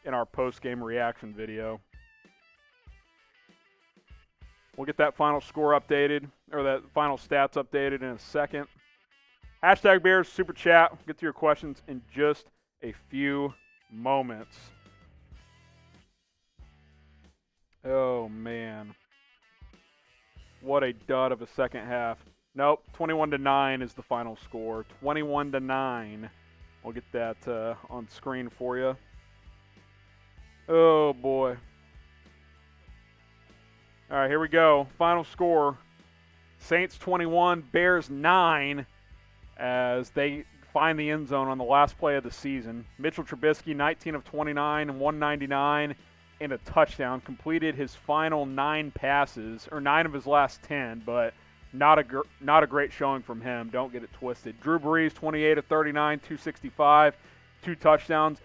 A: in our post-game reaction video. We'll get that final score updated, or that final stats updated in a second. Hashtag Bears, Super Chat. We'll get to your questions in just a few moments. Oh, man. What a dud of a second half. Nope, 21-9 is the final score. 21-9. We'll get that on screen for you. Oh, boy. All right, here we go. Final score. Saints 21, Bears 9 as they find the end zone on the last play of the season. Mitchell Trubisky, 19 of 29, 199, and a touchdown. Completed his final 9 passes, or 9 of his last 10, but not a great showing from him. Don't get it twisted. Drew Brees, 28 of 39, 265, 2 touchdowns.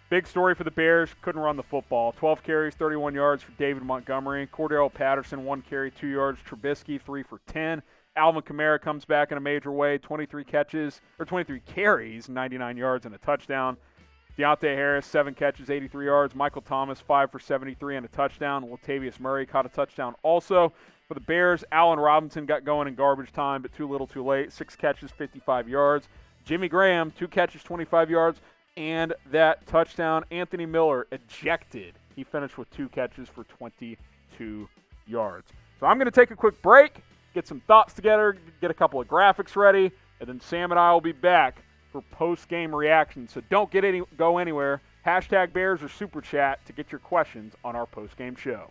A: Big story for the Bears, couldn't run the football. 12 carries, 31 yards for David Montgomery. Cordell Patterson, 1 carry, 2 yards. Trubisky, 3 for 10. Alvin Kamara comes back in a major way, 23 carries, 99 yards, and a touchdown. Deontay Harris, 7 catches, 83 yards. Michael Thomas, 5 for 73 and a touchdown. Latavius Murray caught a touchdown also. For the Bears, Allen Robinson got going in garbage time, but too little too late. 6 catches, 55 yards. Jimmy Graham, 2 catches, 25 yards, and that touchdown. Anthony Miller ejected. He finished with 2 catches for 22 yards. So I'm going to take a quick break, get some thoughts together, get a couple of graphics ready, and then Sam and I will be back for post-game reactions. So don't go anywhere. Hashtag Bears or Super Chat to get your questions on our post-game show.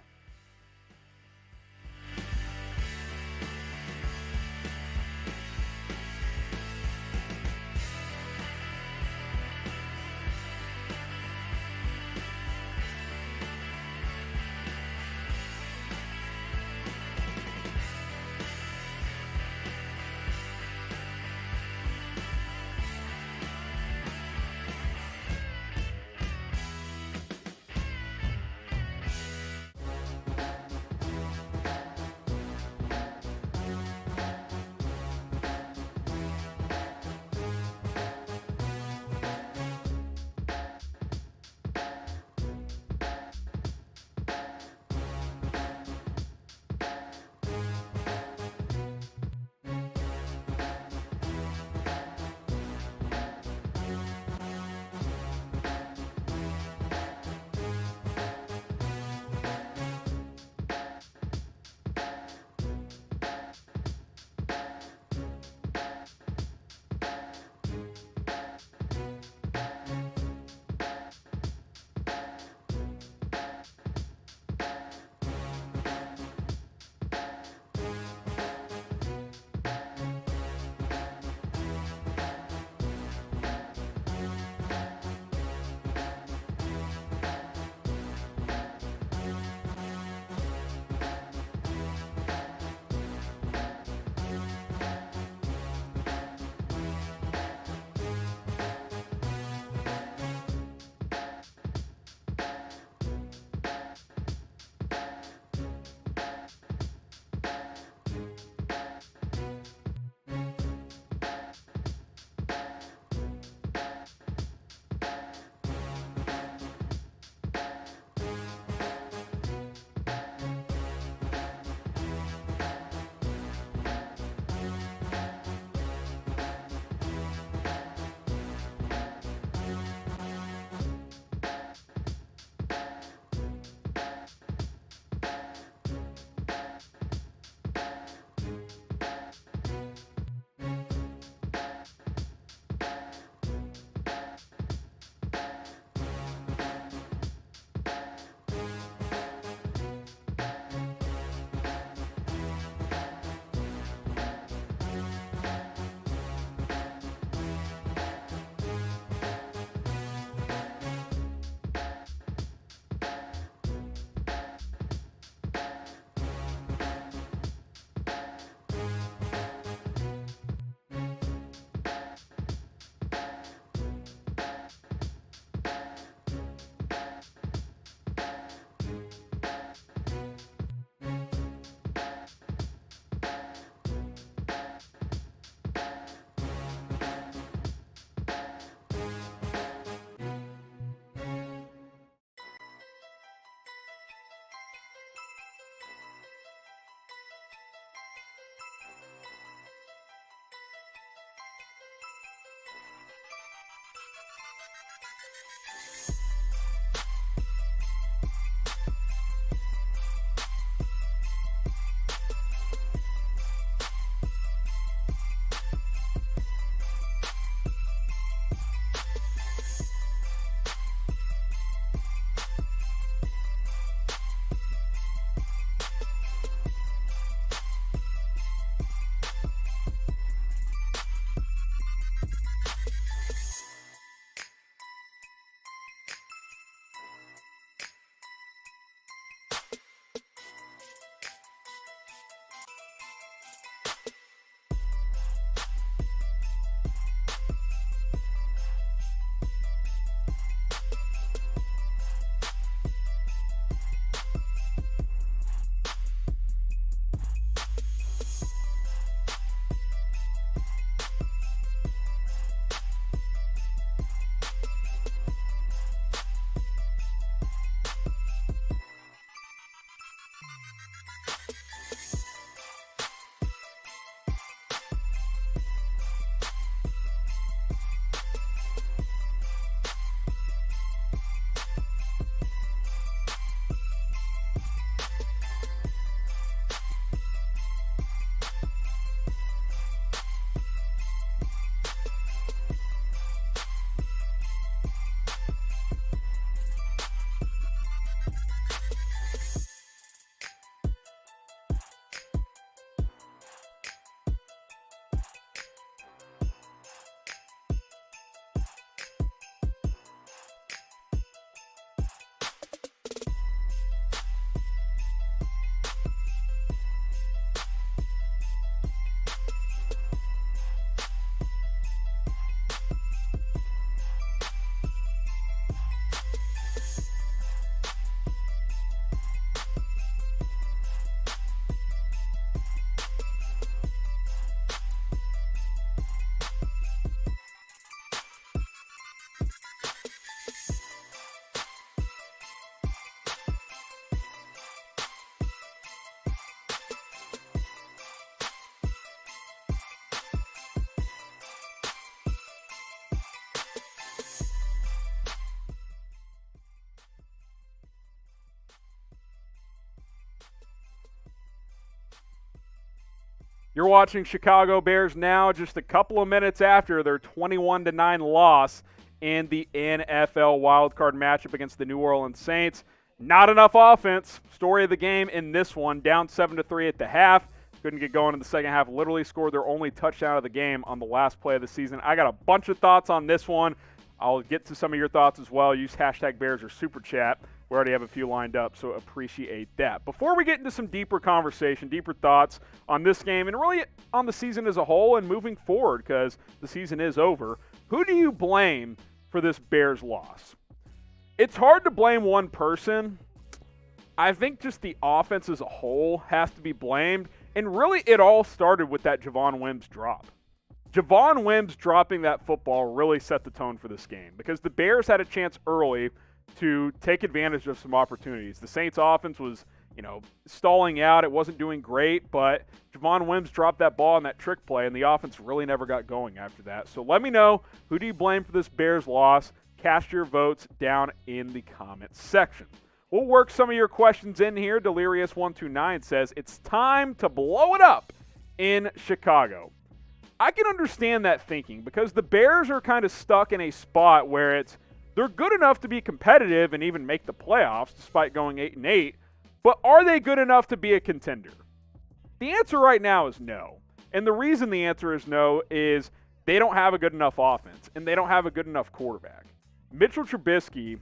A: You're watching Chicago Bears now just a couple of minutes after their 21-9 loss in the NFL Wild Card matchup against the New Orleans Saints. Not enough offense. Story of the game in this one, down 7-3 at the half. Couldn't get going in the second half. Literally scored their only touchdown of the game on the last play of the season. I got a bunch of thoughts on this one. I'll get to some of your thoughts as well. Use hashtag Bears or Super Chat. We already have a few lined up, so appreciate that. Before we get into some deeper conversation, deeper thoughts on this game, and really on the season as a whole and moving forward, because the season is over, who do you blame for this Bears loss? It's hard to blame one person. I think just the offense as a whole has to be blamed, and really it all started with that Javon Wims drop. Javon Wims dropping that football really set the tone for this game because the Bears had a chance early to take advantage of some opportunities. The Saints offense was, stalling out. It wasn't doing great, but Javon Wims dropped that ball on that trick play, and the offense really never got going after that. So let me know, who do you blame for this Bears loss? Cast your votes down in the comments section. We'll work some of your questions in here. Delirious129 says, it's time to blow it up in Chicago. I can understand that thinking because the Bears are kind of stuck in a spot where they're good enough to be competitive and even make the playoffs despite going 8-8, but are they good enough to be a contender? The answer right now is no. And the reason the answer is no is they don't have a good enough offense and they don't have a good enough quarterback. Mitchell Trubisky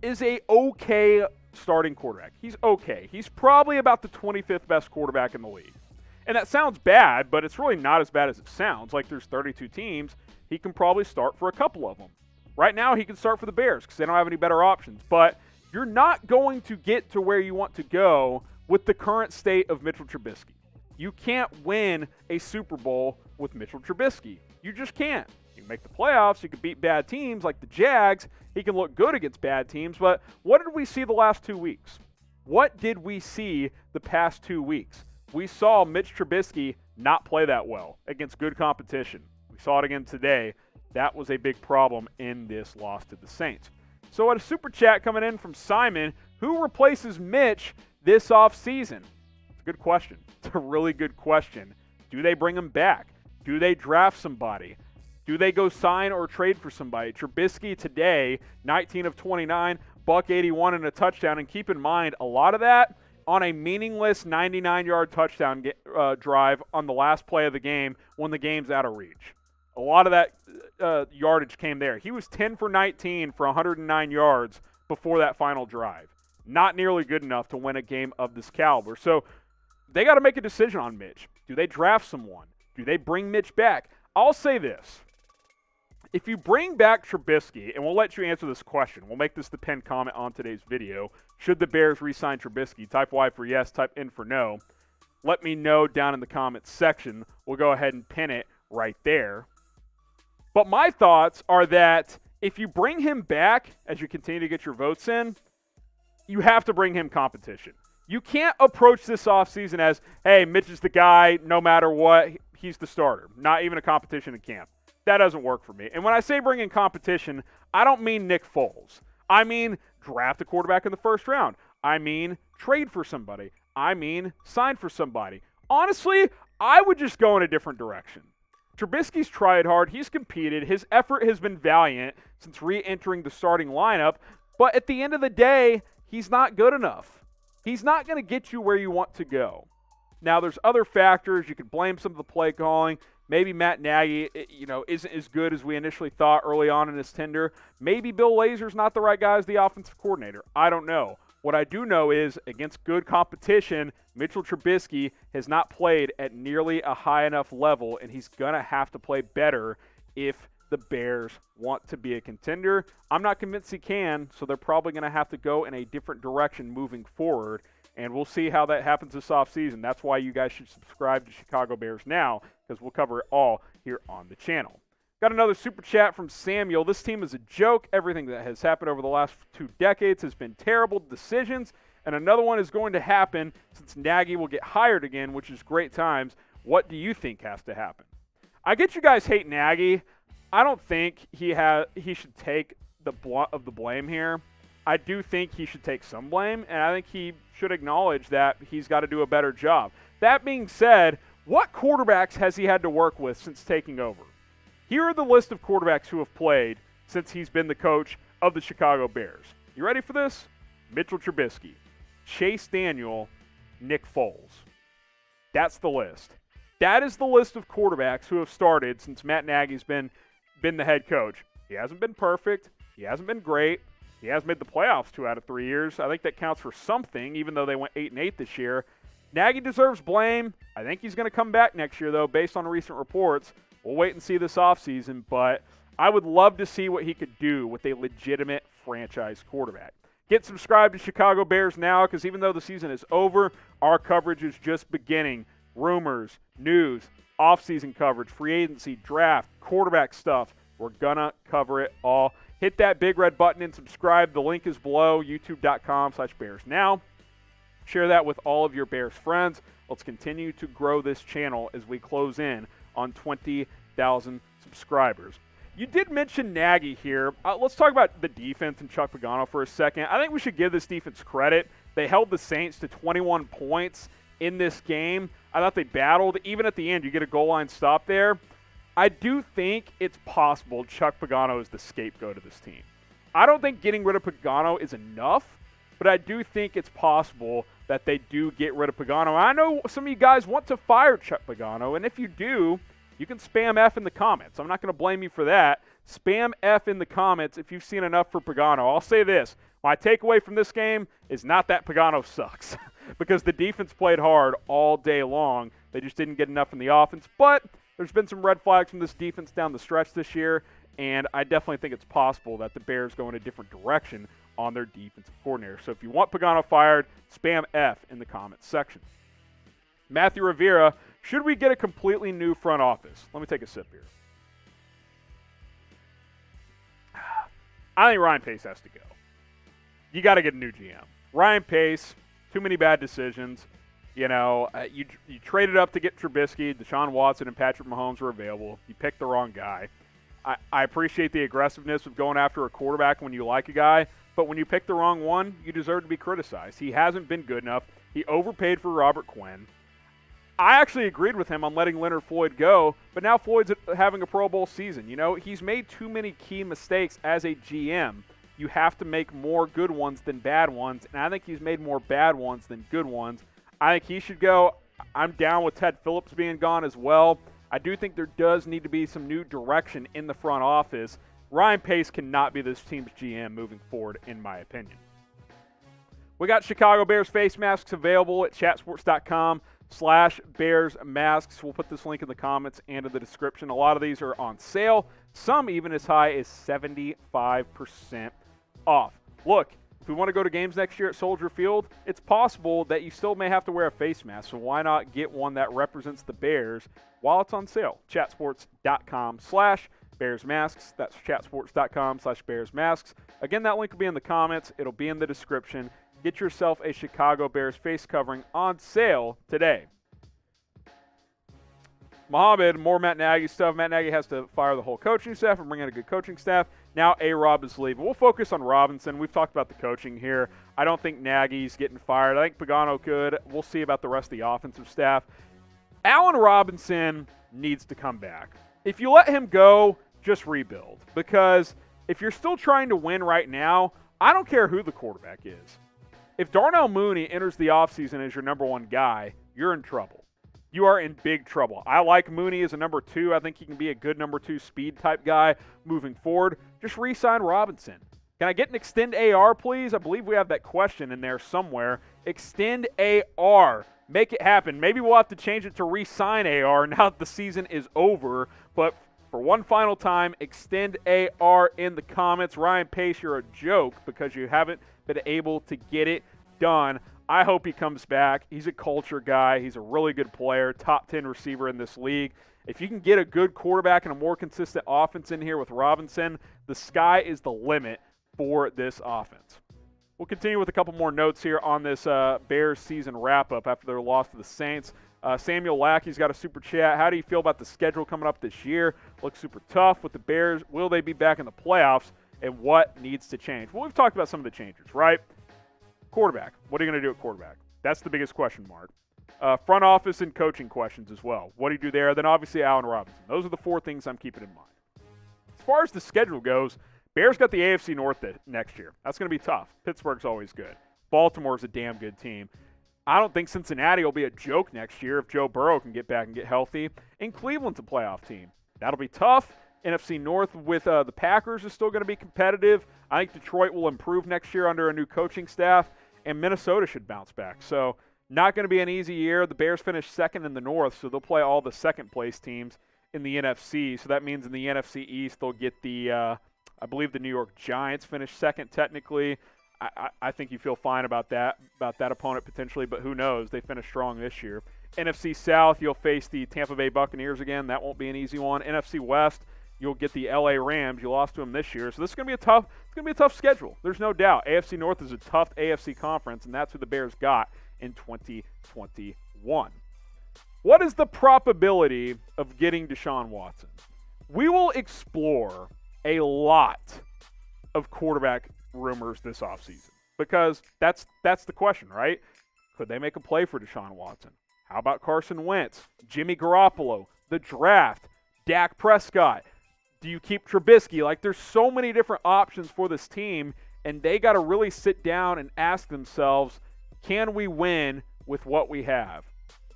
A: is a okay starting quarterback. He's okay. He's probably about the 25th best quarterback in the league. And that sounds bad, but it's really not as bad as it sounds. Like there's 32 teams. He can probably start for a couple of them. Right now, he can start for the Bears because they don't have any better options. But you're not going to get to where you want to go with the current state of Mitchell Trubisky. You can't win a Super Bowl with Mitchell Trubisky. You just can't. You can make the playoffs. You can beat bad teams like the Jags. He can look good against bad teams. But what did we see the last 2 weeks? What did we see the past 2 weeks? We saw Mitch Trubisky not play that well against good competition. We saw it again today. That was a big problem in this loss to the Saints. So a super chat coming in from Simon, who replaces Mitch this offseason? It's a good question. It's a really good question. Do they bring him back? Do they draft somebody? Do they go sign or trade for somebody? Trubisky today, 19 of 29, $181 and a touchdown. And keep in mind, a lot of that on a meaningless 99-yard touchdown drive on the last play of the game when the game's out of reach. A lot of that yardage came there. He was 10 for 19 for 109 yards before that final drive. Not nearly good enough to win a game of this caliber. So they got to make a decision on Mitch. Do they draft someone? Do they bring Mitch back? I'll say this. If you bring back Trubisky, and we'll let you answer this question. We'll make this the pinned comment on today's video. Should the Bears re-sign Trubisky? Type Y for yes, type N for no. Let me know down in the comments section. We'll go ahead and pin it right there. But my thoughts are that if you bring him back as you continue to get your votes in, you have to bring him competition. You can't approach this offseason as, hey, Mitch is the guy, no matter what, he's the starter. Not even a competition in camp. That doesn't work for me. And when I say bring in competition, I don't mean Nick Foles. I mean draft a quarterback in the first round. I mean trade for somebody. I mean sign for somebody. Honestly, I would just go in a different direction. Trubisky's tried hard. He's competed. His effort has been valiant since re-entering the starting lineup. But at the end of the day, he's not good enough. He's not going to get you where you want to go. Now, there's other factors. You could blame some of the play calling. Maybe Matt Nagy, isn't as good as we initially thought early on in his tenure. Maybe Bill Lazor's not the right guy as the offensive coordinator. I don't know. What I do know is, against good competition, Mitchell Trubisky has not played at nearly a high enough level, and he's going to have to play better if the Bears want to be a contender. I'm not convinced he can, so they're probably going to have to go in a different direction moving forward, and we'll see how that happens this offseason. That's why you guys should subscribe to Chicago Bears Now, because we'll cover it all here on the channel. Got another super chat from Samuel. This team is a joke. Everything that has happened over the last 2 decades has been terrible decisions, and another one is going to happen since Nagy will get hired again, which is great times. What do you think has to happen? I get you guys hate Nagy. I don't think he should take the brunt of the blame here. I do think he should take some blame, and I think he should acknowledge that he's got to do a better job. That being said, what quarterbacks has he had to work with since taking over? Here are the list of quarterbacks who have played since he's been the coach of the Chicago Bears. You ready for this? Mitchell Trubisky, Chase Daniel, Nick Foles. That's the list. That is the list of quarterbacks who have started since Matt Nagy's been the head coach. He hasn't been perfect. He hasn't been great. He has made the playoffs 2 out of 3 years. I think that counts for something, even though they went 8-8 this year. Nagy deserves blame. I think he's going to come back next year, though, based on recent reports. We'll wait and see this offseason, but I would love to see what he could do with a legitimate franchise quarterback. Get subscribed to Chicago Bears now, because even though the season is over, our coverage is just beginning. Rumors, news, offseason coverage, free agency, draft, quarterback stuff. We're going to cover it all. Hit that big red button and subscribe. The link is below, youtube.com/BearsNow. Share that with all of your Bears friends. Let's continue to grow this channel as we close in on 20,000 subscribers. You did mention Nagy here. Let's talk about the defense and Chuck Pagano for a second. I think we should give this defense credit. They held the Saints to 21 points in this game. I thought they battled. Even at the end, you get a goal line stop there. I do think it's possible Chuck Pagano is the scapegoat of this team. I don't think getting rid of Pagano is enough, but I do think it's possible that they do get rid of Pagano. I know some of you guys want to fire Chuck Pagano, and if you do, you can spam F in the comments. I'm not going to blame you for that. Spam F in the comments if you've seen enough for Pagano. I'll say this. My takeaway from this game is not that Pagano sucks, because the defense played hard all day long. They just didn't get enough in the offense, but there's been some red flags from this defense down the stretch this year, and I definitely think it's possible that the Bears go in a different direction on their defensive coordinator. So if you want Pagano fired, spam F in the comments section. Matthew Rivera, should we get a completely new front office? Let me take a sip here. I think Ryan Pace has to go. You got to get a new GM. Ryan Pace, too many bad decisions. You know, you traded up to get Trubisky. Deshaun Watson and Patrick Mahomes were available. You picked the wrong guy. I appreciate the aggressiveness of going after a quarterback when you like a guy, but when you pick the wrong one, you deserve to be criticized. He hasn't been good enough. He overpaid for Robert Quinn. I actually agreed with him on letting Leonard Floyd go, but now Floyd's having a Pro Bowl season. You know, he's made too many key mistakes as a GM. You have to make more good ones than bad ones, and I think he's made more bad ones than good ones. I think he should go. I'm down with Ted Phillips being gone as well. I do think there does need to be some new direction in the front office. Ryan Pace cannot be this team's GM moving forward, in my opinion. We got Chicago Bears face masks available at chatsports.com/Bears masks. We'll put this link in the comments and in the description. A lot of these are on sale, some even as high as 75% off. Look, if we want to go to games next year at Soldier Field, it's possible that you still may have to wear a face mask, so why not get one that represents the Bears while it's on sale? chatsports.com/Bears masks. That's chatsports.com/Bears masks. Again, that link will be in the comments. It'll be in the description. Get yourself a Chicago Bears face covering on sale today. Mohammed, more Matt Nagy stuff. Matt Nagy has to fire the whole coaching staff and bring in a good coaching staff. Now A-Rob is leaving. We'll focus on Robinson. We've talked about the coaching here. I don't think Nagy's getting fired. I think Pagano could. We'll see about the rest of the offensive staff. Allen Robinson needs to come back. If you let him go, just rebuild. Because if you're still trying to win right now, I don't care who the quarterback is. If Darnell Mooney enters the offseason as your number one guy, you're in trouble. You are in big trouble. I like Mooney as a number 2. I think he can be a good number 2 speed type guy moving forward. Just re-sign Robinson. Can I get an extend AR, please? I believe we have that question in there somewhere. Extend AR. Make it happen. Maybe we'll have to change it to re-sign AR now that the season is over. But for one final time, extend AR in the comments. Ryan Pace, you're a joke because you haven't been able to get it done. I hope he comes back. He's a culture guy. He's a really good player, top 10 receiver in this league. If you can get a good quarterback and a more consistent offense in here with Robinson, the sky is the limit for this offense. We'll continue with a couple more notes here on this Bears season wrap-up after their loss to the Saints. Samuel Lackey's got a super chat. How do you feel about the schedule coming up this year? Looks super tough with the Bears. Will they be back in the playoffs? and what needs to change. Well, we've talked about some of the changes, right? Quarterback. What are you going to do at quarterback? That's the biggest question mark. Front office and coaching questions as well. What do you do there? Then obviously Allen Robinson. Those are the 4 things I'm keeping in mind. As far as the schedule goes, Bears got the AFC North next year. That's going to be tough. Pittsburgh's always good. Baltimore's a damn good team. I don't think Cincinnati will be a joke next year if Joe Burrow can get back and get healthy. And Cleveland's a playoff team. That'll be tough. NFC North with the Packers is still going to be competitive. I think Detroit will improve next year under a new coaching staff. And Minnesota should bounce back. So not going to be an easy year. The Bears finished second in the North, so they'll play all the second-place teams in the NFC. So that means in the NFC East they'll get the, I believe the New York Giants finished second technically. I think you feel fine about that opponent potentially, but who knows? They finished strong this year. NFC South, you'll face the Tampa Bay Buccaneers again. That won't be an easy one. NFC West, you'll get the LA Rams. You lost to them this year, so this is going to be a tough schedule. There's no doubt. AFC North is a tough AFC conference, and that's who the Bears got in 2021. What is the probability of getting Deshaun Watson? We will explore a lot of quarterback rumors this offseason because that's the question, right? Could they make a play for Deshaun Watson? How about Carson Wentz, Jimmy Garoppolo, the draft, Dak Prescott? Do you keep Trubisky? Like, there's so many different options for this team, and they got to really sit down and ask themselves, can we win with what we have?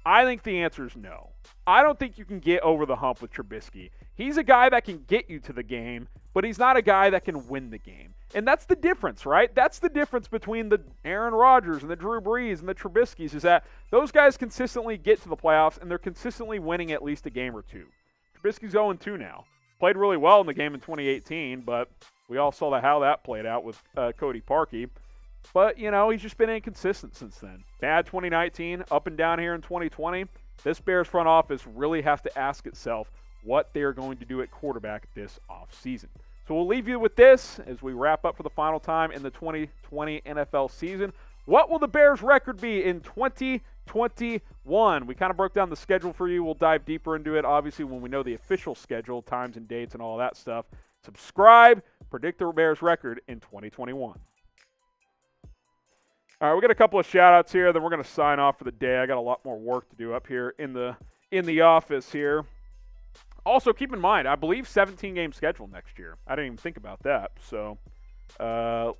A: I think the answer is no. I don't think you can get over the hump with Trubisky. He's a guy that can get you to the game, but he's not a guy that can win the game. And that's the difference, right? That's the difference between the Aaron Rodgers and the Drew Brees and the Trubiskys is that those guys consistently get to the playoffs, and they're consistently winning at least a game or two. Trubisky's 0-2 now. Played really well in the game in 2018, but we all saw how that played out with Cody Parkey. But, he's just been inconsistent since then. Bad 2019, up and down here in 2020. This Bears front office really has to ask itself what they are going to do at quarterback this offseason. So we'll leave you with this as we wrap up for the final time in the 2020 NFL season. What will the Bears' record be in 2021? We kind of broke down the schedule for you. We'll dive deeper into it, obviously, when we know the official schedule, times and dates and all that stuff. Subscribe, predict the Bears' record in 2021. All right, we got a couple of shout-outs here, then we're going to sign off for the day. I got a lot more work to do up here in the office here. Also, keep in mind, I believe 17-game schedule next year. I didn't even think about that, so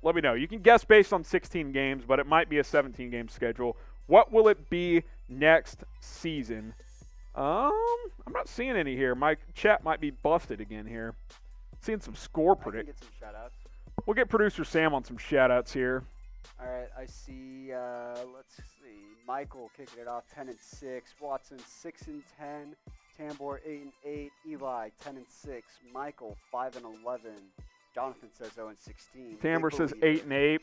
A: let me know. You can guess based on 16 games, but it might be a 17-game schedule. What will it be next season? I'm not seeing any here. My chat might be busted again here. Seeing some score predict.
B: Get some shout-outs.
A: We'll get producer Sam on some shout-outs here.
B: All right, I see, let's see, Michael kicking it off 10-6, Watson 6-10, Tambor 8-8, Eli 10-6, Michael 5-11, Jonathan says 0-16.
A: Tambor says 8-8.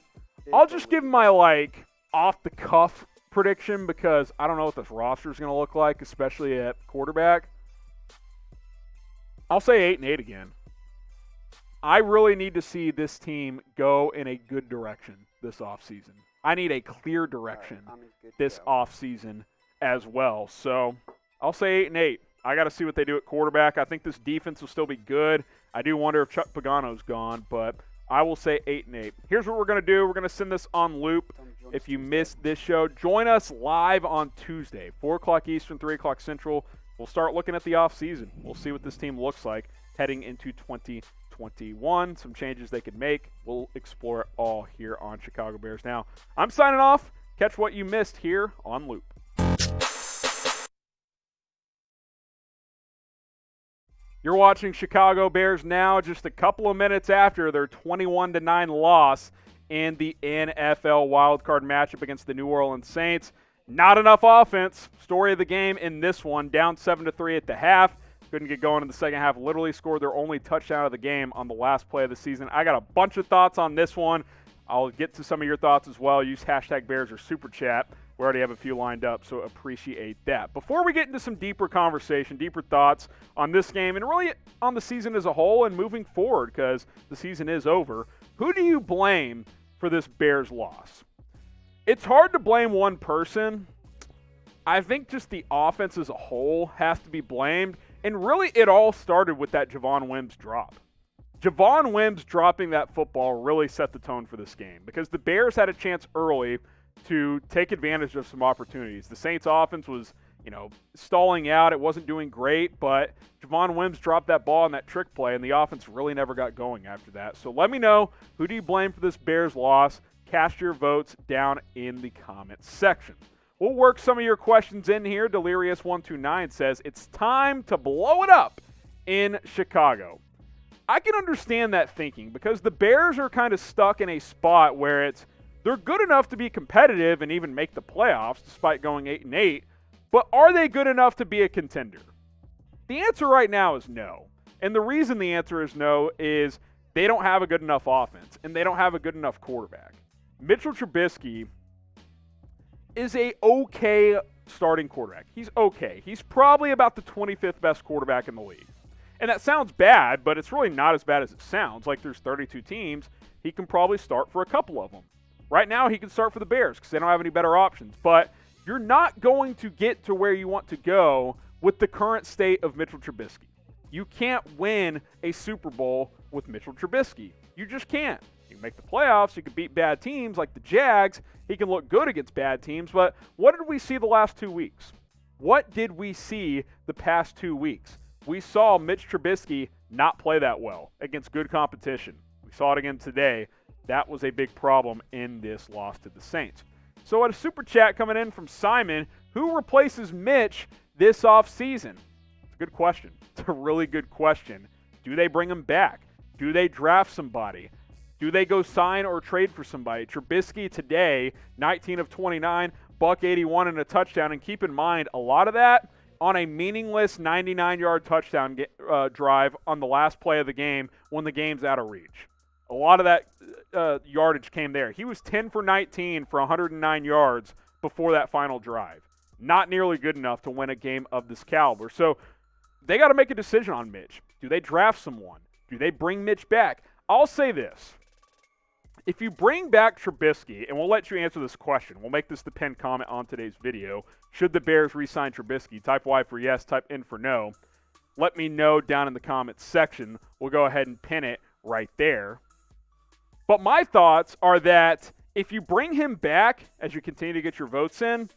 A: I'll just give my off-the-cuff prediction because I don't know what this roster is going to look like, especially at quarterback. I'll say 8-8 again. I really need to see this team go in a good direction this offseason. I need a clear direction this offseason as well. So I'll say 8-8. I got to see what they do at quarterback. I think this defense will still be good. I do wonder if Chuck Pagano's gone, but I will say 8-8. Here's what we're going to do. We're going to send this on loop. If you missed this show, join us live on Tuesday, 4 o'clock Eastern, 3 o'clock Central. We'll start looking at the offseason. We'll see what this team looks like heading into 2021. Some changes they could make. We'll explore it all here on Chicago Bears Now. I'm signing off. Catch what you missed here on Loop. You're watching Chicago Bears Now just a couple of minutes after their 21-9 loss in the NFL Wild Card matchup against the New Orleans Saints. Not enough offense. Story of the game in this one. Down 7-3 at the half. Couldn't get going in the second half. Literally scored their only touchdown of the game on the last play of the season. I got a bunch of thoughts on this one. I'll get to some of your thoughts as well. Use hashtag Bears or Super Chat. We already have a few lined up, so appreciate that. Before we get into some deeper conversation, deeper thoughts on this game, and really on the season as a whole and moving forward, because the season is over, who do you blame for this Bears loss? It's hard to blame one person. I think just the offense as a whole has to be blamed. And really, it all started with that Javon Wims drop. Javon Wims dropping that football really set the tone for this game because the Bears had a chance early to take advantage of some opportunities. The Saints offense was, stalling out. It wasn't doing great, but Javon Wims dropped that ball on that trick play, and the offense really never got going after that. So let me know, who do you blame for this Bears loss? Cast your votes down in the comments section. We'll work some of your questions in here. Delirious129 says, it's time to blow it up in Chicago. I can understand that thinking because the Bears are kind of stuck in a spot where they're good enough to be competitive and even make the playoffs despite going 8-8, but are they good enough to be a contender? The answer right now is no. And the reason the answer is no is they don't have a good enough offense and they don't have a good enough quarterback. Mitchell Trubisky is a okay starting quarterback. He's okay. He's probably about the 25th best quarterback in the league. And that sounds bad, but it's really not as bad as it sounds. Like there's 32 teams. He can probably start for a couple of them. Right now, he can start for the Bears because they don't have any better options. But you're not going to get to where you want to go with the current state of Mitchell Trubisky. You can't win a Super Bowl with Mitchell Trubisky. You just can't. You can make the playoffs. You can beat bad teams like the Jags. He can look good against bad teams. But what did we see the last 2 weeks? What did we see the past 2 weeks? We saw Mitch Trubisky not play that well against good competition. We saw it again today. That was a big problem in this loss to the Saints. So a super chat coming in from Simon, who replaces Mitch this offseason? It's a good question. It's a really good question. Do they bring him back? Do they draft somebody? Do they go sign or trade for somebody? Trubisky today, 19 of 29, $181 and a touchdown. And keep in mind, a lot of that on a meaningless 99-yard touchdown drive on the last play of the game when the game's out of reach. A lot of that yardage came there. He was 10 for 19 for 109 yards before that final drive. Not nearly good enough to win a game of this caliber. So they got to make a decision on Mitch. Do they draft someone? Do they bring Mitch back? I'll say this. If you bring back Trubisky, and we'll let you answer this question. We'll make this the pinned comment on today's video. Should the Bears re-sign Trubisky? Type Y for yes, type N for no. Let me know down in the comments section. We'll go ahead and pin it right there. But my thoughts are that if you bring him back as you continue to get your votes in,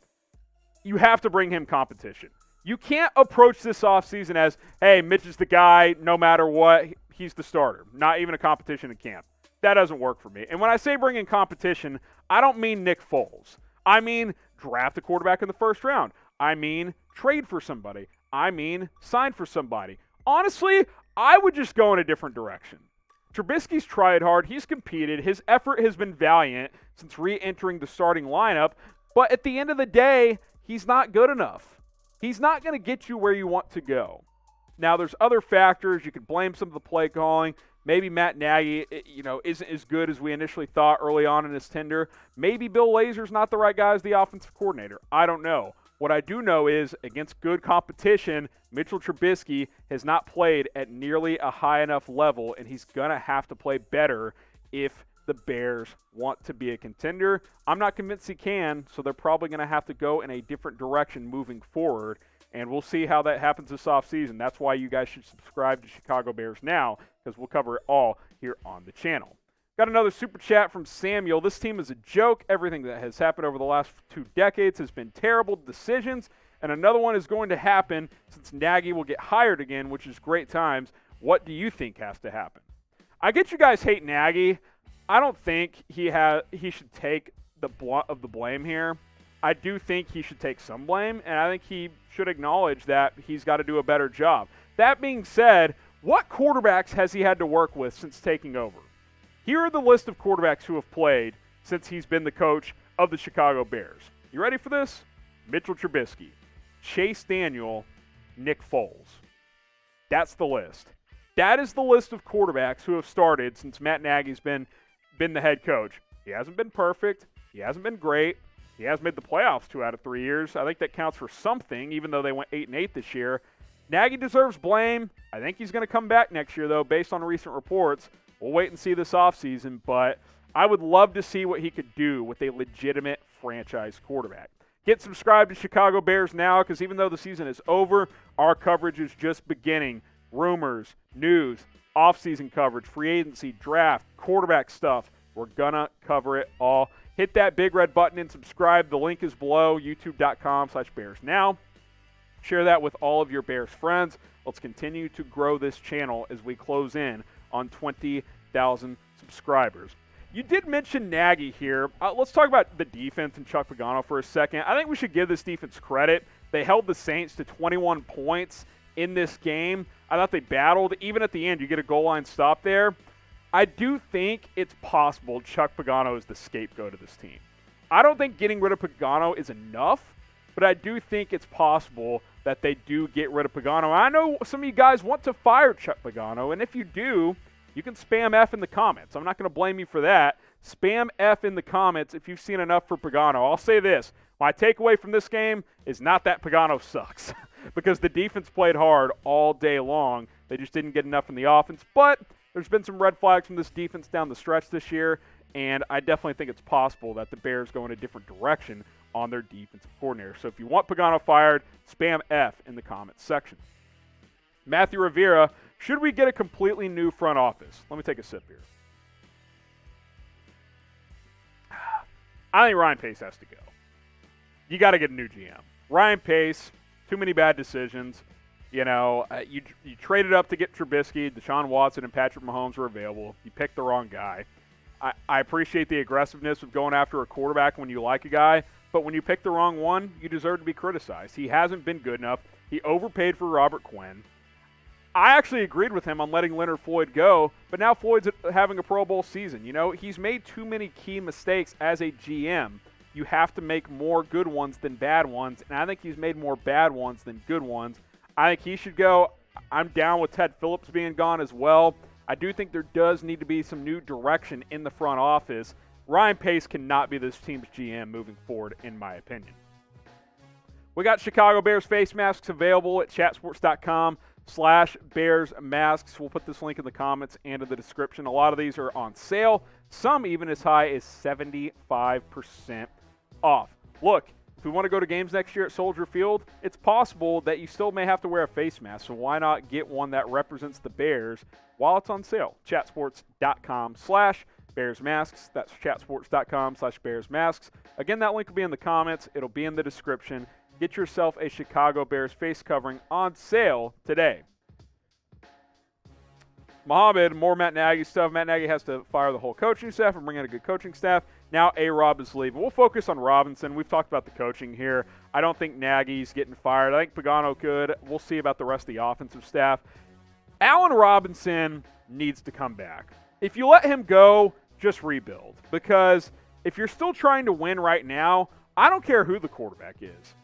A: you have to bring him competition. You can't approach this offseason as, hey, Mitch is the guy, no matter what, he's the starter. Not even a competition in camp. That doesn't work for me. And when I say bring in competition, I don't mean Nick Foles. I mean draft a quarterback in the first round. I mean trade for somebody. I mean sign for somebody. Honestly, I would just go in a different direction. Trubisky's tried hard. He's competed. His effort has been valiant since re-entering the starting lineup. But at the end of the day, he's not good enough. He's not going to get you where you want to go. Now, there's other factors. You could blame some of the play calling. Maybe Matt Nagy, isn't as good as we initially thought early on in his tenure. Maybe Bill Lazor's not the right guy as the offensive coordinator. I don't know. What I do know is, against good competition, Mitchell Trubisky has not played at nearly a high enough level, and he's going to have to play better if the Bears want to be a contender. I'm not convinced he can, so they're probably going to have to go in a different direction moving forward, and we'll see how that happens this offseason. That's why you guys should subscribe to Chicago Bears Now, because we'll cover it all here on the channel. Got another super chat from Samuel. This team is a joke. Everything that has happened over the last 2 decades has been terrible decisions, and another one is going to happen since Nagy will get hired again, which is great times. What do you think has to happen? I get you guys hate Nagy. I don't think he should take the brunt of the blame here. I do think he should take some blame, and I think he should acknowledge that he's got to do a better job. That being said, what quarterbacks has he had to work with since taking over? Here are the list of quarterbacks who have played since he's been the coach of the Chicago Bears. You ready for this? Mitchell Trubisky, Chase Daniel, Nick Foles. That's the list. That is the list of quarterbacks who have started since Matt Nagy's been the head coach. He hasn't been perfect. He hasn't been great. He has made the playoffs 2 out of 3 years. I think that counts for something, even though they went 8-8 this year. Nagy deserves blame. I think he's going to come back next year, though, based on recent reports. We'll wait and see this offseason, but I would love to see what he could do with a legitimate franchise quarterback. Get subscribed to Chicago Bears Now, because even though the season is over, our coverage is just beginning. Rumors, news, off-season coverage, free agency, draft, quarterback stuff. We're going to cover it all. Hit that big red button and subscribe. The link is below, youtube.com/BearsNow. Share that with all of your Bears friends. Let's continue to grow this channel as we close in on 20,000 subscribers. You did mention Nagy here. Let's talk about the defense and Chuck Pagano for a second. I think we should give this defense credit. They held the Saints to 21 points in this game. I thought they battled. Even at the end, you get a goal line stop there. I do think it's possible Chuck Pagano is the scapegoat of this team. I don't think getting rid of Pagano is enough, but I do think it's possible that they do get rid of Pagano. I know some of you guys want to fire Chuck Pagano, and if you do, you can spam F in the comments. I'm not going to blame you for that. Spam F in the comments if you've seen enough for Pagano. I'll say this. My takeaway from this game is not that Pagano sucks because the defense played hard all day long. They just didn't get enough in the offense, but there's been some red flags from this defense down the stretch this year, and I definitely think it's possible that the Bears go in a different direction on their defensive coordinator. So if you want Pagano fired, spam F in the comments section. Matthew Rivera, should we get a completely new front office? Let me take a sip here. I think Ryan Pace has to go. You got to get a new GM. Ryan Pace, too many bad decisions. You know, you traded up to get Trubisky, Deshaun Watson, and Patrick Mahomes were available. You picked the wrong guy. I appreciate the aggressiveness of going after a quarterback when you like a guy, but when you pick the wrong one, you deserve to be criticized. He hasn't been good enough. He overpaid for Robert Quinn. I actually agreed with him on letting Leonard Floyd go, but now Floyd's having a Pro Bowl season. You know, he's made too many key mistakes as a GM. You have to make more good ones than bad ones, and I think he's made more bad ones than good ones. I think he should go. I'm down with Ted Phillips being gone as well. I do think there does need to be some new direction in the front office. Ryan Pace cannot be this team's GM moving forward, in my opinion. We got Chicago Bears face masks available at chatsports.com/BearsMasks. We'll put this link in the comments and in the description. A lot of these are on sale, some even as high as 75% off. Look, if we want to go to games next year at Soldier Field, it's possible that you still may have to wear a face mask, so why not get one that represents the Bears while it's on sale? chatsports.com/BearsMasks. That's chatsports.com/BearsMasks. Again, that link will be in the comments. It'll be in the description. Get yourself a Chicago Bears face covering on sale today. Mohammed, more Matt Nagy stuff. Matt Nagy has to fire the whole coaching staff and bring in a good coaching staff. Now A-Rob is leaving. We'll focus on Robinson. We've talked about the coaching here. I don't think Nagy's getting fired. I think Pagano could. We'll see about the rest of the offensive staff. Allen Robinson needs to come back. If you let him go, just rebuild. Because if you're still trying to win right now, I don't care who the quarterback is.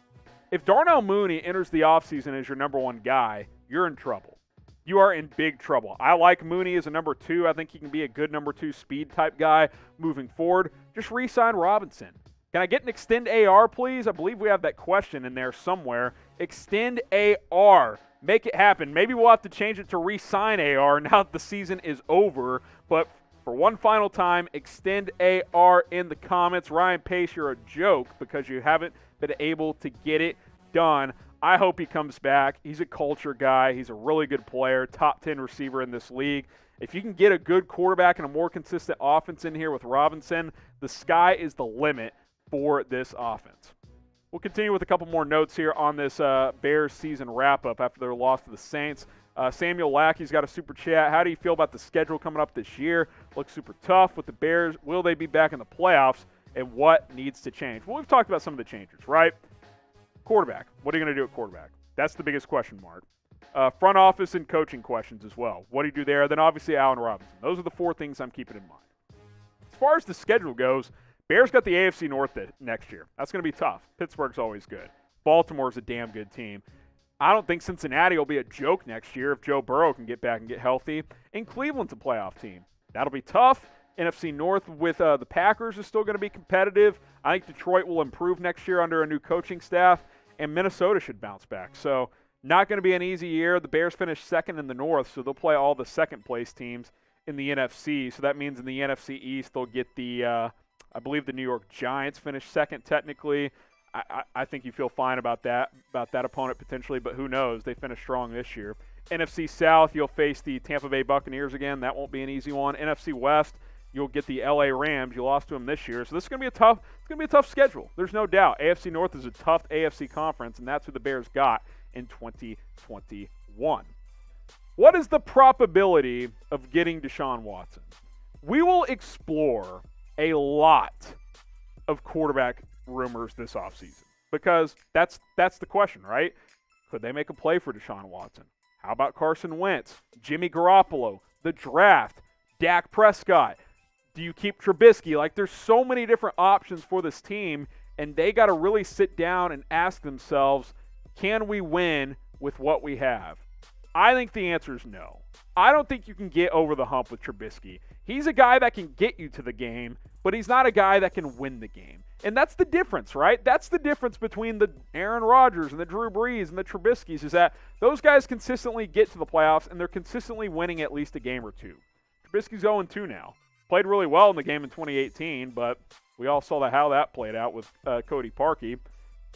A: If Darnell Mooney enters the offseason as your number one guy, you're in trouble. You are in big trouble. I like Mooney as a number two. I think he can be a good number two speed type guy moving forward. Just re-sign Robinson. Can I get an extend AR, please? I believe we have that question in there somewhere. Extend AR. Make it happen. Maybe we'll have to change it to re-sign AR now that the season is over. But for one final time, extend AR in the comments. Ryan Pace, you're a joke because you haven't been able to get it done. I hope he comes back. He's a culture guy. He's a really good player, top 10 receiver in this league. If you can get a good quarterback and a more consistent offense in here with Robinson, the sky is the limit for this offense. We'll continue with a couple more notes here on this Bears season wrap-up after their loss to the Saints. Samuel Lackey's got a super chat. How do you feel about the schedule coming up this year? Looks super tough with the Bears. Will they be back in the playoffs? And what needs to change? Well, we've talked about some of the changes, right? Quarterback. What are you going to do at quarterback? That's the biggest question mark. Front office and coaching questions as well. What do you do there? Then obviously Allen Robinson. Those are the four things I'm keeping in mind. As far as the schedule goes, Bears got the AFC North next year. That's going to be tough. Pittsburgh's always good. Baltimore's a damn good team. I don't think Cincinnati will be a joke next year if Joe Burrow can get back and get healthy. And Cleveland's a playoff team. That'll be tough. NFC North with the Packers is still going to be competitive. I think Detroit will improve next year under a new coaching staff, and Minnesota should bounce back. So not going to be an easy year. The Bears finished second in the North, so they'll play all the second-place teams in the NFC. So that means in the NFC East they'll get the, I believe the New York Giants finished second technically. I think you feel fine about that opponent potentially, but who knows? They finished strong this year. NFC South, you'll face the Tampa Bay Buccaneers again. That won't be an easy one. NFC West, you'll get the LA Rams. You lost to them this year. So this is going to be a tough schedule. There's no doubt. AFC North is a tough AFC conference, and that's who the Bears got in 2021. What is the probability of getting Deshaun Watson? We will explore a lot of quarterback rumors this offseason because that's the question, right? Could they make a play for Deshaun Watson? How about Carson Wentz, Jimmy Garoppolo, the draft, Dak Prescott? Do you keep Trubisky? Like, there's so many different options for this team, and they got to really sit down and ask themselves, can we win with what we have? I think the answer is no. I don't think you can get over the hump with Trubisky. He's a guy that can get you to the game, but he's not a guy that can win the game. And that's the difference, right? That's the difference between the Aaron Rodgers and the Drew Brees and the Trubiskys is that those guys consistently get to the playoffs, and they're consistently winning at least a game or two. Trubisky's 0-2 now. Played really well in the game in 2018, but we all saw how that played out with Cody Parkey.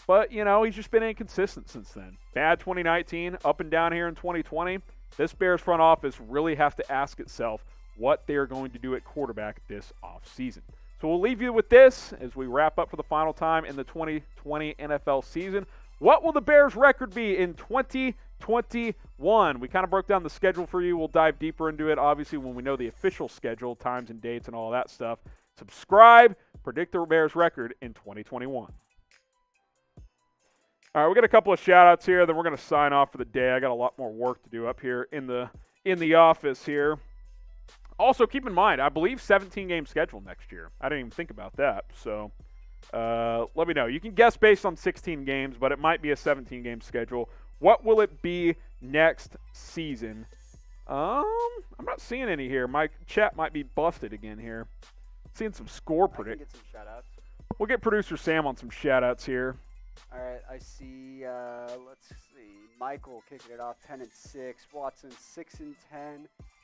A: But, he's just been inconsistent since then. Bad 2019, up and down here in 2020. This Bears front office really has to ask itself what they're going to do at quarterback this offseason. So we'll leave you with this as we wrap up for the final time in the 2020 NFL season. What will the Bears' record be in 2021? We kind of broke down the schedule for you. We'll dive deeper into it, obviously, when we know the official schedule, times and dates and all that stuff. Subscribe, predict the Bears' record in 2021. All right, we got a couple of shout-outs here, then we're going to sign off for the day. I got a lot more work to do up here in the office here. Also, keep in mind, I believe 17-game schedule next year. I didn't even think about that, so let me know. You can guess based on 16 games, but it might be a 17-game schedule. What will it be next season? I'm not seeing any here. My chat might be busted again here. Seeing some score predict.
B: Get some shout-outs.
A: We'll get producer Sam on some shout-outs here.
B: All right, I see, let's see, Michael kicking it off 10-6, Watson 6-10,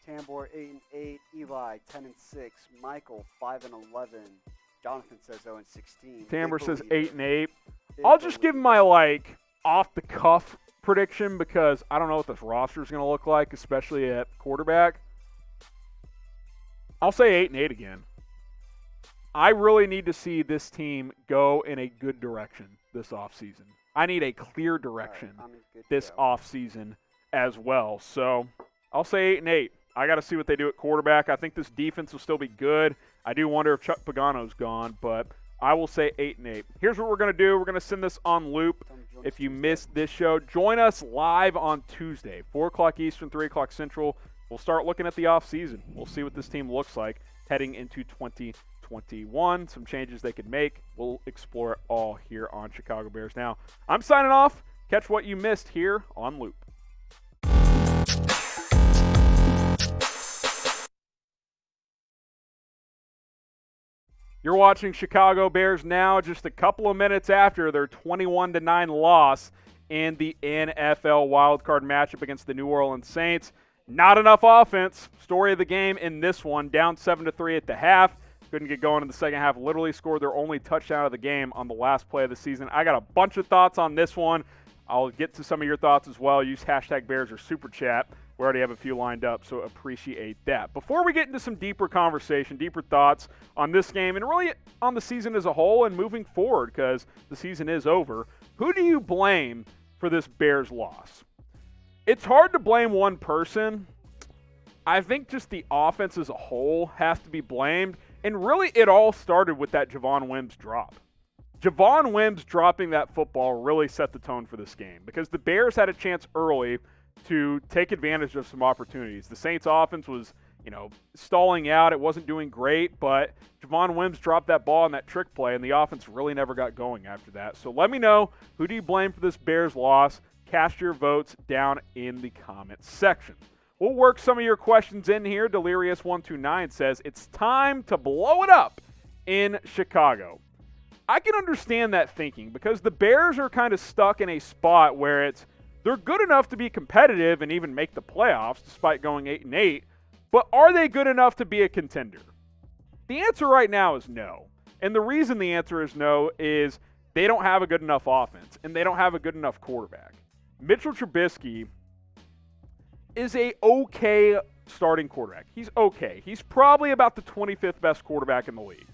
B: Tambor 8-8, Eli 10-6, Michael 5-11, Jonathan says 0-16.
A: Tambor says 8-8. I'll just give my off the cuff prediction because I don't know what this roster is going to look like, especially at quarterback. I'll say 8-8 again. I really need to see this team go in a good direction this offseason. I need a clear direction this offseason as well. So I'll say 8-8. I got to see what they do at quarterback. I think this defense will still be good. I do wonder if Chuck Pagano's gone, but I will say 8-8. Here's what we're going to do. We're going to send this on loop. If you missed this show, join us live on Tuesday, 4 o'clock Eastern, 3 o'clock Central. We'll start looking at the offseason. We'll see what this team looks like heading into 2021. Some changes they could make. We'll explore it all here on Chicago Bears Now. I'm signing off. Catch what you missed here on Loop. You're watching Chicago Bears Now just a couple of minutes after their 21-9 loss in the NFL Wild Card matchup against the New Orleans Saints. Not enough offense. Story of the game in this one. Down 7-3 at the half. Couldn't get going in the second half. Literally scored their only touchdown of the game on the last play of the season. I got a bunch of thoughts on this one. I'll get to some of your thoughts as well. Use hashtag Bears or Super Chat. We already have a few lined up, so appreciate that. Before we get into some deeper conversation, deeper thoughts on this game, and really on the season as a whole and moving forward, because the season is over, who do you blame for this Bears loss? It's hard to blame one person. I think just the offense as a whole has to be blamed, and really it all started with that Javon Wims drop. Javon Wims dropping that football really set the tone for this game because the Bears had a chance early to take advantage of some opportunities. The Saints offense was, stalling out. It wasn't doing great, but Javon Wims dropped that ball in that trick play, and the offense really never got going after that. So let me know, who do you blame for this Bears loss? Cast your votes down in the comments section. We'll work some of your questions in here. Delirious129 says, it's time to blow it up in Chicago. I can understand that thinking because the Bears are kind of stuck in a spot where they're good enough to be competitive and even make the playoffs despite going 8-8, but are they good enough to be a contender? The answer right now is no. And the reason the answer is no is they don't have a good enough offense and they don't have a good enough quarterback. Mitchell Trubisky is a okay starting quarterback. He's okay. He's probably about the 25th best quarterback in the league.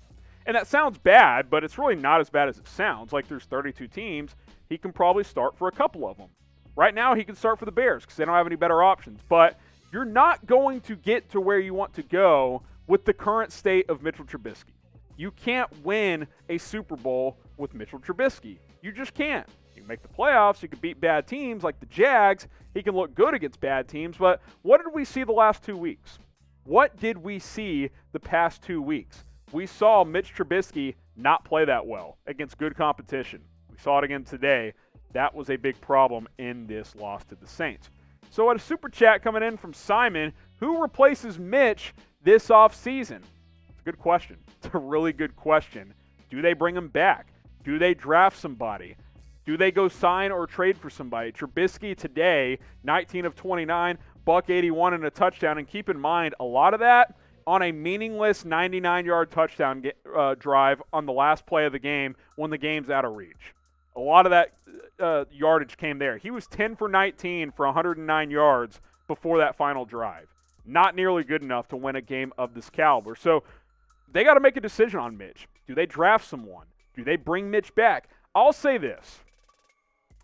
A: And that sounds bad, but it's really not as bad as it sounds. Like, there's 32 teams. He can probably start for a couple of them. Right now, he can start for the Bears because they don't have any better options. But you're not going to get to where you want to go with the current state of Mitchell Trubisky. You can't win a Super Bowl with Mitchell Trubisky. You just can't. You can make the playoffs. You can beat bad teams like the Jags. He can look good against bad teams. But what did we see the last 2 weeks? What did we see the past 2 weeks? We saw Mitch Trubisky not play that well against good competition. We saw it again today. That was a big problem in this loss to the Saints. So, a super chat coming in from Simon, who replaces Mitch this offseason? It's a good question. It's a really good question. Do they bring him back? Do they draft somebody? Do they go sign or trade for somebody? Trubisky today, 19 of 29, $181 and a touchdown. And keep in mind, a lot of that on a meaningless 99-yard touchdown drive on the last play of the game when the game's out of reach. A lot of that yardage came there. He was 10 for 19 for 109 yards before that final drive. Not nearly good enough to win a game of this caliber. So they got to make a decision on Mitch. Do they draft someone? Do they bring Mitch back? I'll say this.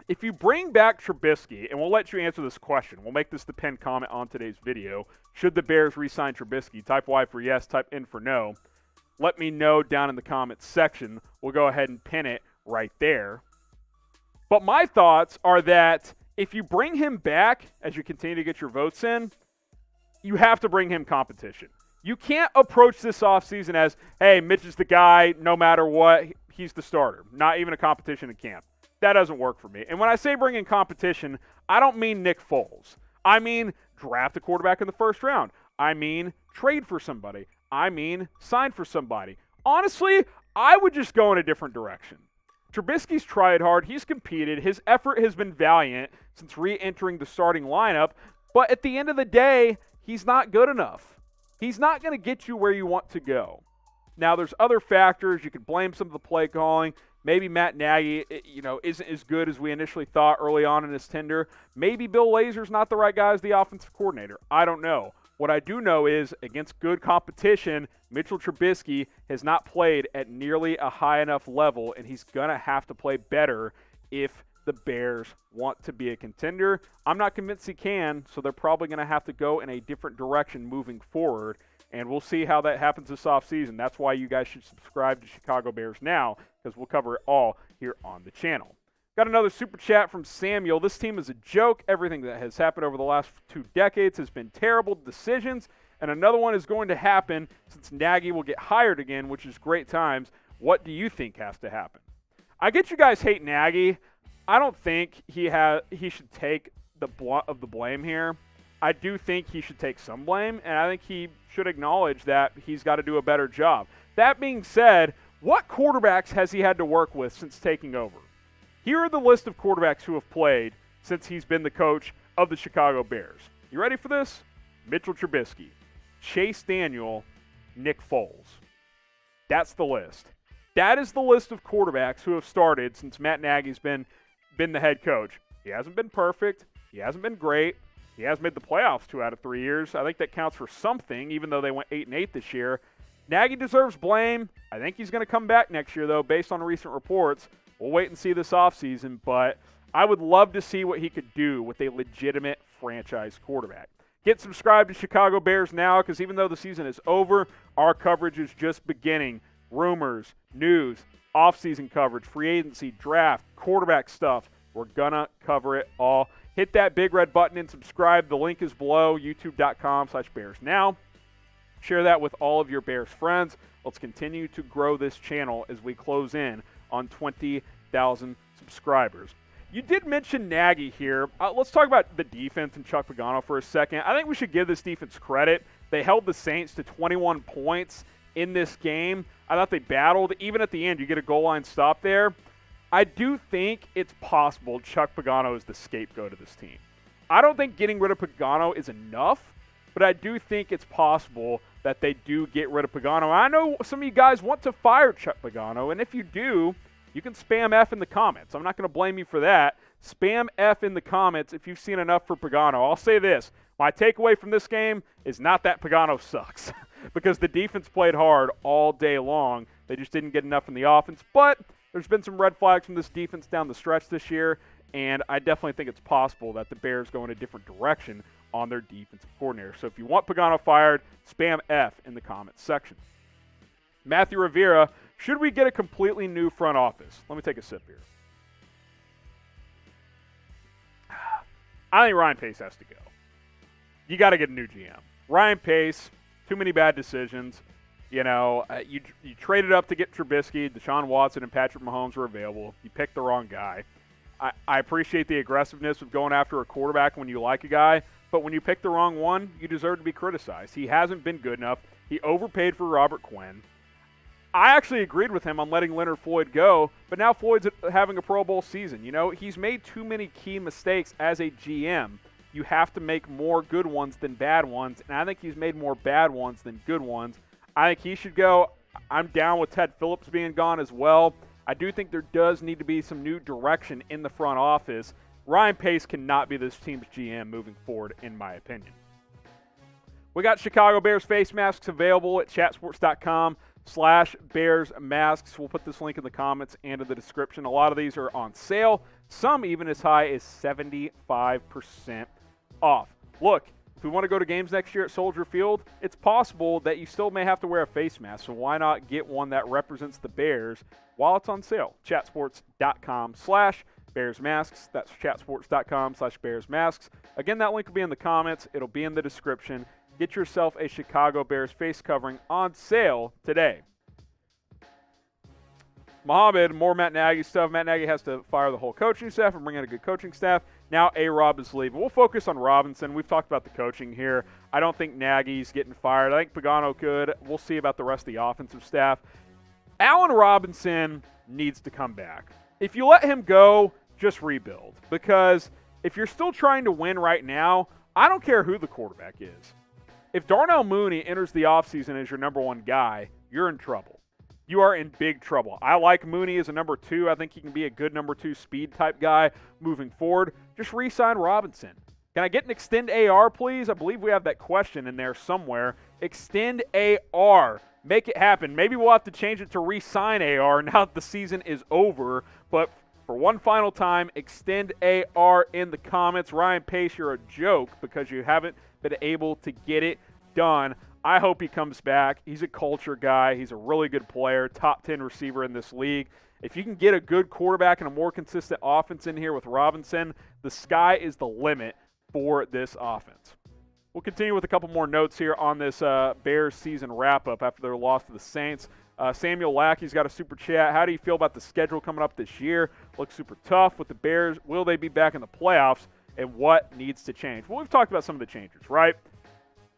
A: If you bring back Trubisky, and we'll let you answer this question. We'll make this the pinned comment on today's video. Should the Bears re-sign Trubisky? Type Y for yes, type N for no. Let me know down in the comments section. We'll go ahead and pin it right there. But my thoughts are that if you bring him back as you continue to get your votes in, you have to bring him competition. You can't approach this offseason as, hey, Mitch is the guy, no matter what, he's the starter. Not even a competition in camp. That doesn't work for me. And when I say bring in competition, I don't mean Nick Foles. I mean draft a quarterback in the first round. I mean trade for somebody. I mean sign for somebody. Honestly, I would just go in a different direction. Trubisky's tried hard. He's competed. His effort has been valiant since re-entering the starting lineup. But at the end of the day, he's not good enough. He's not going to get you where you want to go. Now, there's other factors. You could blame some of the play calling. Maybe Matt Nagy, isn't as good as we initially thought early on in his tenure. Maybe Bill Lazor's not the right guy as the offensive coordinator. I don't know. What I do know is, against good competition, Mitchell Trubisky has not played at nearly a high enough level, and he's going to have to play better if the Bears want to be a contender. I'm not convinced he can, so they're probably going to have to go in a different direction moving forward, and we'll see how that happens this offseason. That's why you guys should subscribe to Chicago Bears Now, because we'll cover it all here on the channel. Got another super chat from Samuel. This team is a joke. Everything that has happened over the last 2 decades has been terrible decisions, and another one is going to happen since Nagy will get hired again, which is great times. What do you think has to happen? I get you guys hate Nagy. I don't think he should take the brunt of the blame here. I do think he should take some blame, and I think he should acknowledge that he's got to do a better job. That being said, what quarterbacks has he had to work with since taking over? Here are the list of quarterbacks who have played since he's been the coach of the Chicago Bears. You ready for this? Mitchell Trubisky, Chase Daniel, Nick Foles. That's the list. That is the list of quarterbacks who have started since Matt Nagy's been the head coach. He hasn't been perfect. He hasn't been great. He has made the playoffs 2 out of 3 years. I think that counts for something, even though they went 8-8 this year. Nagy deserves blame. I think he's going to come back next year, though, based on recent reports. We'll wait and see this offseason, but I would love to see what he could do with a legitimate franchise quarterback. Get subscribed to Chicago Bears Now, because even though the season is over, our coverage is just beginning. Rumors, news, offseason coverage, free agency, draft, quarterback stuff. We're going to cover it all. Hit that big red button and subscribe. The link is below, youtube.com/BearsNow. Share that with all of your Bears friends. Let's continue to grow this channel as we close in on 20,000 subscribers. You did mention Nagy here. Let's talk about the defense and Chuck Pagano for a second. I think we should give this defense credit. They held the Saints to 21 points in this game. I thought they battled. Even at the end, you get a goal line stop there. I do think it's possible Chuck Pagano is the scapegoat of this team. I don't think getting rid of Pagano is enough, but I do think it's possible that they do get rid of Pagano. I know some of you guys want to fire Chuck Pagano, and if you do, You can spam F in the comments. I'm not going to blame you for that. Spam F in the comments if you've seen enough for Pagano. I'll say this. My takeaway from this game is not that Pagano sucks because the defense played hard all day long. They just didn't get enough in the offense. But there's been some red flags from this defense down the stretch this year, and I definitely think it's possible that the Bears go in a different direction on their defensive coordinator. So if you want Pagano fired, spam F in the comments section. Matthew Rivera, should we get a completely new front office? Let me take a sip here. I think Ryan Pace has to go. You got to get a new GM. Ryan Pace, too many bad decisions. You traded up to get Trubisky, Deshaun Watson, and Patrick Mahomes were available. You picked the wrong guy. I appreciate the aggressiveness of going after a quarterback when you like a guy, but when you pick the wrong one, you deserve to be criticized. He hasn't been good enough. He overpaid for Robert Quinn. I actually agreed with him on letting Leonard Floyd go, but now Floyd's having a Pro Bowl season. He's made too many key mistakes as a GM. You have to make more good ones than bad ones, and I think he's made more bad ones than good ones. I think he should go. I'm down with Ted Phillips being gone as well. I do think there does need to be some new direction in the front office. Ryan Pace cannot be this team's GM moving forward, in my opinion. We got Chicago Bears face masks available at chatsports.com/Bears masks. We'll put this link in the comments and in the description. A lot of these are on sale, some even as high as 75% off. Look, if we want to go to games next year at Soldier Field, it's possible that you still may have to wear a face mask, so why not get one that represents the Bears while it's on sale? chatsports.com/Bears masks. That's chatsports.com/Bears masks. Again, that link will be in the comments. It'll be in the description. Get yourself a Chicago Bears face covering on sale today. Mohammed, more Matt Nagy stuff. Matt Nagy has to fire the whole coaching staff and bring in a good coaching staff. Now A-Rob is leaving. We'll focus on Robinson. We've talked about the coaching here. I don't think Nagy's getting fired. I think Pagano could. We'll see about the rest of the offensive staff. Allen Robinson needs to come back. If you let him go, just rebuild. Because if you're still trying to win right now, I don't care who the quarterback is. If Darnell Mooney enters the offseason as your number one guy, you're in trouble. You are in big trouble. I like Mooney as a number 2. I think he can be a good number 2 speed type guy moving forward. Just re-sign Robinson. Can I get an extend AR, please? I believe we have that question in there somewhere. Extend AR. Make it happen. Maybe we'll have to change it to re-sign AR now that the season is over. But for one final time, extend AR in the comments. Ryan Pace, you're a joke because you haven't been able to get it done. I hope he comes back. He's a culture guy. He's a really good player, top 10 receiver in this league. If you can get a good quarterback and a more consistent offense in here with Robinson, the sky is the limit for this offense. We'll continue with a couple more notes here on this Bears season wrap-up after their loss to the Saints. Samuel Lackey's got a super chat. How do you feel about the schedule coming up this year? Looks super tough with the Bears. Will they be back in the playoffs? And what needs to change? Well, we've talked about some of the changes, right?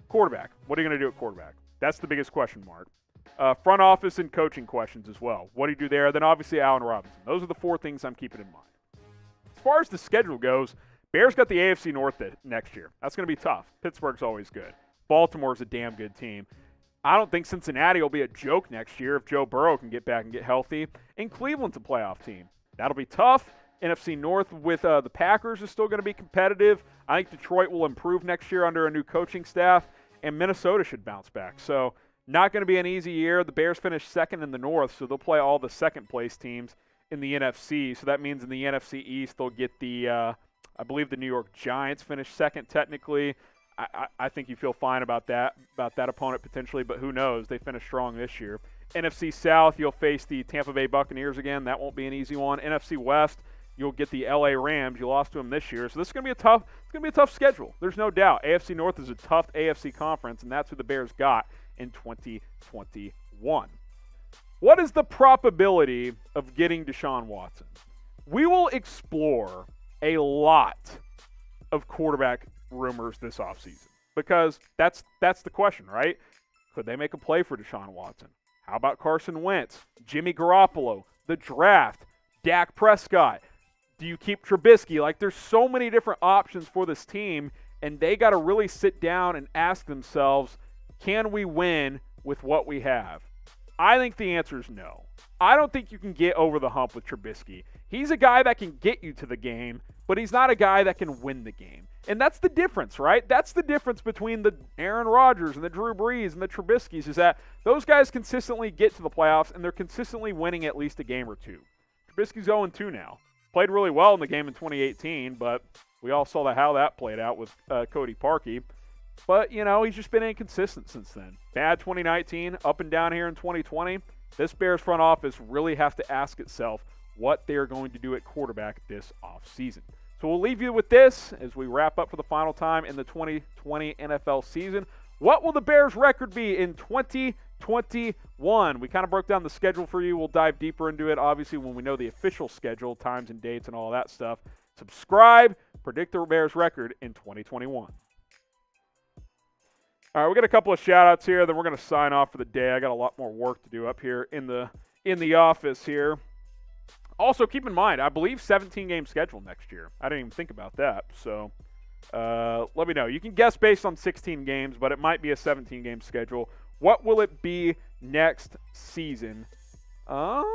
A: Quarterback. What are you going to do at quarterback? That's the biggest question mark. Front office and coaching questions as well. What do you do there? Then obviously Allen Robinson. Those are the 4 things I'm keeping in mind. As far as the schedule goes, Bears got the AFC North next year. That's going to be tough. Pittsburgh's always good. Baltimore's a damn good team. I don't think Cincinnati will be a joke next year if Joe Burrow can get back and get healthy. And Cleveland's a playoff team. That'll be tough. NFC North with the Packers is still going to be competitive. I think Detroit will improve next year under a new coaching staff, and Minnesota should bounce back. So not going to be an easy year. The Bears finished second in the North, so they'll play all the second-place teams in the NFC. So that means in the NFC East they'll get the, I believe the New York Giants finished second technically. I think you feel fine about that opponent potentially, but who knows? They finished strong this year. NFC South, you'll face the Tampa Bay Buccaneers again. That won't be an easy one. NFC West, you'll get the LA Rams. You lost to them this year. So this is going to be a tough schedule. There's no doubt. AFC North is a tough AFC conference, and that's who the Bears got in 2021. What is the probability of getting Deshaun Watson? We will explore a lot of quarterback rumors this offseason because that's the question, right? Could they make a play for Deshaun Watson? How about Carson Wentz, Jimmy Garoppolo, the draft, Dak Prescott? Do you keep Trubisky? Like, there's so many different options for this team, and they got to really sit down and ask themselves, can we win with what we have? I think the answer is no. I don't think you can get over the hump with Trubisky. He's a guy that can get you to the game, but he's not a guy that can win the game. And that's the difference, right? That's the difference between the Aaron Rodgers and the Drew Brees and the Trubiskys, is that those guys consistently get to the playoffs and they're consistently winning at least a game or two. Trubisky's 0-2 now. Played really well in the game in 2018, but we all saw how that played out with Cody Parkey. But, he's just been inconsistent since then. Bad 2019, up and down here in 2020. This Bears front office really has to ask itself what they're going to do at quarterback this offseason. So we'll leave you with this as we wrap up for the final time in the 2020 NFL season. What will the Bears' record be in 2021? We kind of broke down the schedule for you. We'll dive deeper into it, obviously, when we know the official schedule, times and dates and all that stuff. Subscribe, predict the Bears' record in 2021. All right, we got a couple of shout-outs here, then we're going to sign off for the day. I got a lot more work to do up here in the office here. Also, keep in mind, I believe 17-game schedule next year. I didn't even think about that. So let me know. You can guess based on 16 games, but it might be a 17-game schedule. What will it be next season? I'm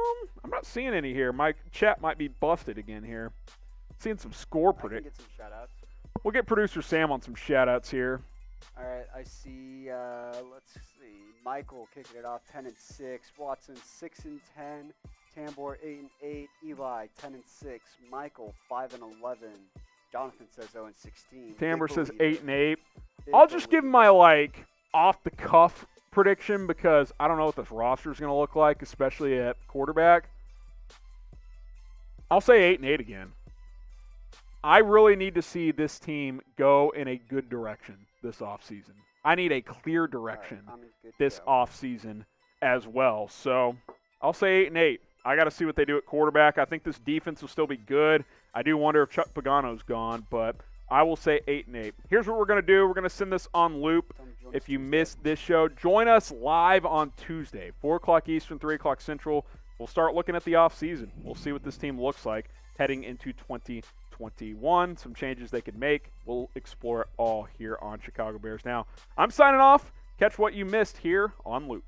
A: not seeing any here. My chat might be busted again here. Seeing some score predict.
B: Get some shout-outs.
A: We'll get producer Sam on some shout-outs here.
B: All right, I see, let's see, Michael kicking it off 10-6, Watson 6-10, Tambor 8-8, Eli 10-6, Michael 5-11, Jonathan says 0-16.
A: Tambor says 8-8. I'll just give my off the cuff prediction because I don't know what this roster is going to look like, especially at quarterback. I'll say 8-8 again. I really need to see this team go in a good direction this offseason. I need a clear direction this offseason as well. So I'll say 8-8. I got to see what they do at quarterback. I think this defense will still be good. I do wonder if Chuck Pagano's gone, but I will say 8-8. Here's what we're going to do. We're going to send this on loop. If you missed this show, join us live on Tuesday, 4 o'clock Eastern, 3 o'clock Central. We'll start looking at the offseason. We'll see what this team looks like heading into 2021. Some changes they could make. We'll explore it all here on Chicago Bears Now. I'm signing off. Catch what you missed here on Loop.